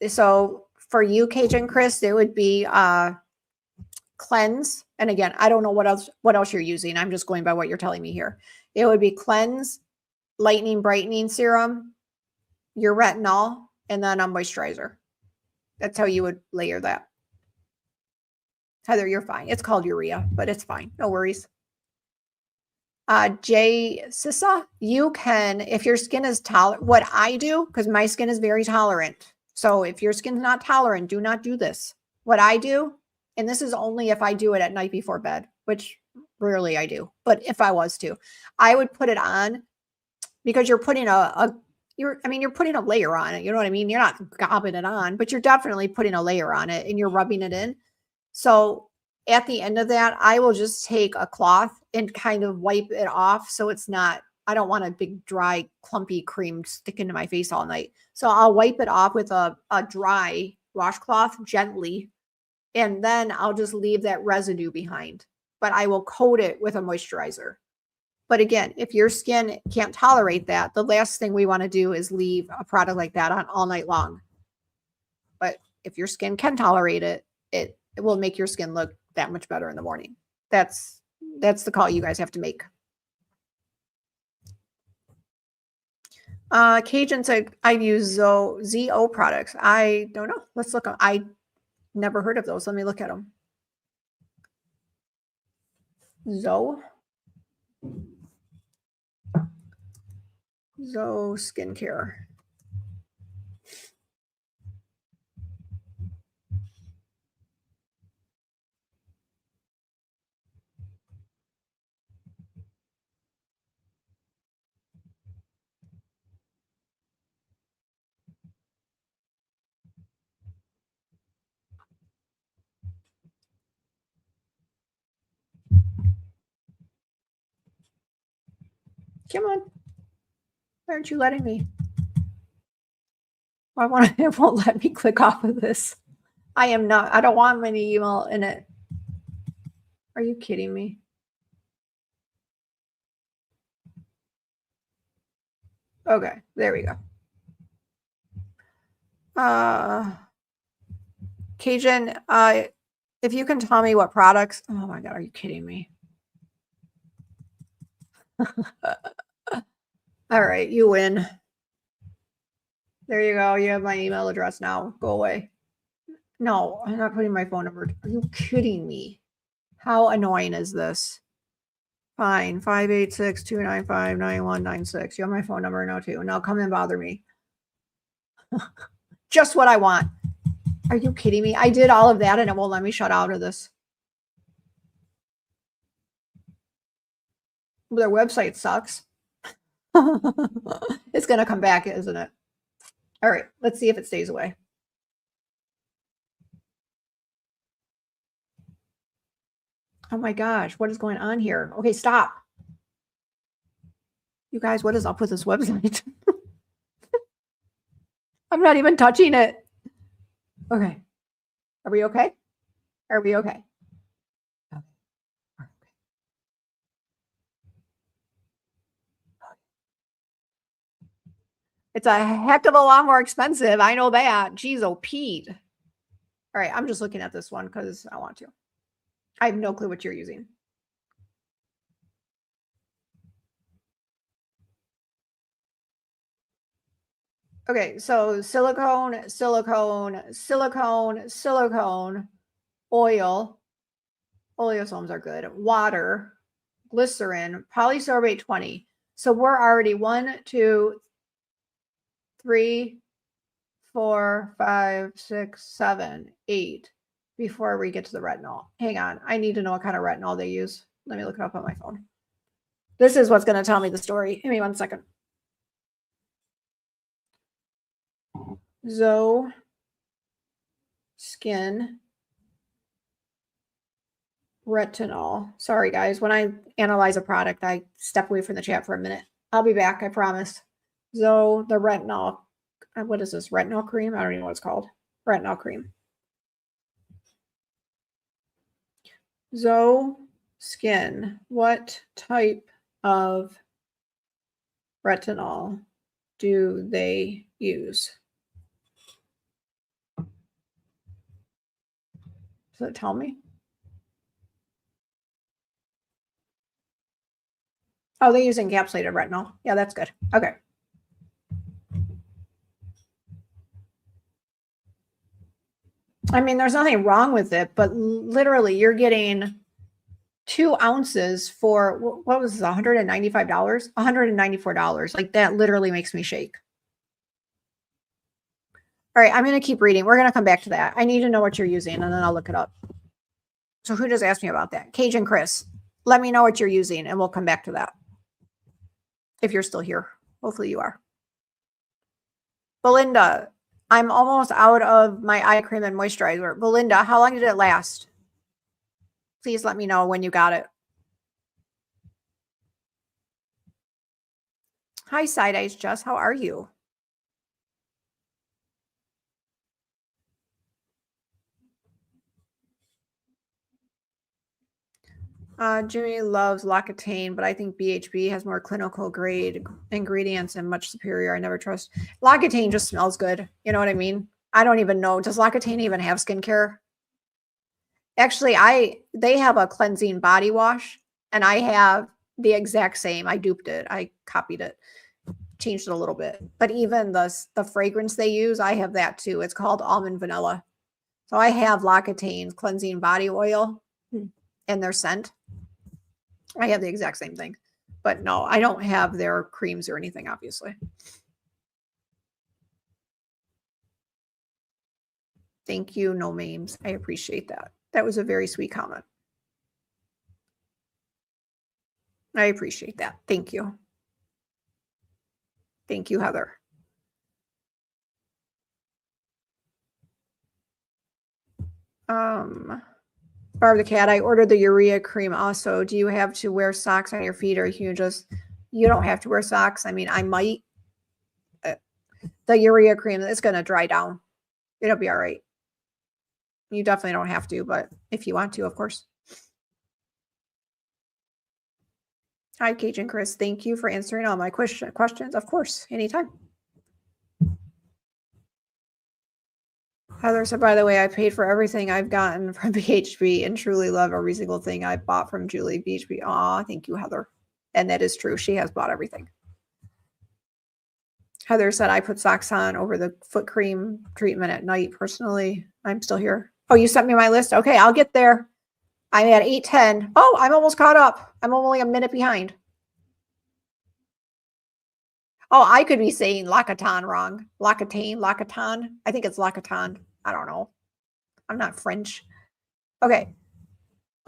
so for you, Cajun Chris, it would be cleanse. And again, I don't know what else you're using. I'm just going by what you're telling me here. It would be cleanse, lightening brightening serum, your retinol, and then a moisturizer. That's how you would layer that. Heather, you're fine. It's called urea, but it's fine. No worries. Jay Sissa, you can, if your skin is tolerant, what I do, because my skin is very tolerant. So if your skin's not tolerant, do not do this. What I do, and this is only if I do it at night before bed, which rarely I do, but if I was to, I would put it on because you're putting you're putting a layer on it. You know what I mean? You're not gobbing it on, but you're definitely putting a layer on it and you're rubbing it in. So at the end of that, I will just take a cloth and kind of wipe it off. So it's not, I don't want a big, dry, clumpy cream sticking to my face all night. So I'll wipe it off with a dry washcloth gently. And then I'll just leave that residue behind. But I will coat it with a moisturizer. But again, if your skin can't tolerate that, the last thing we want to do is leave a product like that on all night long. But if your skin can tolerate it, it will make your skin look that much better in the morning. That's the call you guys have to make. Cajun said, I've used ZO products. I don't know. Let's look. I never heard of those. Let me look at them. Zoe skincare. Come on. Why aren't you letting me? It won't let me click off of this. I don't want any email in it. Are you kidding me? Okay, there we go. Cajun, if you can tell me what products, oh my God, are you kidding me? All right, you win. There you go. You have my email address now. Go away. No, I'm not putting my phone number. Are you kidding me? How annoying is this? Fine. 586-295-9196. You have my phone number now too. Now come and bother me. Just what I want. Are you kidding me? I did all of that and it won't let me shut out of this. Their website sucks. It's going to come back, isn't it? All right, let's see if it stays away. Oh my gosh, what is going on here? Okay, stop. You guys, what is up with this website? I'm not even touching it. Okay. Are we okay? Are we okay? Okay. It's a heck of a lot more expensive. I know that. Jeez, oh, Pete. All right, I'm just looking at this one because I want to. I have no clue what you're using. Okay, so silicone, silicone, silicone, silicone, oil, oleosomes are good. Water, glycerin, polysorbate 20. So we're already 1, 2, 3, 4, 5, 6, 7, 8 before we get to the retinol. Hang on. I need to know what kind of retinol they use. Let me look it up on my phone. This is what's going to tell me the story. Give me 1 second. Zoe Skin Retinol. Sorry, guys. When I analyze a product, I step away from the chat for a minute. I'll be back. I promise. Zoe, the retinol. What is this? Retinol cream? I don't even know what it's called. Retinol cream. Zoe Skin. What type of retinol do they use? Does it tell me? Oh, they use encapsulated retinol. Yeah, that's good. Okay. I mean, there's nothing wrong with it, but literally you're getting 2 ounces for, what was this, $195? $194. Like, that literally makes me shake. All right, I'm going to keep reading. We're going to come back to that. I need to know what you're using, and then I'll look it up. So who just asked me about that? Cajun Chris. Let me know what you're using, and we'll come back to that. If you're still here. Hopefully you are. Belinda, I'm almost out of my eye cream and moisturizer. Belinda, how long did it last? Please let me know when you got it. Hi, Side Eyes Jess. How are you? Jimmy loves L'Occitane, but I think BHB has more clinical grade ingredients and much superior. I never trust. L'Occitane just smells good. You know what I mean? I don't even know. Does L'Occitane even have skincare? Actually, they have a cleansing body wash, and I have the exact same. I duped it. I copied it, changed it a little bit. But even the fragrance they use, I have that too. It's called almond vanilla. So I have L'Occitane cleansing body oil and their scent. I have the exact same thing. But no, I don't have their creams or anything, obviously. Thank you, no memes. I appreciate that. That was a very sweet comment. I appreciate that. Thank you. Thank you, Heather. Barb the Cat, I ordered the urea cream also. Do you have to wear socks on your feet, or you don't have to wear socks? I mean, I might. The urea cream is going to dry down. It'll be all right. You definitely don't have to, but if you want to, of course. Hi, Cajun Chris. Thank you for answering all my questions. Of course, anytime. Heather said, by the way, I paid for everything I've gotten from BHB and truly love every single thing I bought from Julie BHB. Aw, thank you, Heather. And that is true. She has bought everything. Heather said, I put socks on over the foot cream treatment at night. Personally, I'm still here. Oh, you sent me my list? Okay, I'll get there. I'm at 8:10. Oh, I'm almost caught up. I'm only a minute behind. Oh, I could be saying L'Occitane wrong. L'Occitane. I think it's L'Occitane. I don't know. I'm not French. Okay.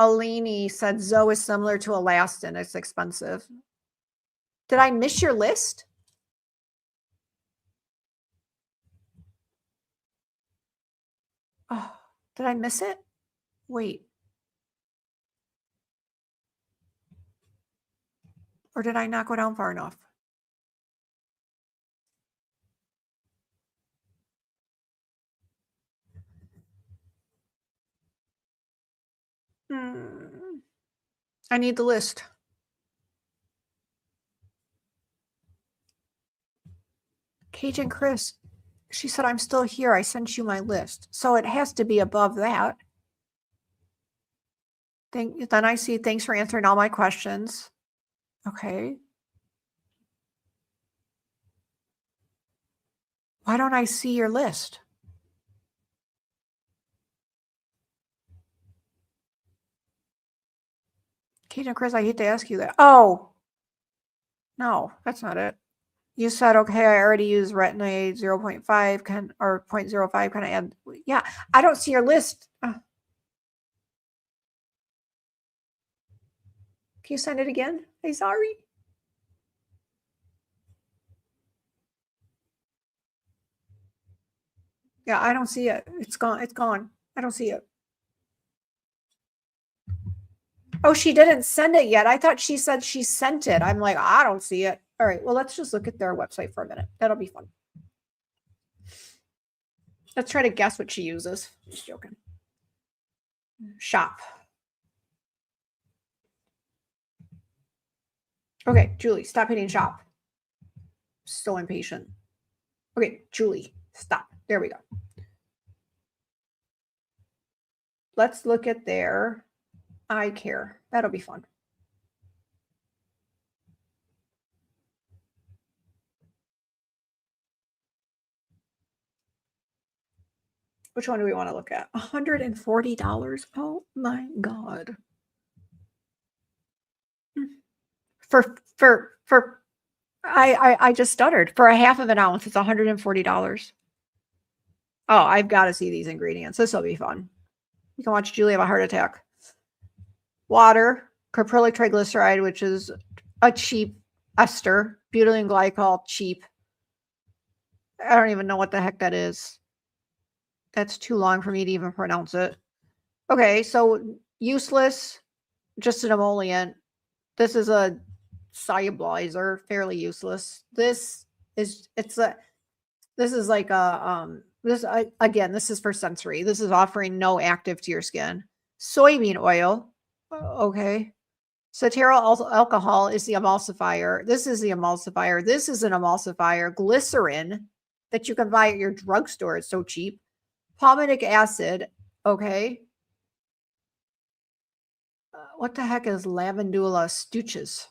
Alini said Zoe is similar to Elastin. It's expensive. Did I miss your list? Oh, did I miss it? Wait. Or did I not go down far enough? I need the list. Cajun Chris, she said, I'm still here. I sent you my list. So it has to be above that. Then I see, thanks for answering all my questions. Okay. Why don't I see your list? Kate and Chris, I hate to ask you that. Oh, no, that's not it. You said, okay, I already used Retinoate 0.5 or 0.05. Can I add? Yeah, I don't see your list. Can you send it again? I'm sorry. Yeah, I don't see it. It's gone. It's gone. I don't see it. Oh, she didn't send it yet. I thought she said she sent it. I'm like, I don't see it. All right, well, let's just look at their website for a minute. That'll be fun. Let's try to guess what she uses. Just joking. Shop. Okay, Julie, stop hitting shop. So impatient. Okay, Julie, stop. There we go. Let's look at their eye care. That'll be fun. Which one do we want to look at? $140. Oh my God. I just stuttered. For a half of an ounce, it's $140. Oh, I've got to see these ingredients. This will be fun. You can watch Julie have a heart attack. Water, caprylic triglyceride, which is a cheap ester, butylene glycol, cheap. I don't even know what the heck that is. That's too long for me to even pronounce it. Okay, so useless, just an emollient. This is a solubilizer, fairly useless. This is again, this is for sensory. This is offering no active to your skin. Soybean oil, okay. Cetearyl alcohol is the emulsifier. This is the emulsifier. This is an emulsifier. Glycerin that you can buy at your drugstore. It's so cheap. Palmitic acid, okay. What the heck is lavandula stooches?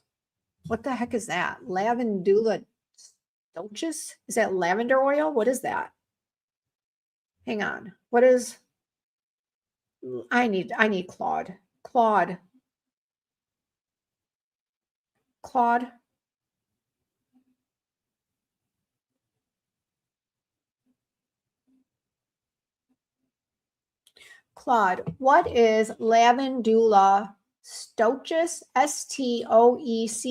What the heck is that? Lavandula stooches? Is that lavender oil? What is that? Hang on. What is? I need Claude. Claude. Claude, what is lavandula stoichus, stoechas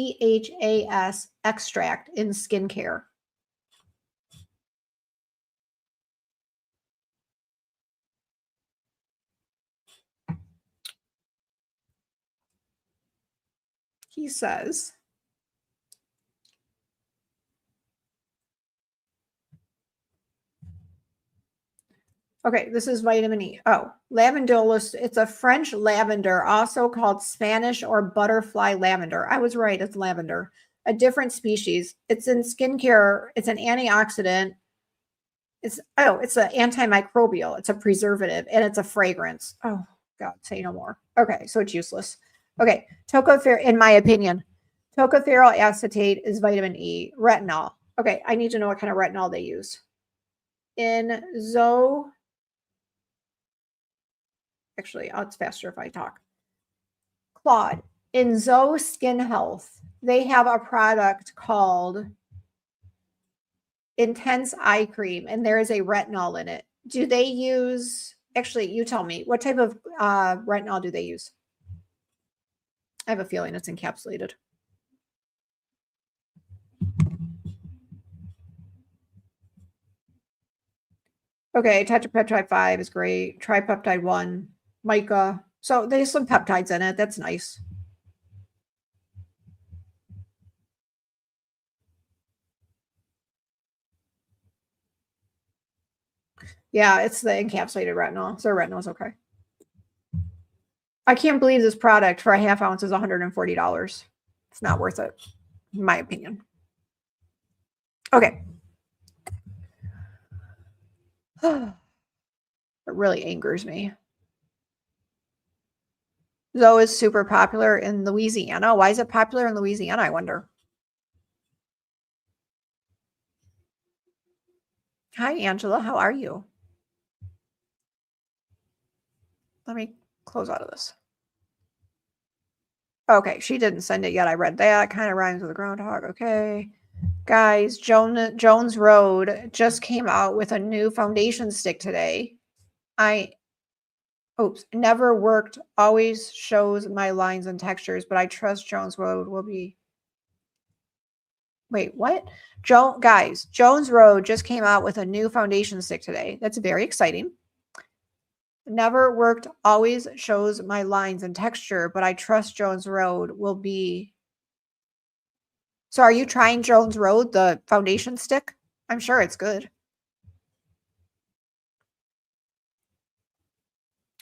extract in skincare? He says, okay, this is vitamin E. Oh, lavandula. It's a French lavender, also called Spanish or butterfly lavender. I was right. It's lavender, a different species. It's in skincare. It's an antioxidant. It's an antimicrobial. It's a preservative, and it's a fragrance. Oh, God, say no more. Okay, so it's useless. Okay, in my opinion, tocopherol acetate is vitamin E. Retinol. Okay, I need to know what kind of retinol they use. Actually, it's faster if I talk. Claude, in Zoe Skin Health, they have a product called Intense Eye Cream, and there is a retinol in it. Do they use, actually, you tell me, what type of retinol do they use? I have a feeling it's encapsulated. Okay, tetrapeptide 5 is great. Tripeptide 1, mica. So there's some peptides in it. That's nice. Yeah, it's the encapsulated retinol. So retinol is okay. I can't believe this product for a half ounce is $140. It's not worth it, in my opinion. Okay. It really angers me. Zoe is super popular in Louisiana. Why is it popular in Louisiana, I wonder? Hi, Angela. How are you? Let me close out of this. Okay, she didn't send it yet. I read that. Kind of rhymes with a groundhog. Okay. Guys, Jones Road just came out with a new foundation stick today. Never worked. Always shows my lines and textures, but I trust Jones Road will be. Wait, what? Guys, Jones Road just came out with a new foundation stick today. That's very exciting. Never worked. Always shows my lines and texture, but I trust Jones Road will be. So are you trying Jones Road, the foundation stick? I'm sure it's good.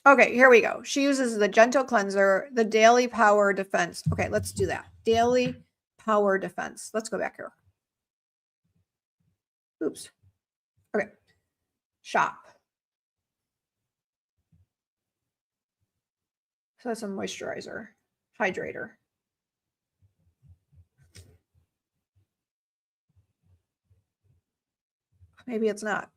Okay, here we go. She uses the Gentle Cleanser, the Daily Power Defense. Okay, let's do that. Daily Power Defense. Let's go back here. Oops. Okay. Shop. So that's a moisturizer, hydrator. Maybe it's not.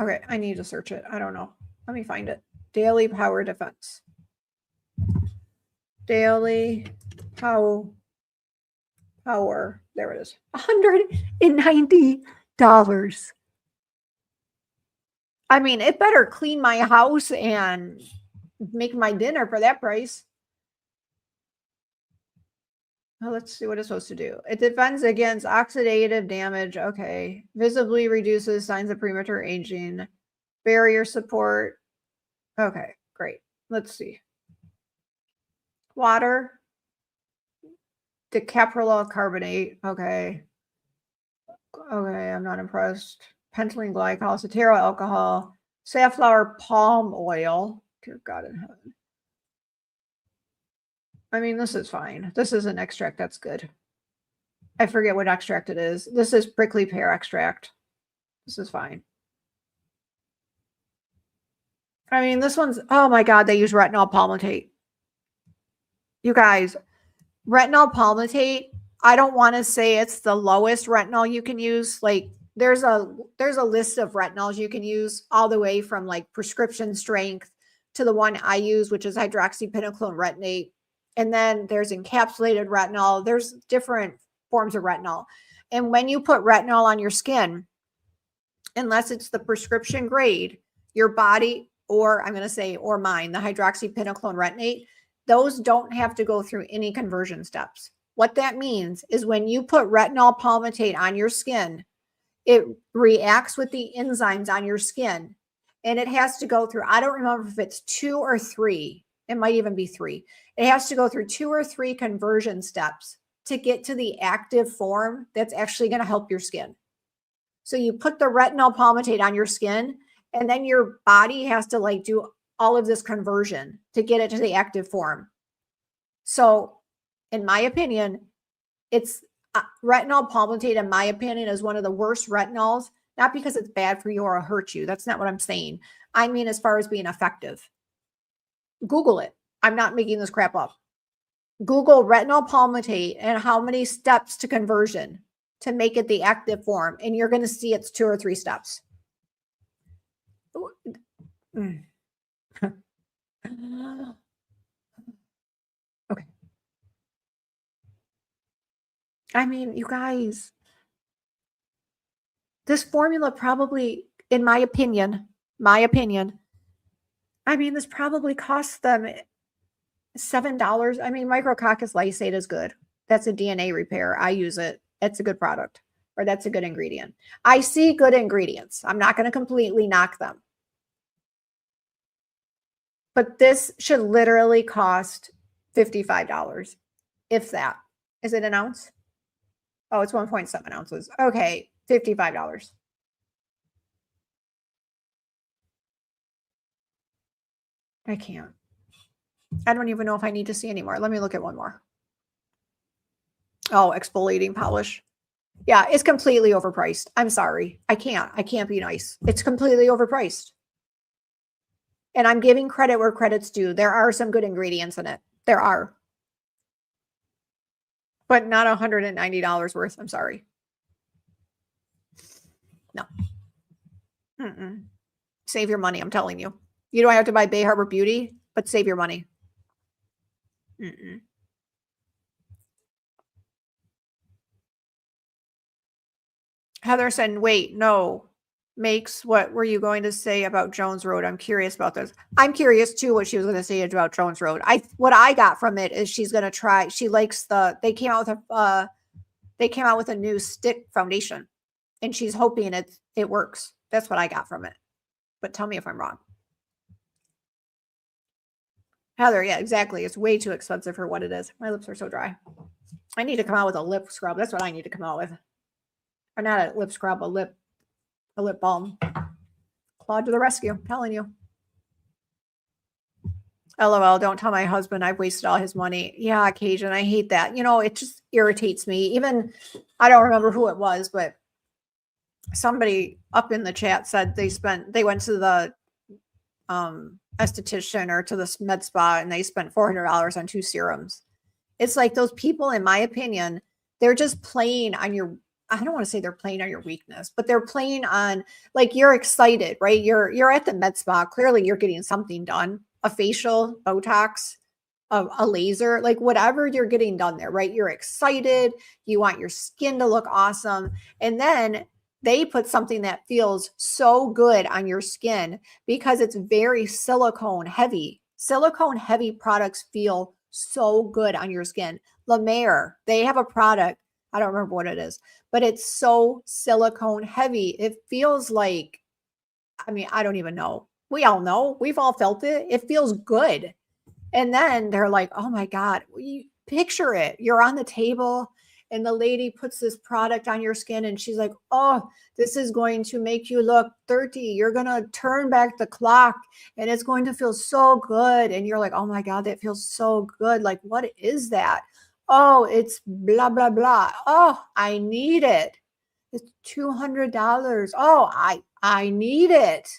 Okay, I need to search it. I don't know. Let me find it. Daily Power Defense. Daily Power. There it is. $190. I mean, it better clean my house and make my dinner for that price. Well, let's see what it's supposed to do. It defends against oxidative damage. Okay. Visibly reduces signs of premature aging. Barrier support. Okay, great. Let's see. Water. Decaprylol carbonate. Okay. Okay, I'm not impressed. Pentylene glycol, cetearyl alcohol, safflower palm oil. Dear God in heaven. I mean, this is fine. This is an extract. That's good. I forget what extract it is. This is prickly pear extract. This is fine. I mean, this one's, oh my God, they use retinol palmitate. You guys, retinol palmitate, I don't want to say it's the lowest retinol you can use. Like there's a list of retinols you can use all the way from like prescription strength to the one I use, which is hydroxypinocolone retinate. And then there's encapsulated retinol. There's different forms of retinol. And when you put retinol on your skin, unless it's the prescription grade, your body, or I'm going to say, or mine, the hydroxypinocolone retinate, those don't have to go through any conversion steps. What that means is when you put retinol palmitate on your skin, it reacts with the enzymes on your skin and it has to go through, I don't remember if it's 2 or 3. It might even be 3. It has to go through 2 or 3 conversion steps to get to the active form that's actually going to help your skin. So you put the retinol palmitate on your skin and then your body has to like do all of this conversion to get it to the active form. So in my opinion, it's retinol palmitate, in my opinion, is one of the worst retinols, not because it's bad for you or hurt you. That's not what I'm saying. I mean, as far as being effective. Google it. I'm not making this crap up. Google retinol palmitate and how many steps to conversion to make it the active form. And you're going to see it's 2 or 3 steps. Okay. I mean, you guys, this formula probably, in my opinion, I mean, this probably costs them $7. I mean, micrococcus lysate is good. That's a DNA repair. I use it. It's a good product, or that's a good ingredient. I see good ingredients. I'm not going to completely knock them. But this should literally cost $55, if that. Is it an ounce? Oh, it's 1.7 ounces. Okay, $55. I can't. I don't even know if I need to see anymore. Let me look at one more. Oh, exfoliating polish. Yeah, it's completely overpriced. I'm sorry. I can't be nice. It's completely overpriced. And I'm giving credit where credit's due. There are some good ingredients in it. There are. But not $190 worth. I'm sorry. No. Save your money, I'm telling you. You don't have to buy Bay Harbor Beauty, but save your money. Heather said, wait, no. Makes, what were you going to say about Jones Road? I'm curious about this. I'm curious too what she was going to say about Jones Road. What I got from it is she's going to try, she likes they came out with a new stick foundation and she's hoping it works. That's what I got from it. But tell me if I'm wrong. Heather, yeah, exactly. It's way too expensive for what it is. My lips are so dry. I need to come out with a lip scrub. That's what I need to come out with. Or not a lip scrub, a lip balm. Claude to the rescue. I'm telling you. LOL, don't tell my husband I've wasted all his money. Yeah, Cajun, I hate that. You know, it just irritates me. Even, I don't remember who it was, but somebody up in the chat said they went to the esthetician or to the med spa and they spent $400 on 2 serums. It's like those people, in my opinion, they're just playing on your, I don't want to say they're playing on your weakness, but they're playing on, like, you're excited, right? You're at the med spa. Clearly you're getting something done, a facial, Botox, a laser, like whatever you're getting done there, right? You're excited. You want your skin to look awesome. And then they put something that feels so good on your skin because it's very silicone heavy. Silicone heavy products feel so good on your skin. La Mer, they have a product. I don't remember what it is, but it's so silicone heavy. It feels like, I mean, I don't even know. We all know. We've all felt it. It feels good. And then they're like, oh my God, you picture it. You're on the table and the lady puts this product on your skin and she's like, oh, this is going to make you look 30. You're going to turn back the clock and it's going to feel so good. And you're like, oh my God, that feels so good. Like, what is that? Oh, it's blah, blah, blah. Oh, I need it. It's $200. Oh, I need it.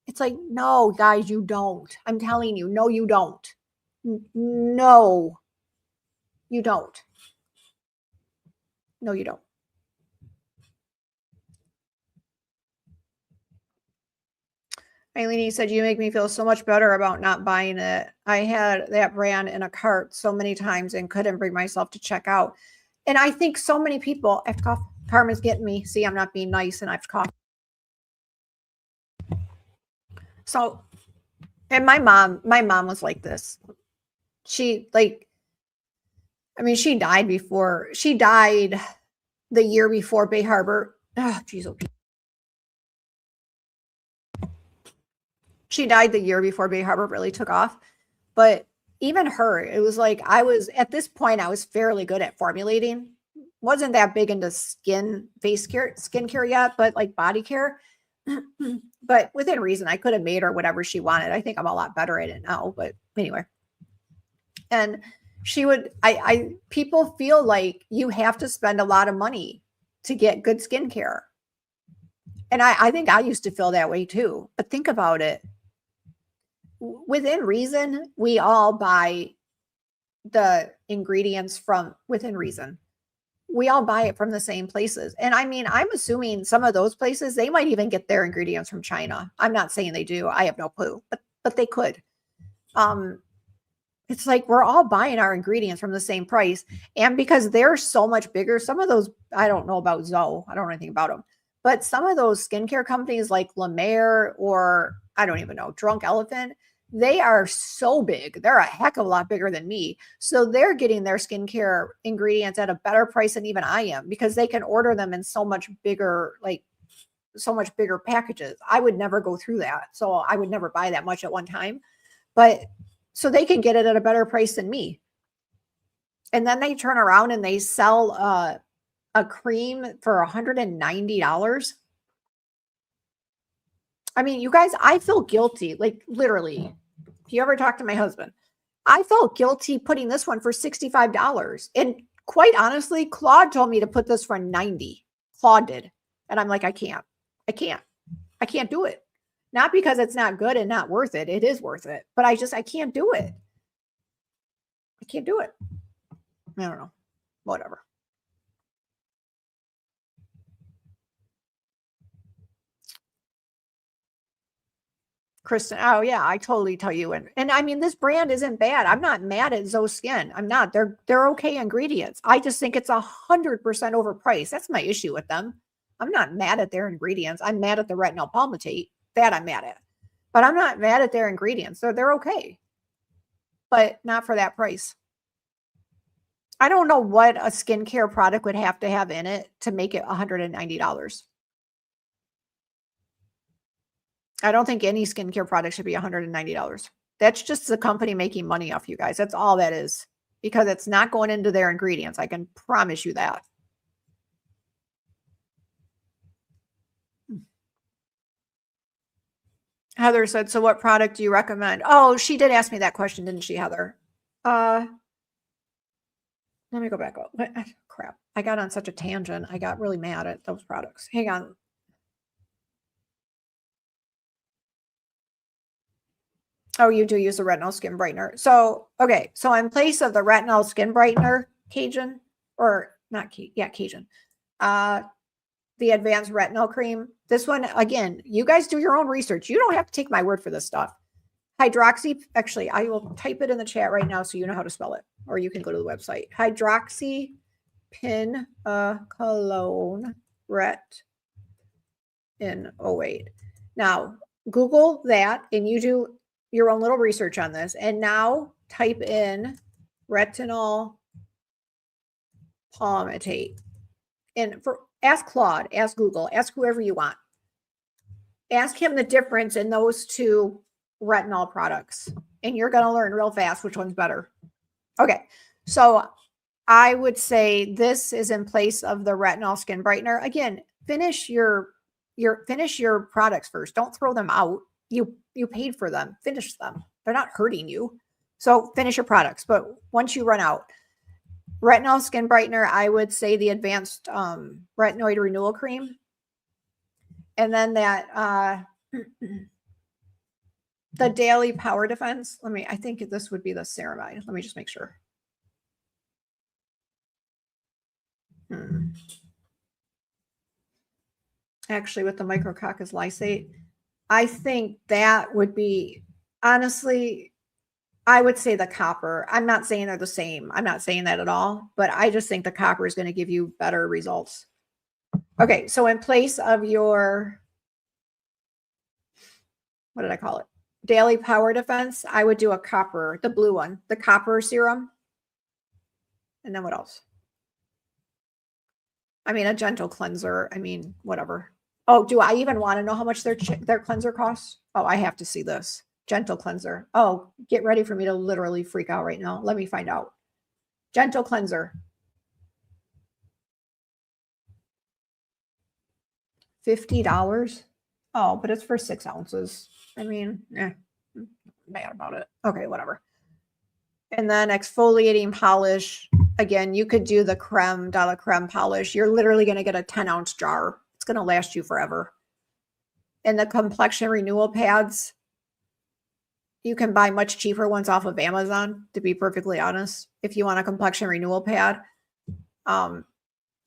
It's like, no, guys, you don't. I'm telling you, no, you don't. No, you don't. No, you don't. Eileen said, you make me feel so much better about not buying it. I had that brand in a cart so many times and couldn't bring myself to check out. And I think so many people, I have to cough. Carmen's getting me. See, I'm not being nice and I have to cough. So, and my mom was like this. She died the year before Bay Harbor. Oh, geez, oh, she died the year before Bay Harbor really took off. But even her, it was like, at this point, I was fairly good at formulating. Wasn't that big into skincare yet, but like body care. But within reason, I could have made her whatever she wanted. I think I'm a lot better at it now, but anyway. And she would, people feel like you have to spend a lot of money to get good skincare. And I think I used to feel that way too. But think about it. Within reason, we all buy the ingredients from within reason. We all buy it from the same places. And I mean, I'm assuming some of those places, they might even get their ingredients from China. I'm not saying they do. I have no clue, but they could. It's like we're all buying our ingredients from the same price. And because they're so much bigger, some of those, I don't know about Zoe. I don't know anything about them. But some of those skincare companies like La Mer or I don't even know, Drunk Elephant, they are so big. They're a heck of a lot bigger than me. So they're getting their skincare ingredients at a better price than even I am because they can order them in so much bigger packages. I would never go through that. So I would never buy that much at one time. But so they can get it at a better price than me. And then they turn around and they sell a cream for $190. I mean, you guys, I feel guilty. Like literally, if you ever talk to my husband, I felt guilty putting this one for $65. And quite honestly, Claude told me to put this for $90. Claude did. And I'm like, I can't do it. Not because it's not good and not worth it. It is worth it. But I can't do it. I can't do it. I don't know. Whatever. Kristen, oh yeah, I totally tell you. And I mean, this brand isn't bad. I'm not mad at Zoe Skin. I'm not. They're okay ingredients. I just think it's 100% overpriced. That's my issue with them. I'm not mad at their ingredients. I'm mad at the retinol palmitate. That I'm mad at. But I'm not mad at their ingredients. They're okay. But not for that price. I don't know what a skincare product would have to have in it to make it $190. I don't think any skincare product should be $190. That's just the company making money off you guys. That's all that is. Because it's not going into their ingredients. I can promise you that. Heather said, so what product do you recommend? Oh, she did ask me that question, didn't she, Heather? Let me go back up. What? Crap. I got on such a tangent. I got really mad at those products. Hang on. Oh, you do use the retinol skin brightener. So, okay. So in place of the retinol skin brightener, Cajun, or not, Cajun, the advanced retinol cream. This one, again, you guys do your own research. You don't have to take my word for this stuff. Hydroxy, actually, I will type it in the chat right now so you know how to spell it, or you can go to the website. Hydroxypinolone Retinoate. Now, Google that and you do your own little research on this. And now type in retinol palmitate. And ask Claude, ask Google, ask whoever you want. Ask him the difference in those two retinol products. And you're going to learn real fast which one's better. Okay. So I would say this is in place of the retinol skin brightener. Again, finish your products first. Don't throw them out. You paid for them. Finish them. They're not hurting you. So finish your products. But once you run out, retinol skin brightener, I would say the advanced retinoid renewal cream. And then that the daily power defense. I think this would be the ceramide. Let me just make sure. Actually, with the micrococcus lysate, I think that would be, honestly, I would say the copper. I'm not saying they're the same. I'm not saying that at all, but I just think the copper is going to give you better results. Okay, so in place of your, what did I call it? Daily power defense, I would do a copper, the blue one, the copper serum. And then what else? I mean, a gentle cleanser. I mean, whatever. Oh, do I even want to know how much their cleanser costs? Oh, I have to see this. Gentle cleanser. Oh, get ready for me to literally freak out right now. Let me find out. Gentle cleanser. $50. Oh, but it's for 6 ounces. I mean, I'm mad about it. Okay, whatever. And then exfoliating polish. Again, you could do the creme de la creme polish. You're literally going to get a 10-ounce jar. It's going to last you forever. And the complexion renewal pads, you can buy much cheaper ones off of Amazon, to be perfectly honest. If you want a complexion renewal pad, or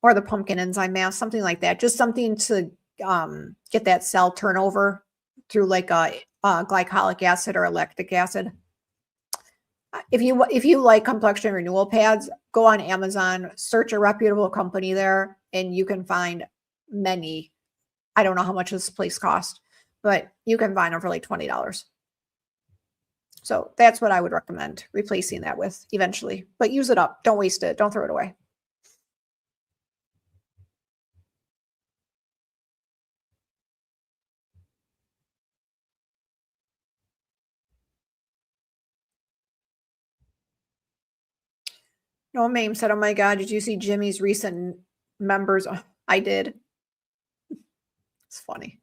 the pumpkin enzyme mask, something like that. Just something to get that cell turnover through like a glycolic acid or a lactic acid. If you like complexion renewal pads, go on Amazon, search a reputable company there, and you can find many. I don't know how much this place cost, but you can find them for like $20. So that's what I would recommend replacing that with eventually. But use it up. Don't waste it. Don't throw it away. No, Mame said, oh my God, did you see Jimmy's recent members? Oh, I did. It's funny.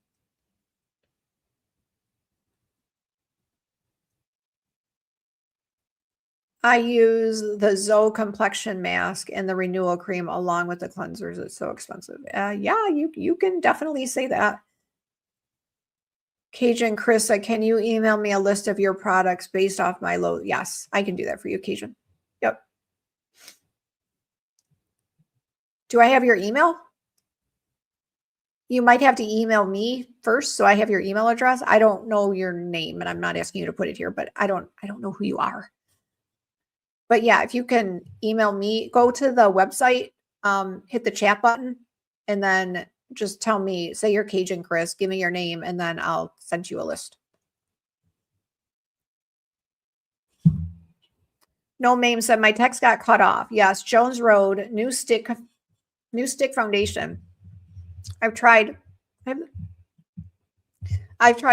I use the Zoe complexion mask and the renewal cream along with the cleansers. It's so expensive. Yeah, you can definitely say that. Cajun Chris said, can you email me a list of your products based off my low? Yes, I can do that for you, Cajun. Yep. Do I have your email? You might have to email me first, so I have your email address. I don't know your name, and I'm not asking you to put it here, but I don't know who you are. But yeah, if you can email me, go to the website, hit the chat button, and then Just tell me, say you're Cajun Chris, give me your name, and then I'll send you a list. No Mame said my text got cut off. Yes, Jones Road, new stick foundation. I've tried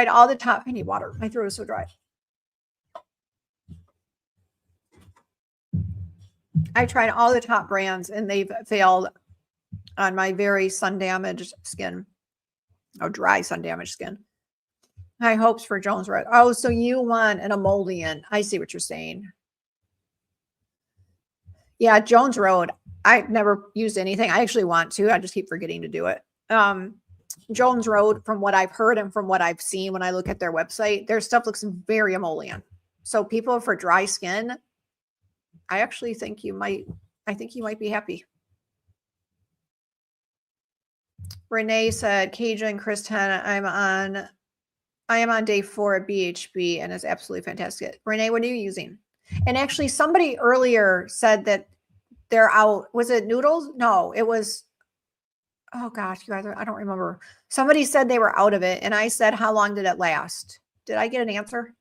all the top. I need water. My throat is so dry. I tried all the top brands and they've failed on my very sun damaged skin. Oh, dry sun damaged skin. High hopes for Jones Road. Oh, so you want an emollient. I see what you're saying. Yeah, Jones Road. I've never used anything. I actually want to. I just keep forgetting to do it. Jones Road, from what I've heard and from what I've seen when I look at their website, their stuff looks very emollient. So people for dry skin, I actually think you might be happy. Renee said, Cajun, Chris 10, I am on day 4 at BHB and it's absolutely fantastic. Renee, what are you using? And actually somebody earlier said that they're out. Was it noodles? No, it was, oh gosh, you guys, I don't remember. Somebody said they were out of it. And I said, how long did it last? Did I get an answer?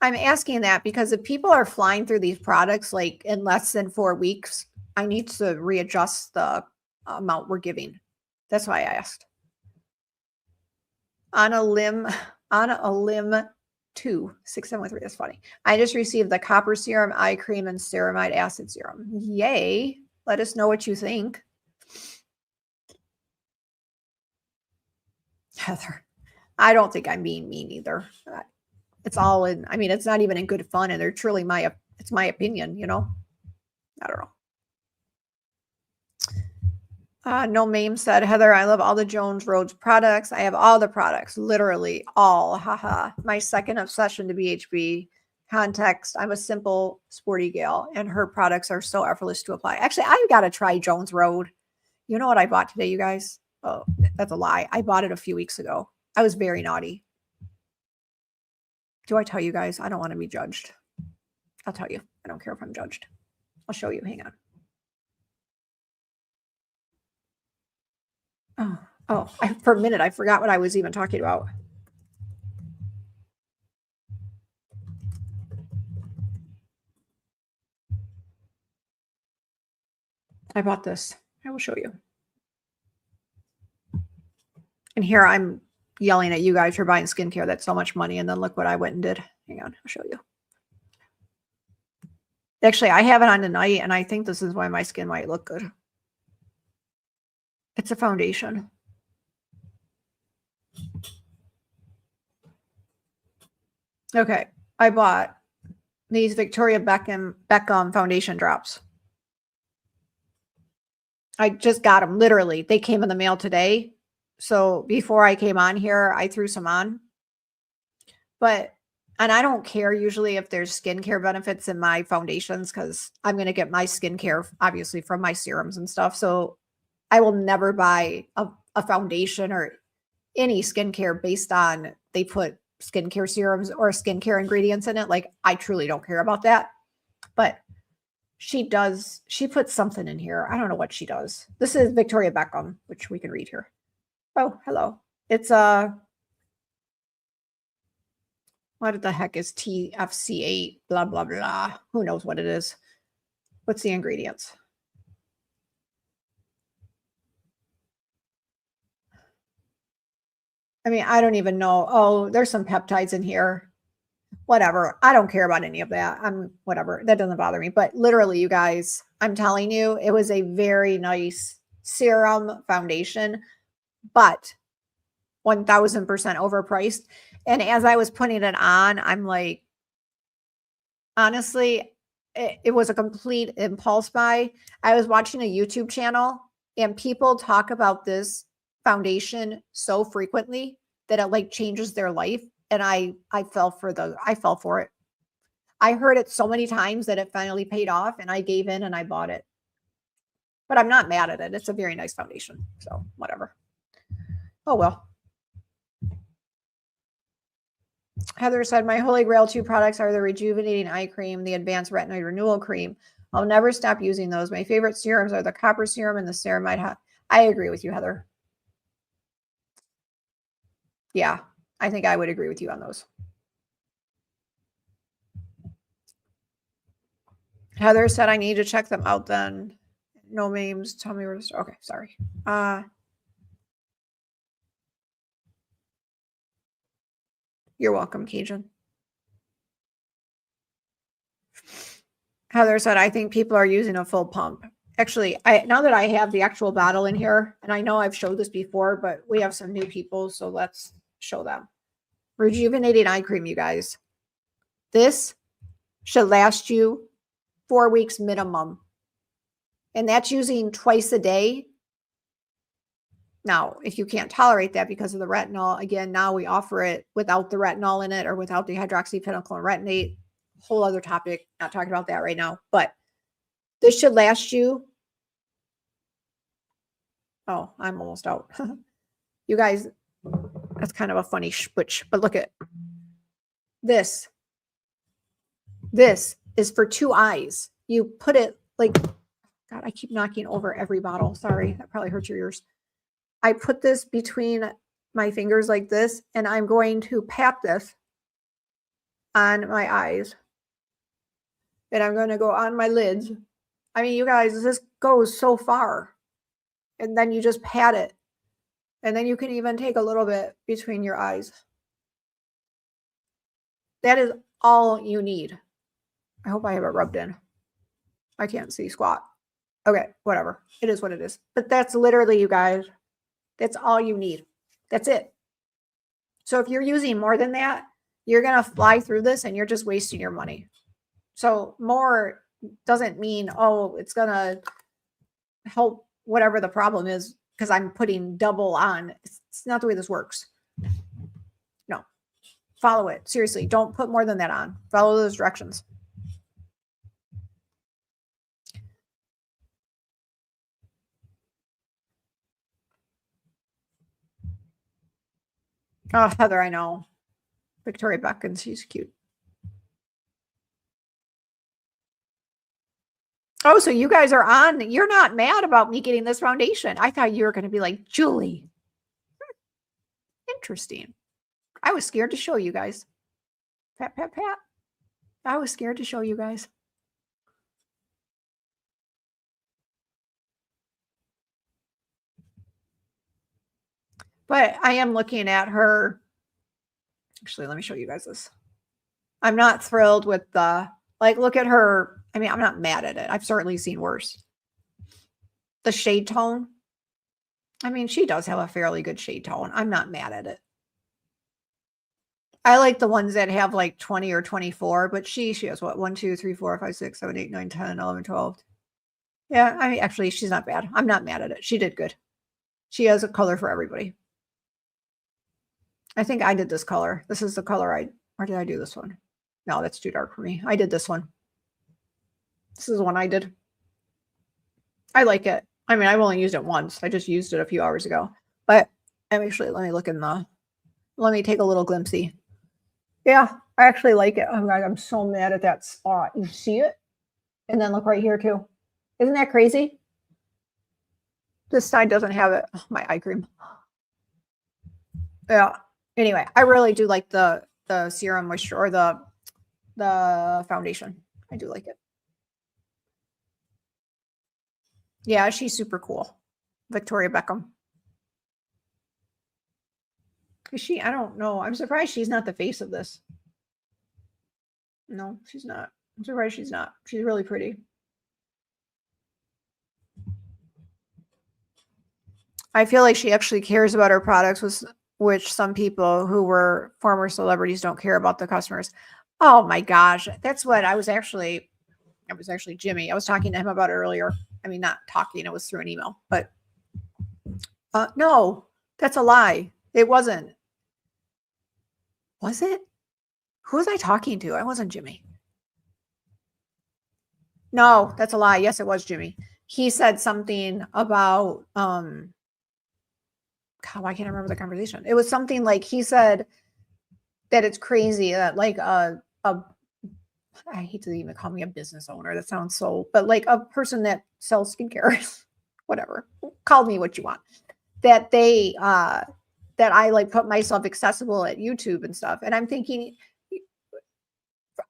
I'm asking that because if people are flying through these products like in less than 4 weeks, I need to readjust the amount we're giving. That's why I asked. On a limb 26713. That's funny. I just received the copper serum, eye cream, and ceramide acid serum. Yay. Let us know what you think. Heather, I don't think I'm being mean either. It's all in, I mean, it's not even in good fun, and they're truly it's my opinion, you know? I don't know. No Mame said, Heather, I love all the Jones Roads products. I have all the products, literally all. Haha. My second obsession to BHB. Context, I'm a simple, sporty gal, and her products are so effortless to apply. Actually, I've got to try Jones Road. You know what I bought today, you guys? Oh, that's a lie. I bought it a few weeks ago. I was very naughty. Do I tell you guys? I don't want to be judged. I'll tell you. I don't care if I'm judged. I'll show you. Hang on. For a minute, I forgot what I was even talking about. I bought this. I will show you. And here I'm yelling at you guys for buying skincare. That's so much money. And then look what I went and did. Hang on, I'll show you. Actually, I have it on tonight, and I think this is why my skin might look good. It's a foundation. Okay, I bought these Victoria Beckham foundation drops. I just got them, literally. They came in the mail today. So before I came on here, I threw some on. And I don't care usually if there's skincare benefits in my foundations because I'm going to get my skincare, obviously, from my serums and stuff. So I will never buy a foundation or any skincare based on they put skincare serums or skincare ingredients in it. Like, I truly don't care about that. But she puts something in here. I don't know what she does. This is Victoria Beckham, which we can read here. Oh, hello. It's what the heck is TFC8, blah, blah, blah. Who knows what it is? What's the ingredients? I mean, I don't even know. Oh, there's some peptides in here. Whatever. I don't care about any of that. Whatever. That doesn't bother me. But literally, you guys, I'm telling you, it was a very nice serum foundation, but 1000% overpriced. And as I was putting it on, I'm like, honestly, it was a complete impulse buy. I was watching a YouTube channel and people talk about this foundation so frequently that it like changes their life. And I fell for it. I heard it so many times that it finally paid off, and I gave in and I bought it. But I'm not mad at it. It's a very nice foundation. So whatever. Oh, well. Heather said, my Holy Grail 2 products are the Rejuvenating Eye Cream, the Advanced Retinoid Renewal Cream. I'll never stop using those. My favorite serums are the Copper Serum and the Ceramide I agree with you, Heather. Yeah, I think I would agree with you on those. Heather said I need to check them out then. No memes. Tell me where to start. Okay, sorry. You're welcome, Cajun. Heather said, I think people are using a full pump. Actually, now that I have the actual bottle in here, and I know I've showed this before, but we have some new people, so let's show them. Rejuvenating eye cream, you guys. This should last you 4 weeks minimum. And that's using twice a day. Now, if you can't tolerate that because of the retinol, again, now we offer it without the retinol in it or without the hydroxyphenyl and retinate. Whole other topic. Not talking about that right now, but this should last you. Oh, I'm almost out. You guys, that's kind of a funny switch, but look at this. This is for 2 eyes. You put it like, God, I keep knocking over every bottle. Sorry, that probably hurts your ears. I put this between my fingers like this, and I'm going to pat this on my eyes. And I'm going to go on my lids. I mean, you guys, this goes so far. And then you just pat it. And then you can even take a little bit between your eyes. That is all you need. I hope I have it rubbed in. I can't see squat. Okay, whatever. It is what it is. But that's literally, you guys, that's all you need. That's it. So if you're using more than that, you're going to fly through this and you're just wasting your money. So more doesn't mean, oh, it's going to help whatever the problem is because I'm putting double on. It's not the way this works. No. Follow it. Seriously, don't put more than that on. Follow those directions. Oh, Heather, I know. Victoria Beckham, she's cute. Oh, so you guys are on. You're not mad about me getting this foundation. I thought you were going to be like, Julie. Interesting. I was scared to show you guys. Pat, pat, pat. I was scared to show you guys. But I am looking at her. Actually, let me show you guys this. I'm not thrilled with the, like, look at her. I mean, I'm not mad at it. I've certainly seen worse. The shade tone. I mean, she does have a fairly good shade tone. I'm not mad at it. I like the ones that have like 20 or 24, but she has what? 1, 2, 3, 4, 5, 6, 7, 8, 9, 10, 11, 12. Yeah, I mean, actually, she's not bad. I'm not mad at it. She did good. She has a color for everybody. I think I did this color. This is the color or did I do this one? No, that's too dark for me. I did this one. This is the one I did. I like it. I mean, I've only used it once. I just used it a few hours ago. But actually, let me look in the, let me take a little glimpsey. Yeah, I actually like it. Oh, God, I'm so mad at that spot. You see it? And then look right here, too. Isn't that crazy? This side doesn't have it. Oh, my eye cream. Yeah. Anyway, I really do like the serum moisture or the foundation. I do like it. Yeah, she's super cool. Victoria Beckham. Is she? I don't know. I'm surprised she's not the face of this. No, she's not. I'm surprised she's not. She's really pretty. I feel like she actually cares about her products, which some people who were former celebrities don't care about the customers. Oh my gosh. That's what I was actually Jimmy. I was talking to him about it earlier. I mean, not talking, it was through an email, but no, that's a lie. It wasn't. Was it? Who was I talking to? I wasn't Jimmy. No, that's a lie. Yes, it was Jimmy. He said something about, God, why can't I remember the conversation? It was something like he said that it's crazy that like I hate to even call me a business owner. That sounds so, but like a person that sells skincare. whatever, call me what you want, that they, that I like put myself accessible at YouTube and stuff. And I'm thinking,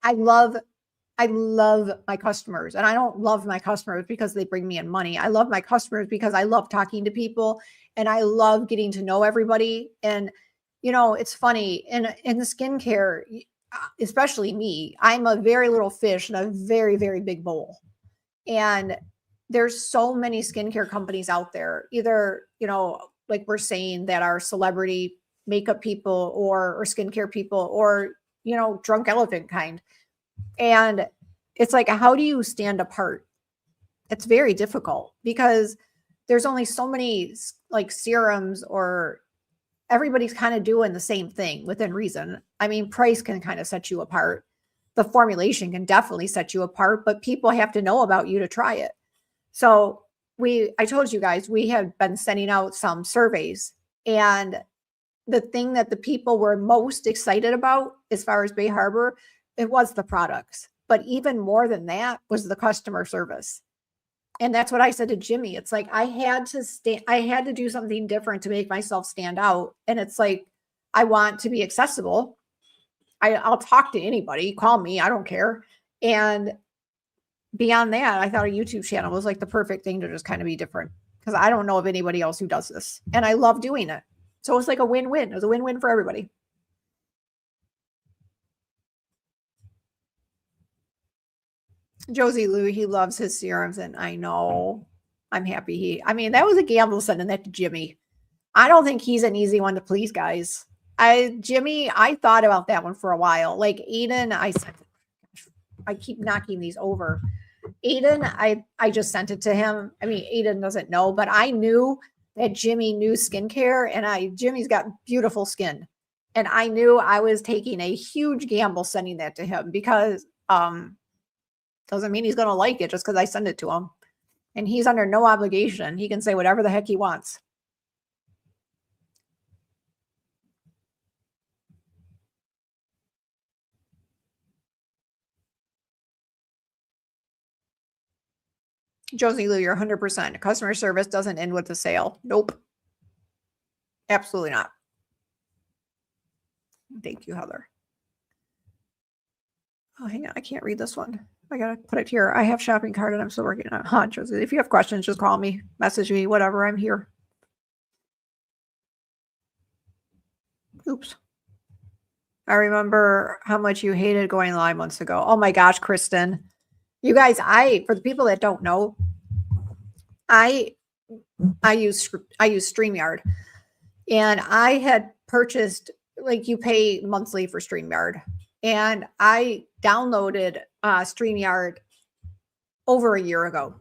I love my customers, and I don't love my customers because they bring me in money. I love my customers because I love talking to people and I love getting to know everybody. And, you know, it's funny in the skincare, especially me, I'm a very little fish in a very, very big bowl. And there's so many skincare companies out there, either, you know, like we're saying, that are celebrity makeup people or skincare people, or, you know, drunk elephant kind. And it's like, how do you stand apart? It's very difficult because there's only so many like serums, or everybody's kind of doing the same thing within reason. I mean, price can kind of set you apart. The formulation can definitely set you apart, but people have to know about you to try it. So I told you guys, we have been sending out some surveys, and the thing that the people were most excited about as far as Bay Harbor, it was the products. But even more than that was the customer service. And that's what I said to Jimmy. It's like, I had to do something different to make myself stand out. And it's like, I want to be accessible. I'll talk to anybody, call me, I don't care. And beyond that, I thought a YouTube channel was like the perfect thing to just kind of be different, because I don't know of anybody else who does this. And I love doing it. So it's like a win-win. It was a win-win for everybody. Josie Lou, he loves his serums, and I know. I'm happy I mean, that was a gamble sending that to Jimmy. I don't think he's an easy one to please, guys. Jimmy, I thought about that one for a while. Like Aiden, I keep knocking these over. Aiden, I just sent it to him. I mean, Aiden doesn't know, but I knew that Jimmy knew skincare, and Jimmy's got beautiful skin. And I knew I was taking a huge gamble sending that to him, because doesn't mean he's going to like it just because I send it to him. And he's under no obligation. He can say whatever the heck he wants. Josie Lou, you're 100%. Customer service doesn't end with the sale. Nope. Absolutely not. Thank you, Heather. Oh, hang on. I can't read this one. I got to put it here. I have shopping cart and I'm still working on it. Huh, Josie, if you have questions, just call me, message me, whatever. I'm here. Oops. I remember how much you hated going live months ago. Oh my gosh, Kristen. You guys, for the people that don't know, I use StreamYard, and I had purchased, like, you pay monthly for StreamYard, and I downloaded StreamYard over a year ago,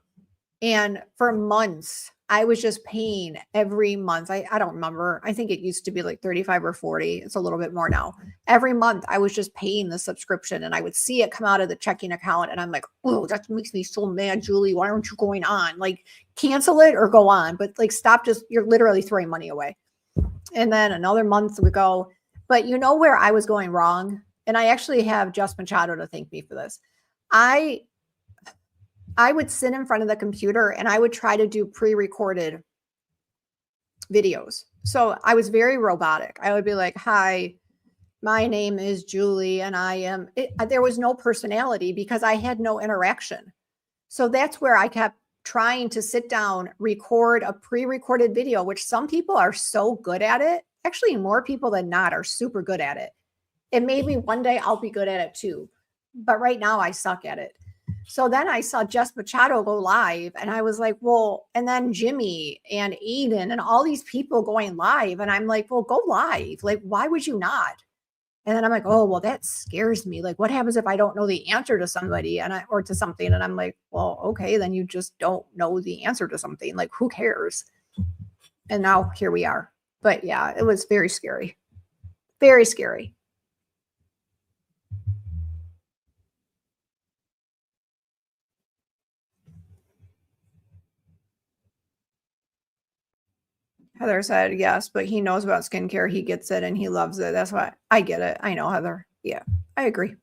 and for months I was just paying every month. I don't remember. I think it used to be like 35 or 40. It's a little bit more now. Every month I was just paying the subscription, and I would see it come out of the checking account, and I'm like, oh, that makes me so mad, Julie. Why aren't you going on? Like, cancel it or go on, but like, stop. You're literally throwing money away. And then another month would go. But you know where I was going wrong? And I actually have Just Machado to thank me for this. I would sit in front of the computer and I would try to do pre-recorded videos. So I was very robotic. I would be like, hi, my name is Julie, and there was no personality because I had no interaction. So that's where I kept trying to sit down, record a pre-recorded video, which some people are so good at it. Actually, more people than not are super good at it. And maybe one day I'll be good at it too. But right now I suck at it. So then I saw Just Machado go live, and I was like, well, and then Jimmy and Aiden and all these people going live. And I'm like, well, go live. Like, why would you not? And then I'm like, oh, well, that scares me. Like, what happens if I don't know the answer to somebody or to something? And I'm like, well, okay, then you just don't know the answer to something. Like, who cares? And now here we are. But yeah, it was very scary. Very scary. Heather said, yes, but he knows about skincare. He gets it and he loves it. That's why I get it. I know, Heather. Yeah, I agree.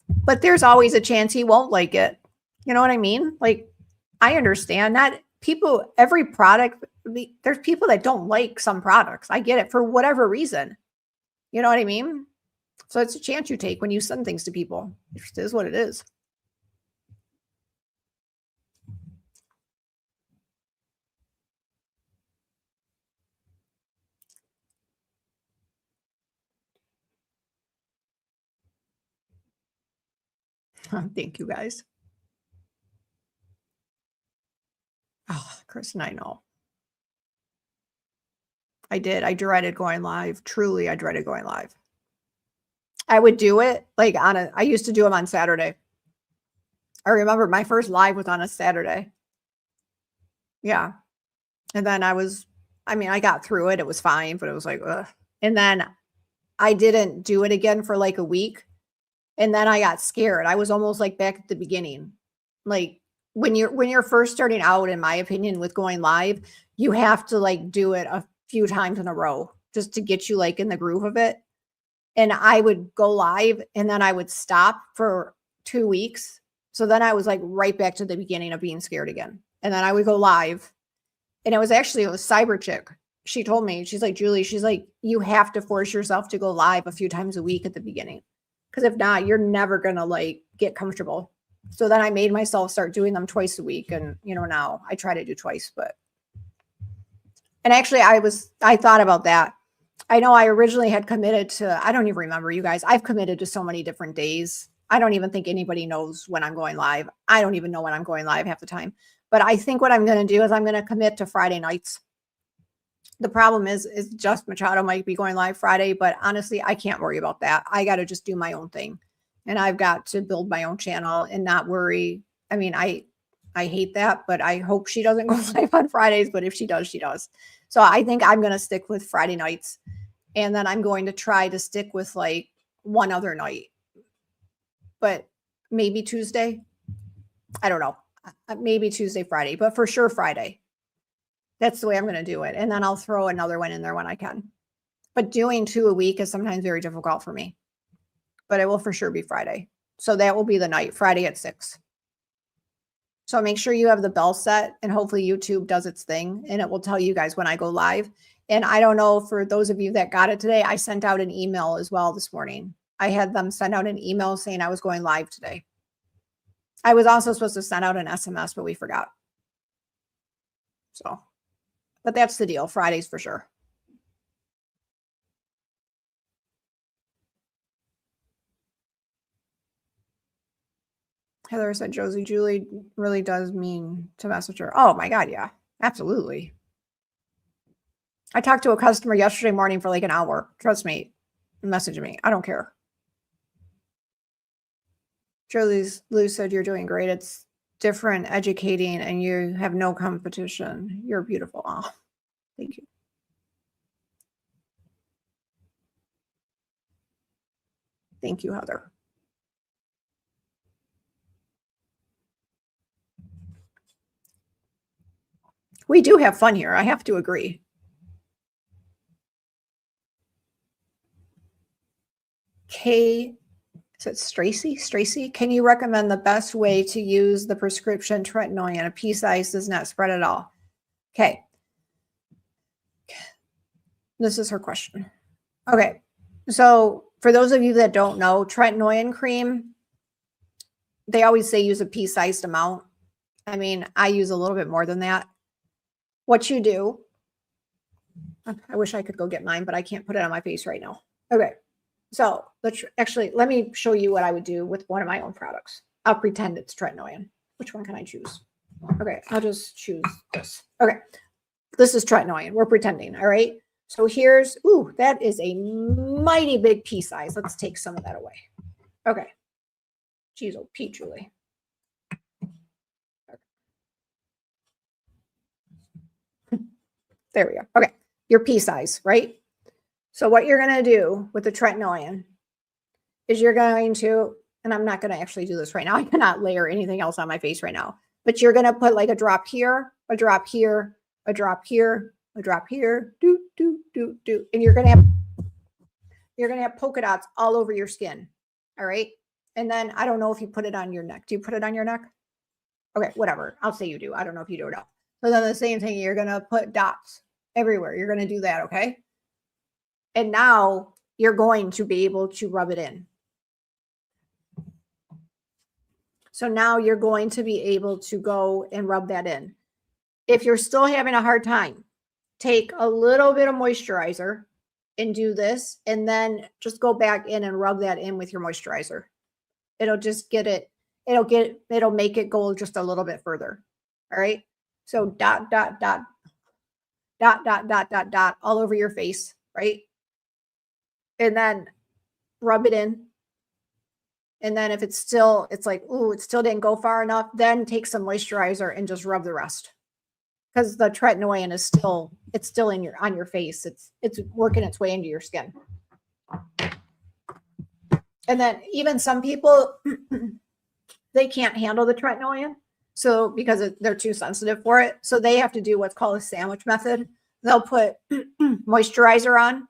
But there's always a chance he won't like it. You know what I mean? Like, I understand that. people, every product, there's people that don't like some products. I get it for whatever reason. You know what I mean? So it's a chance you take when you send things to people. It just is what it is. Thank you guys. Oh, Kristen, I know. I did. I dreaded going live. Truly, I dreaded going live. I would do it like I used to do them on Saturday. I remember my first live was on a Saturday. Yeah. And then I got through it. It was fine, but it was like, ugh. And then I didn't do it again for like a week. And then I got scared. I was almost like back at the beginning. Like when you're first starting out, in my opinion, with going live, you have to like do it a few times in a row just to get you like in the groove of it. And I would go live and then I would stop for 2 weeks. So then I was like right back to the beginning of being scared again. And then I would go live. And it was Cyber Chick. She told me, she's like, Julie, she's like, you have to force yourself to go live a few times a week at the beginning. Because if not, you're never going to like get comfortable. So then I made myself start doing them twice a week. And, now I try to do twice, and actually I thought about that. I know I originally had committed to, I don't even remember, you guys. I've committed to so many different days. I don't even think anybody knows when I'm going live. I don't even know when I'm going live half the time. But I think what I'm going to do is I'm going to commit to Friday nights. The problem is Just Machado might be going live Friday, but honestly, I can't worry about that. I got to just do my own thing. And I've got to build my own channel and not worry. I mean, I hate that, but I hope she doesn't go live on Fridays. But if she does, she does. So I think I'm going to stick with Friday nights. And then I'm going to try to stick with like one other night. But maybe Tuesday. I don't know. Maybe Tuesday, Friday, but for sure Friday. That's the way I'm going to do it. And then I'll throw another one in there when I can. But doing 2 a week is sometimes very difficult for me. But it will for sure be Friday. So that will be the night, Friday at 6. So make sure you have the bell set, and hopefully YouTube does its thing and it will tell you guys when I go live. And I don't know, for those of you that got it today, I sent out an email as well this morning. I had them send out an email saying I was going live today. I was also supposed to send out an SMS, but we forgot. So, but that's the deal. Fridays for sure. Heather said, Josie, Julie really does mean to message her. Oh my God. Yeah, absolutely. I talked to a customer yesterday morning for like an hour. Trust me, message me. I don't care. Lou said, you're doing great. It's different, educating, and you have no competition. You're beautiful. Oh, thank you. Thank you, Heather. We do have fun here. I have to agree. So it's Stracy, can you recommend the best way to use the prescription tretinoin and a pea size does not spread at all? Okay. This is her question. Okay. So for those of you that don't know, tretinoin cream, they always say use a pea sized amount. I mean, I use a little bit more than that. What you do, I wish I could go get mine, but I can't put it on my face right now. Okay. So let me show you what I would do with one of my own products. I'll pretend it's tretinoin. Which one can I choose? Okay, I'll just choose this. Okay, this is tretinoin. We're pretending, all right? So here's, ooh, that is a mighty big pea size. Let's take some of that away. Okay. Geez, oh, Pete, Julie. There we go. Okay, your pea size, right? So what you're going to do with the tretinoin is you're going to, and I'm not going to actually do this right now. I cannot layer anything else on my face right now, but you're going to put like a drop here, a drop here, a drop here, a drop here, do, do, do, do. And you're going to have polka dots all over your skin. All right. And then I don't know if you put it on your neck. Do you put it on your neck? Okay, whatever. I'll say you do. I don't know if you do or not. So then the same thing, you're going to put dots everywhere. You're going to do that, okay? And now you're going to be able to rub it in. So now you're going to be able to go and rub that in. If you're still having a hard time, take a little bit of moisturizer and do this, and then just go back in and rub that in with your moisturizer. It'll just get it, it'll make it go just a little bit further. All right. So dot, dot, dot, dot, dot, dot, dot, dot, all over your face, right? And then rub it in. And then if it's still, it's like, ooh, it still didn't go far enough, then take some moisturizer and just rub the rest. Because the tretinoin is still, it's still in on your face. It's working its way into your skin. And then even some people, they can't handle the tretinoin. So because they're too sensitive for it. So they have to do what's called a sandwich method. They'll put moisturizer on,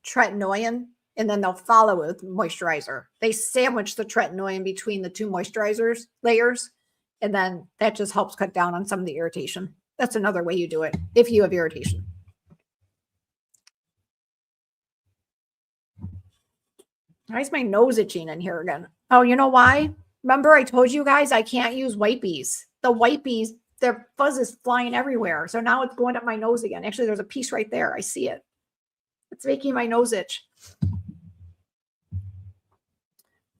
tretinoin, and then they'll follow it with moisturizer. They sandwich the tretinoin between the two moisturizers layers. And then that just helps cut down on some of the irritation. That's another way you do it if you have irritation. Why is my nose itching in here again? Oh, you know why? Remember I told you guys I can't use wipies. The wipies, their fuzz is flying everywhere. So now it's going up my nose again. Actually, there's a piece right there. I see it. It's making my nose itch.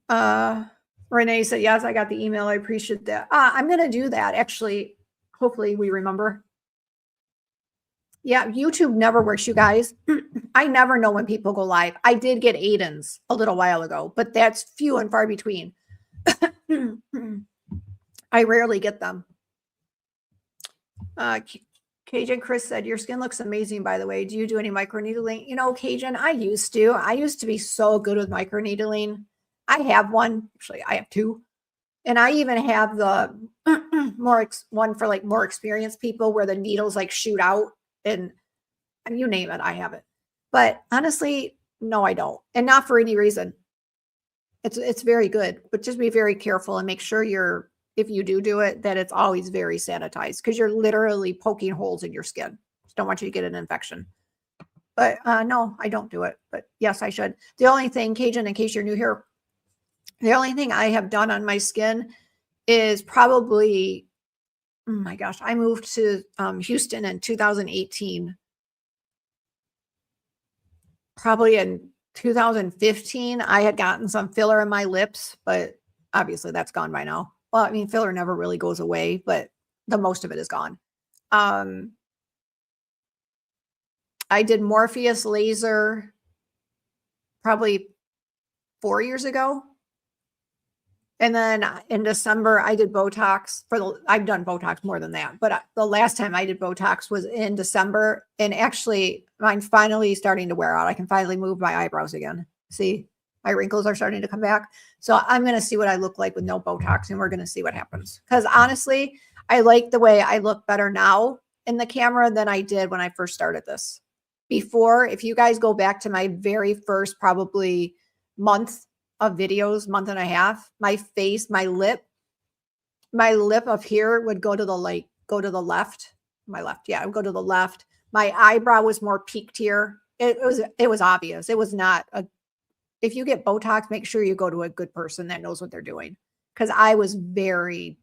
Renee said, yes, I got the email. I appreciate that. I'm going to do that. Actually, hopefully we remember. Yeah, YouTube never works, you guys. I never know when people go live. I did get Aiden's a little while ago, but that's few and far between. I rarely get them. Cajun Chris said, your skin looks amazing, by the way. Do you do any microneedling? You know, Cajun, I used to. I used to be so good with microneedling. I have one. Actually, I have two. And I even have the one for like more experienced people where the needles like shoot out and you name it, I have it. But honestly, no, I don't. And not for any reason. It's very good, but just be very careful and make sure if you do it, that it's always very sanitized because you're literally poking holes in your skin. Just don't want you to get an infection. But no, I don't do it. But yes, I should. The only thing, Cajun, in case you're new here, the only thing I have done on my skin is probably, oh my gosh, I moved to Houston in 2018. Probably in 2015, I had gotten some filler in my lips, but obviously that's gone by now. Well, I mean, filler never really goes away, but the most of it is gone. I did Morpheus laser probably 4 years ago. And then in December, I did Botox I've done Botox more than that, but the last time I did Botox was in December. And actually mine's finally starting to wear out. I can finally move my eyebrows again. See, my wrinkles are starting to come back. So I'm going to see what I look like with no Botox and we're going to see what happens. Because honestly, I like the way I look better now in the camera than I did when I first started this. Before, if you guys go back to my very first probably month of videos, month and a half, my face, my lip up here would go to the left. My left. Yeah, it would go to the left. My eyebrow was more peaked here. It was obvious. It was not if you get Botox, make sure you go to a good person that knows what they're doing. Because I was very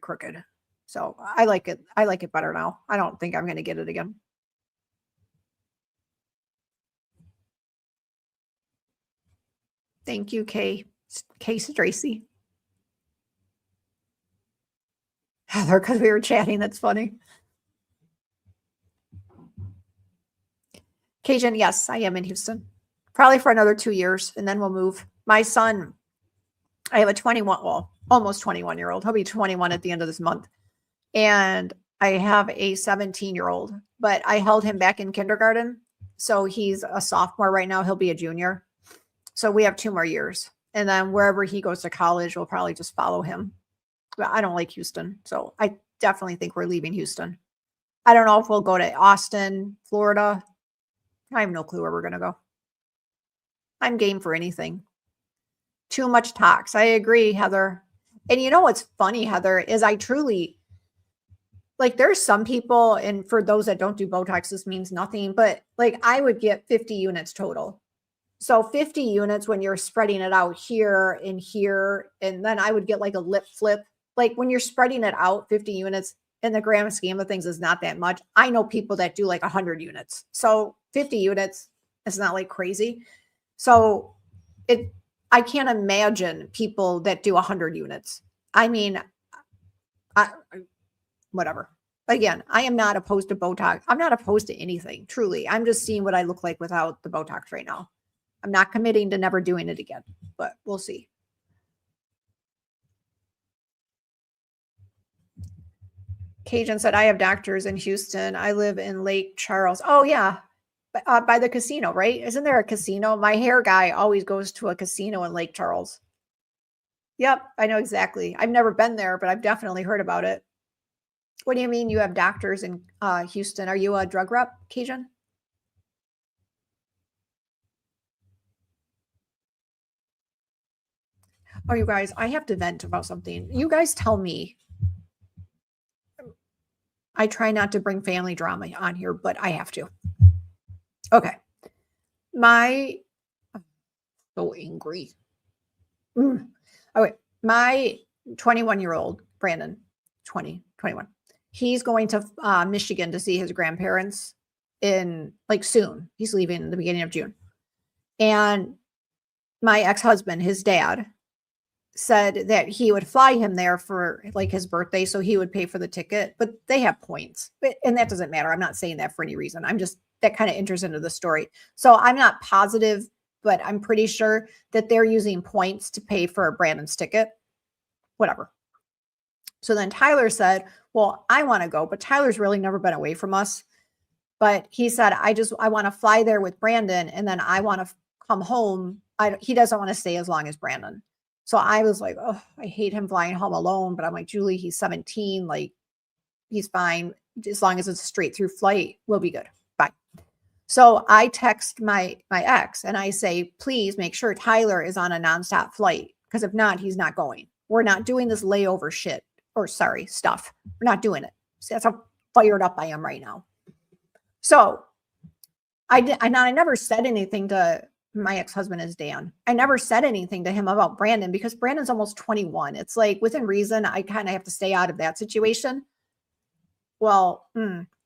crooked. So I like it. I like it better now. I don't think I'm going to get it again. Thank you, Kay Stracy. Heather, because we were chatting. That's funny. Cajun, yes, I am in Houston. Probably for another 2 years, and then we'll move. My son, I have a almost 21-year-old. He'll be 21 at the end of this month. And I have a 17-year-old, but I held him back in kindergarten. So he's a sophomore right now. He'll be a junior. So we have 2 more years. And then wherever he goes to college, we'll probably just follow him. But I don't like Houston. So I definitely think we're leaving Houston. I don't know if we'll go to Austin, Florida. I have no clue where we're going to go. I'm game for anything. Too much tox. I agree, Heather. And you know what's funny, Heather, is I truly, like there's some people, and for those that don't do Botox, this means nothing, but like I would get 50 units total. So 50 units when you're spreading it out here and here, and then I would get like a lip flip. Like when you're spreading it out, 50 units in the grand scheme of things is not that much. I know people that do like 100 units. So 50 units is not like crazy. So I can't imagine people that do 100 units. I mean, whatever. Again, I am not opposed to Botox. I'm not opposed to anything, truly. I'm just seeing what I look like without the Botox right now. I'm not committing to never doing it again, but we'll see. Cajun said, I have doctors in Houston. I live in Lake Charles. Oh, yeah. By the casino, right? Isn't there a casino? My hair guy always goes to a casino in Lake Charles. Yep, I know exactly. I've never been there, but I've definitely heard about it. What do you mean you have doctors in Houston? Are you a drug rep, Cajun? Oh, you guys, I have to vent about something. You guys tell me. I try not to bring family drama on here, but I have to. Okay. I'm so angry. Okay. My 21-year-old, Brandon, 21. He's going to Michigan to see his grandparents in like soon. He's leaving in the beginning of June. And my ex-husband, his dad, said that he would fly him there for like his birthday, so he would pay for the ticket, but they have points, and that doesn't matter. I'm not saying that for any reason. I'm just that kind of enters into the story. So I'm not positive, but I'm pretty sure that they're using points to pay for Brandon's ticket, whatever. So then Tyler said, well, I want to go, but Tyler's really never been away from us. But he said, I want to fly there with Brandon, and then I want to come home. He doesn't want to stay as long as Brandon. So I was like, oh, I hate him flying home alone. But I'm like, Julie, he's 17. Like, he's fine. As long as it's a straight through flight, we'll be good. Bye. So I text my ex and I say, please make sure Tyler is on a nonstop flight. Because if not, he's not going. We're not doing this layover shit. Or sorry, stuff. We're not doing it. So that's how fired up I am right now. So I never said anything to my ex-husband is Dan. I never said anything to him about Brandon because Brandon's almost 21. It's like within reason, I kind of have to stay out of that situation. Well,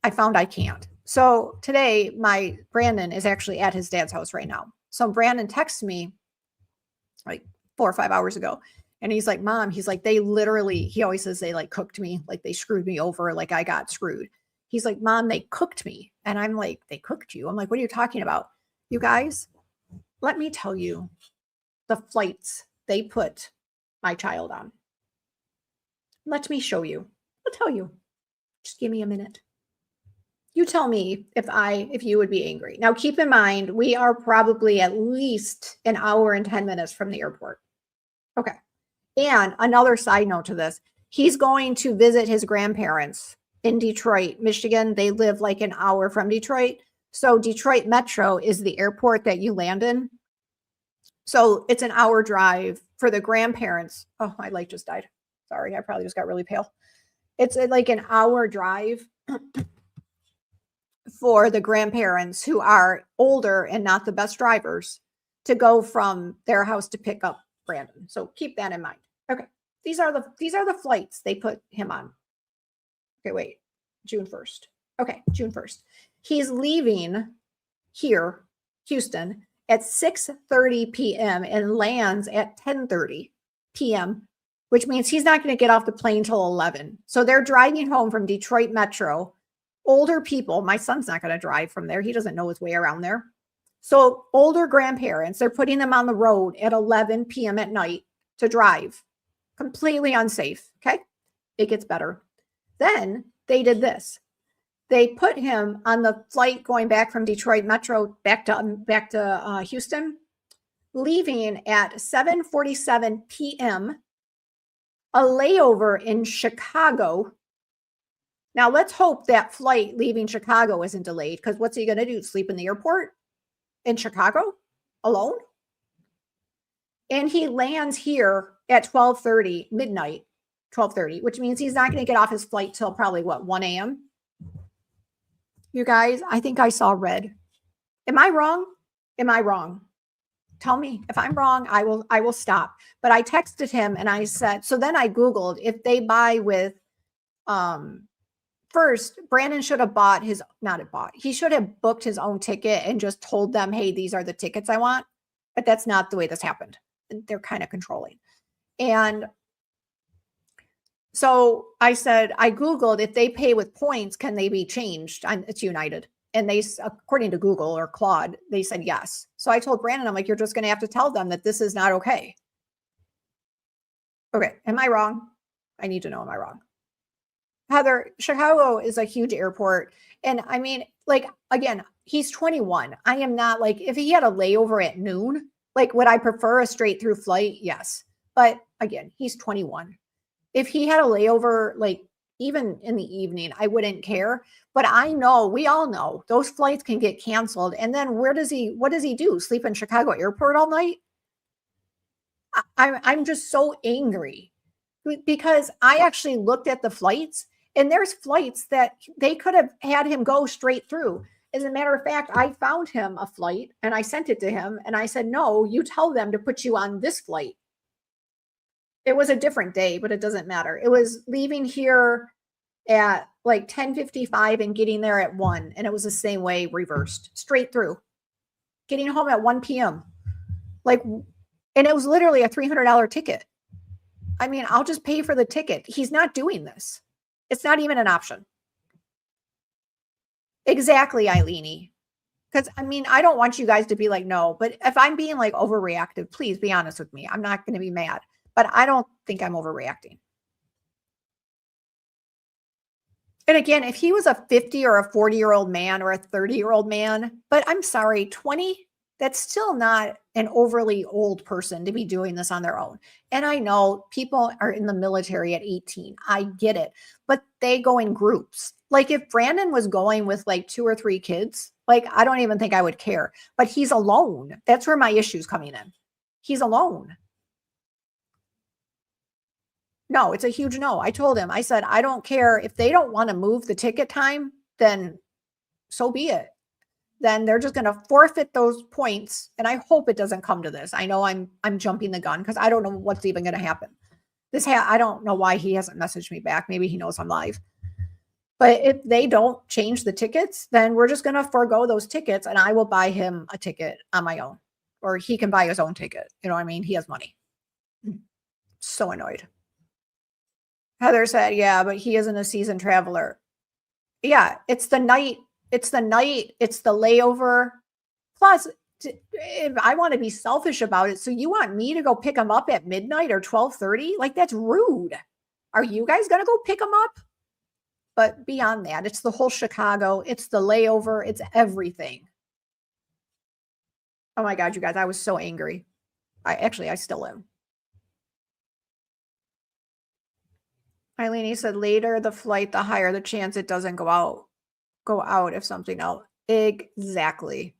I found I can't. So today, my Brandon is actually at his dad's house right now. So Brandon texts me like 4 or 5 hours ago. And he's like, Mom, he's like, they literally, he always says they like cooked me, like they screwed me over, like I got screwed. He's like, Mom, they cooked me. And I'm like, they cooked you? I'm like, what are you talking about? You guys, let me tell you the flights they put my child on. Let me show you. I'll tell you. Just give me a minute. You tell me if you would be angry. Now, keep in mind, we are probably at least an hour and 10 minutes from the airport. Okay. And another side note to this, he's going to visit his grandparents in Detroit, Michigan. They live like an hour from Detroit. So Detroit Metro is the airport that you land in. So it's an hour drive for the grandparents. Oh, my light just died. Sorry, I probably just got really pale. It's like an hour drive for the grandparents who are older and not the best drivers to go from their house to pick up Brandon. So keep that in mind. Okay. These are the flights they put him on. Okay, wait. June 1st. Okay, June 1st. He's leaving here, Houston, at 6:30 p.m. and lands at 10:30 p.m., which means he's not going to get off the plane till 11. So they're driving home from Detroit Metro. Older people, my son's not going to drive from there. He doesn't know his way around there. So older grandparents, they're putting them on the road at 11 p.m. at night to drive. Completely unsafe. Okay. It gets better. Then they did this. They put him on the flight going back from Detroit Metro back to Houston, leaving at 7:47 p.m., a layover in Chicago. Now, let's hope that flight leaving Chicago isn't delayed, because what's he going to do? Sleep in the airport in Chicago alone? And he lands here at 12:30 midnight. 12:30, which means he's not going to get off his flight till probably what, 1 a.m. You guys, I think I saw red. Am I wrong? Am I wrong? Tell me if I'm wrong. I will stop. But I texted him and I said, so then I Googled if they buy with, first, Brandon should have he should have booked his own ticket and just told them, hey, these are the tickets I want. But that's not the way this happened. They're kind of controlling. And so I said, I Googled if they pay with points, can they be changed? It's United. And they, according to Google or Claude, they said yes. So I told Brandon, I'm like, you're just going to have to tell them that this is not okay. Okay. Am I wrong? I need to know, am I wrong? Heather, Chicago is a huge airport. And I mean, like, again, he's 21. I am not like, if he had a layover at noon, like, would I prefer a straight through flight? Yes. But again, he's 21. If he had a layover, like even in the evening, I wouldn't care. But I know, we all know those flights can get canceled. And then what does he do? Sleep in Chicago airport all night? I'm just so angry because I actually looked at the flights and there's flights that they could have had him go straight through. As a matter of fact, I found him a flight and I sent it to him and I said, no, you tell them to put you on this flight. It was a different day, but it doesn't matter. It was leaving here at like 10:55 and getting there at 1. And it was the same way reversed, straight through. Getting home at 1 p.m. Like, and it was literally a $300 ticket. I mean, I'll just pay for the ticket. He's not doing this. It's not even an option. Exactly, Eileeny. Because, I mean, I don't want you guys to be like, no. But if I'm being like overreactive, please be honest with me. I'm not going to be mad. But I don't think I'm overreacting. And again, if he was a 50 or a 40-year-old man or a 30-year-old man, but I'm sorry, 20, that's still not an overly old person to be doing this on their own. And I know people are in the military at 18. I get it. But they go in groups. Like if Brandon was going with like 2 or 3 kids, like I don't even think I would care. But he's alone. That's where my issue's coming in. He's alone. No, it's a huge no. I told him, I said, I don't care if they don't want to move the ticket time, then so be it. Then they're just going to forfeit those points. And I hope it doesn't come to this. I know I'm jumping the gun because I don't know what's even going to happen. I don't know why he hasn't messaged me back. Maybe he knows I'm live. But if they don't change the tickets, then we're just going to forego those tickets and I will buy him a ticket on my own. Or he can buy his own ticket. You know what I mean? He has money. So annoyed. Heather said, yeah, but he isn't a seasoned traveler. Yeah, it's the night. It's the night. It's the layover. Plus, if I want to be selfish about it, so you want me to go pick him up at midnight or 12:30? Like, that's rude. Are you guys going to go pick him up? But beyond that, it's the whole Chicago. It's the layover. It's everything. Oh my God, you guys, I was so angry. I still am. Eileen said later the flight, the higher the chance it doesn't go out if something else. Exactly.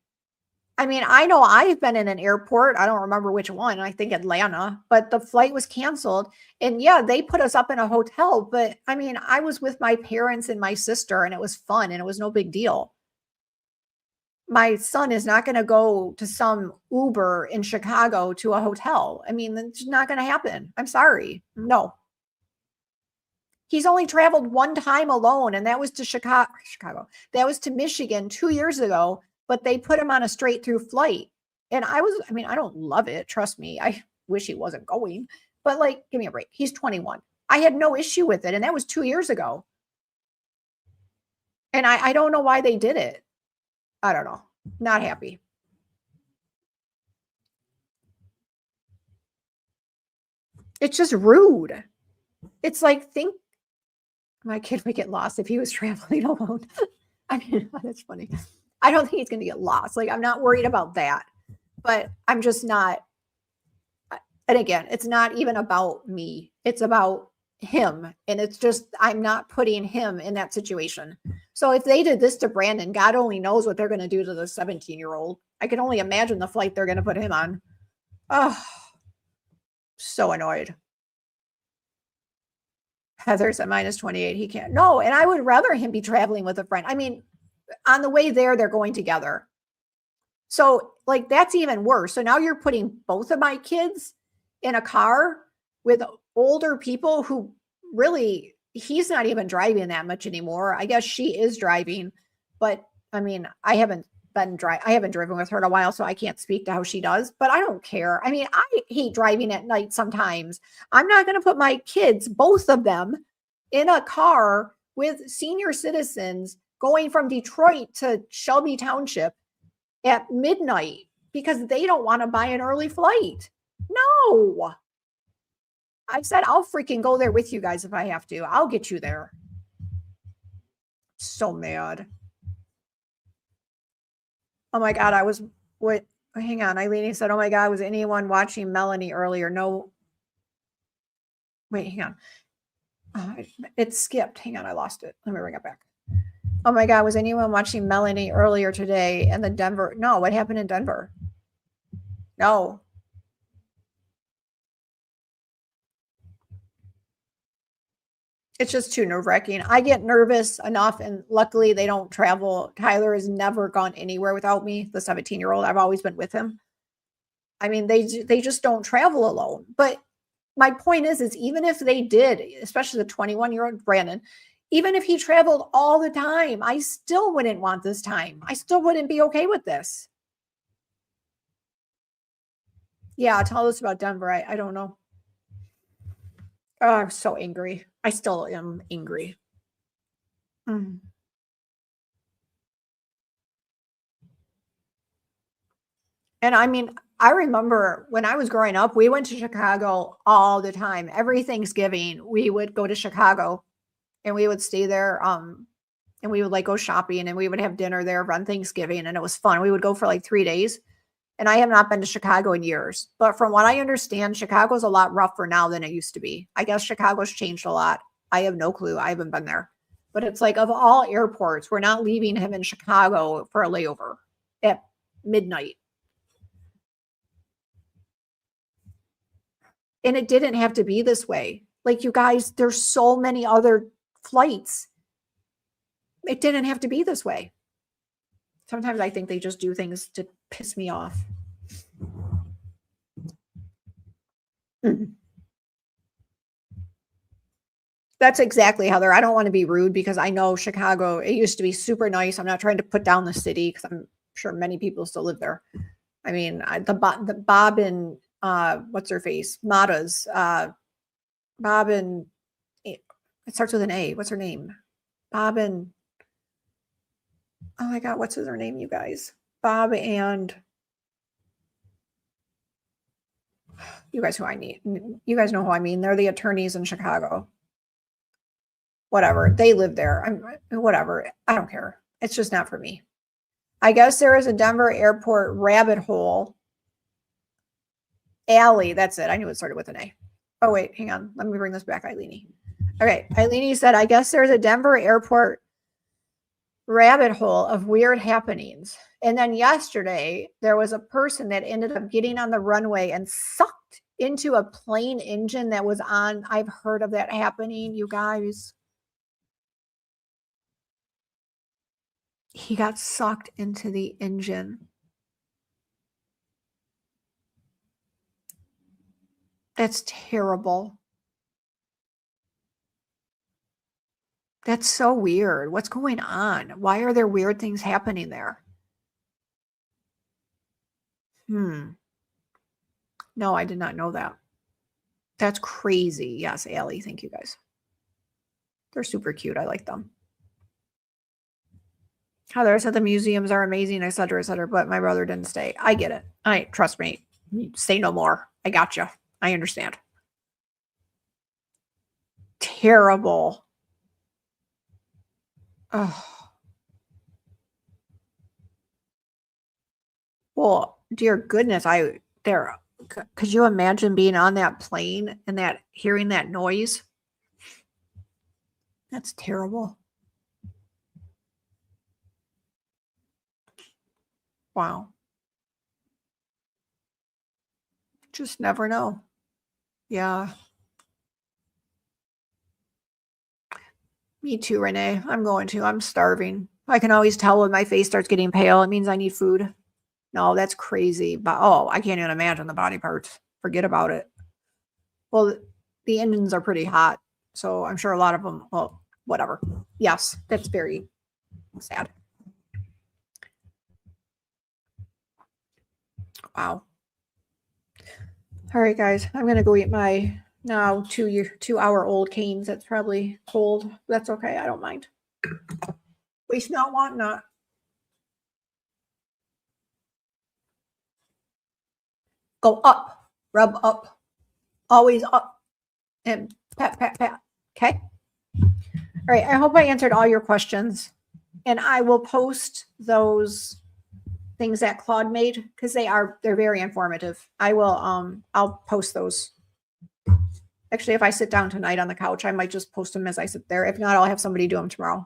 I mean, I know I've been in an airport. I don't remember which one. I think Atlanta, but the flight was canceled. And yeah, they put us up in a hotel. But I mean, I was with my parents and my sister and it was fun and it was no big deal. My son is not going to go to some Uber in Chicago to a hotel. I mean, it's not going to happen. I'm sorry. No. He's only traveled one time alone, and that was to Chicago. That was to Michigan 2 years ago, but they put him on a straight through flight. And I don't love it. Trust me. I wish he wasn't going, but like, give me a break. He's 21. I had no issue with it. And that was 2 years ago. And I don't know why they did it. I don't know. Not happy. It's just rude. It's like, my kid would get lost if he was traveling alone. I mean, that's funny. I don't think he's going to get lost. Like, I'm not worried about that, but I'm just not. And again, it's not even about me. It's about him. And it's just, I'm not putting him in that situation. So if they did this to Brandon, God only knows what they're going to do to the 17-year-old. I can only imagine the flight they're going to put him on. Oh, so annoyed. Heather's at -28. He can't. No, and I would rather him be traveling with a friend. I mean, on the way there, they're going together. So, like, that's even worse. So now you're putting both of my kids in a car with older people who really, he's not even driving that much anymore. I guess she is driving, but I mean, I haven't driven with her in a while, so I can't speak to how she does, but I don't care. I mean, I hate driving at night sometimes. I'm not going to put my kids, both of them, in a car with senior citizens going from Detroit to Shelby Township at midnight because they don't want to buy an early flight. No. I said, I'll freaking go there with you guys if I have to. I'll get you there. So mad. Oh my God, hang on. Eileen said, oh my God, was anyone watching Melanie earlier? No. Wait, hang on. It skipped. Hang on, I lost it. Let me bring it back. Oh my God, was anyone watching Melanie earlier today and the Denver? No, what happened in Denver? No. It's just too nerve-wracking. I get nervous enough, and luckily they don't travel. Tyler has never gone anywhere without me, the 17-year-old. I've always been with him. I mean, they just don't travel alone. But my point is even if they did, especially the 21-year-old Brandon, even if he traveled all the time, I still wouldn't want this time. I still wouldn't be okay with this. Yeah, tell us about Denver. I don't know. Oh, I'm so angry. I still am angry. Mm. And I mean, I remember when I was growing up, we went to Chicago all the time. Every Thanksgiving, we would go to Chicago and we would stay there. And we would like go shopping and we would have dinner there on Thanksgiving. And it was fun. We would go for like 3 days. And I have not been to Chicago in years. But from what I understand, Chicago's a lot rougher now than it used to be. I guess Chicago's changed a lot. I have no clue. I haven't been there. But it's like, of all airports, we're not leaving him in Chicago for a layover at midnight. And it didn't have to be this way. Like, you guys, there's so many other flights. It didn't have to be this way. Sometimes I think they just do things to piss me off. That's exactly, Heather. I don't want to be rude because I know Chicago, it used to be super nice. I'm not trying to put down the city because I'm sure many people still live there. I mean, the Bob and what's her face? Mata's Bob and it starts with an A. What's her name? Bob and oh my God, what's her name, you guys? Bob and you guys you guys know who I mean. They're the attorneys in Chicago. Whatever. They live there. Whatever. I don't care. It's just not for me. I guess there is a Denver airport rabbit hole alley. That's it. I knew it started with an A. Oh, wait, hang on. Let me bring this back, Eileen. Okay. Eileen said, I guess there's a Denver airport rabbit hole of weird happenings. And then yesterday, there was a person that ended up getting on the runway and sucked into a plane engine that was on. I've heard of that happening, you guys. He got sucked into the engine. That's terrible. That's so weird. What's going on? Why are there weird things happening there? No, I did not know that. That's crazy. Yes, Allie. Thank you guys. They're super cute. I like them. Heather said the museums are amazing, et cetera, but my brother didn't stay. I get it. Trust me. Say no more. I got you. I understand. Terrible. Oh. Well, dear goodness, could you imagine being on that plane and hearing that noise? That's terrible. Wow. Just never know. Yeah. Me too, Renee. I'm going to. I'm starving. I can always tell when my face starts getting pale. It means I need food. No, that's crazy. But oh, I can't even imagine the body parts. Forget about it. Well, the engines are pretty hot. So I'm sure a lot of them, well, whatever. Yes, that's very sad. Wow. All right, guys. I'm going to go eat my now 2-hour-old canes. That's probably cold. That's okay. I don't mind. Waste not, want not. Go up, rub up, always up, and pat, pat, pat. Okay. All right. I hope I answered all your questions, and I will post those things that Claude made because they're very informative. I'll post those. Actually, if I sit down tonight on the couch, I might just post them as I sit there. If not, I'll have somebody do them tomorrow.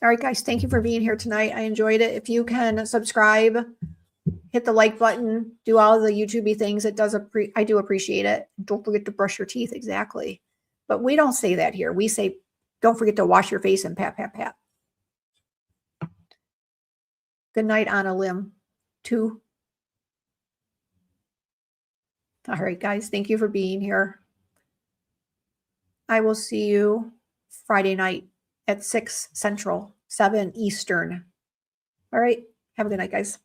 All right, guys, thank you for being here tonight. I enjoyed it. If you can subscribe, hit the like button, do all the YouTube-y things. I do appreciate it. Don't forget to brush your teeth. Exactly. But we don't say that here. We say, don't forget to wash your face and pat, pat, pat. Good night, Anna Lim. 2. All right, guys, thank you for being here. I will see you Friday night at 6 Central, 7 Eastern. All right, have a good night, guys.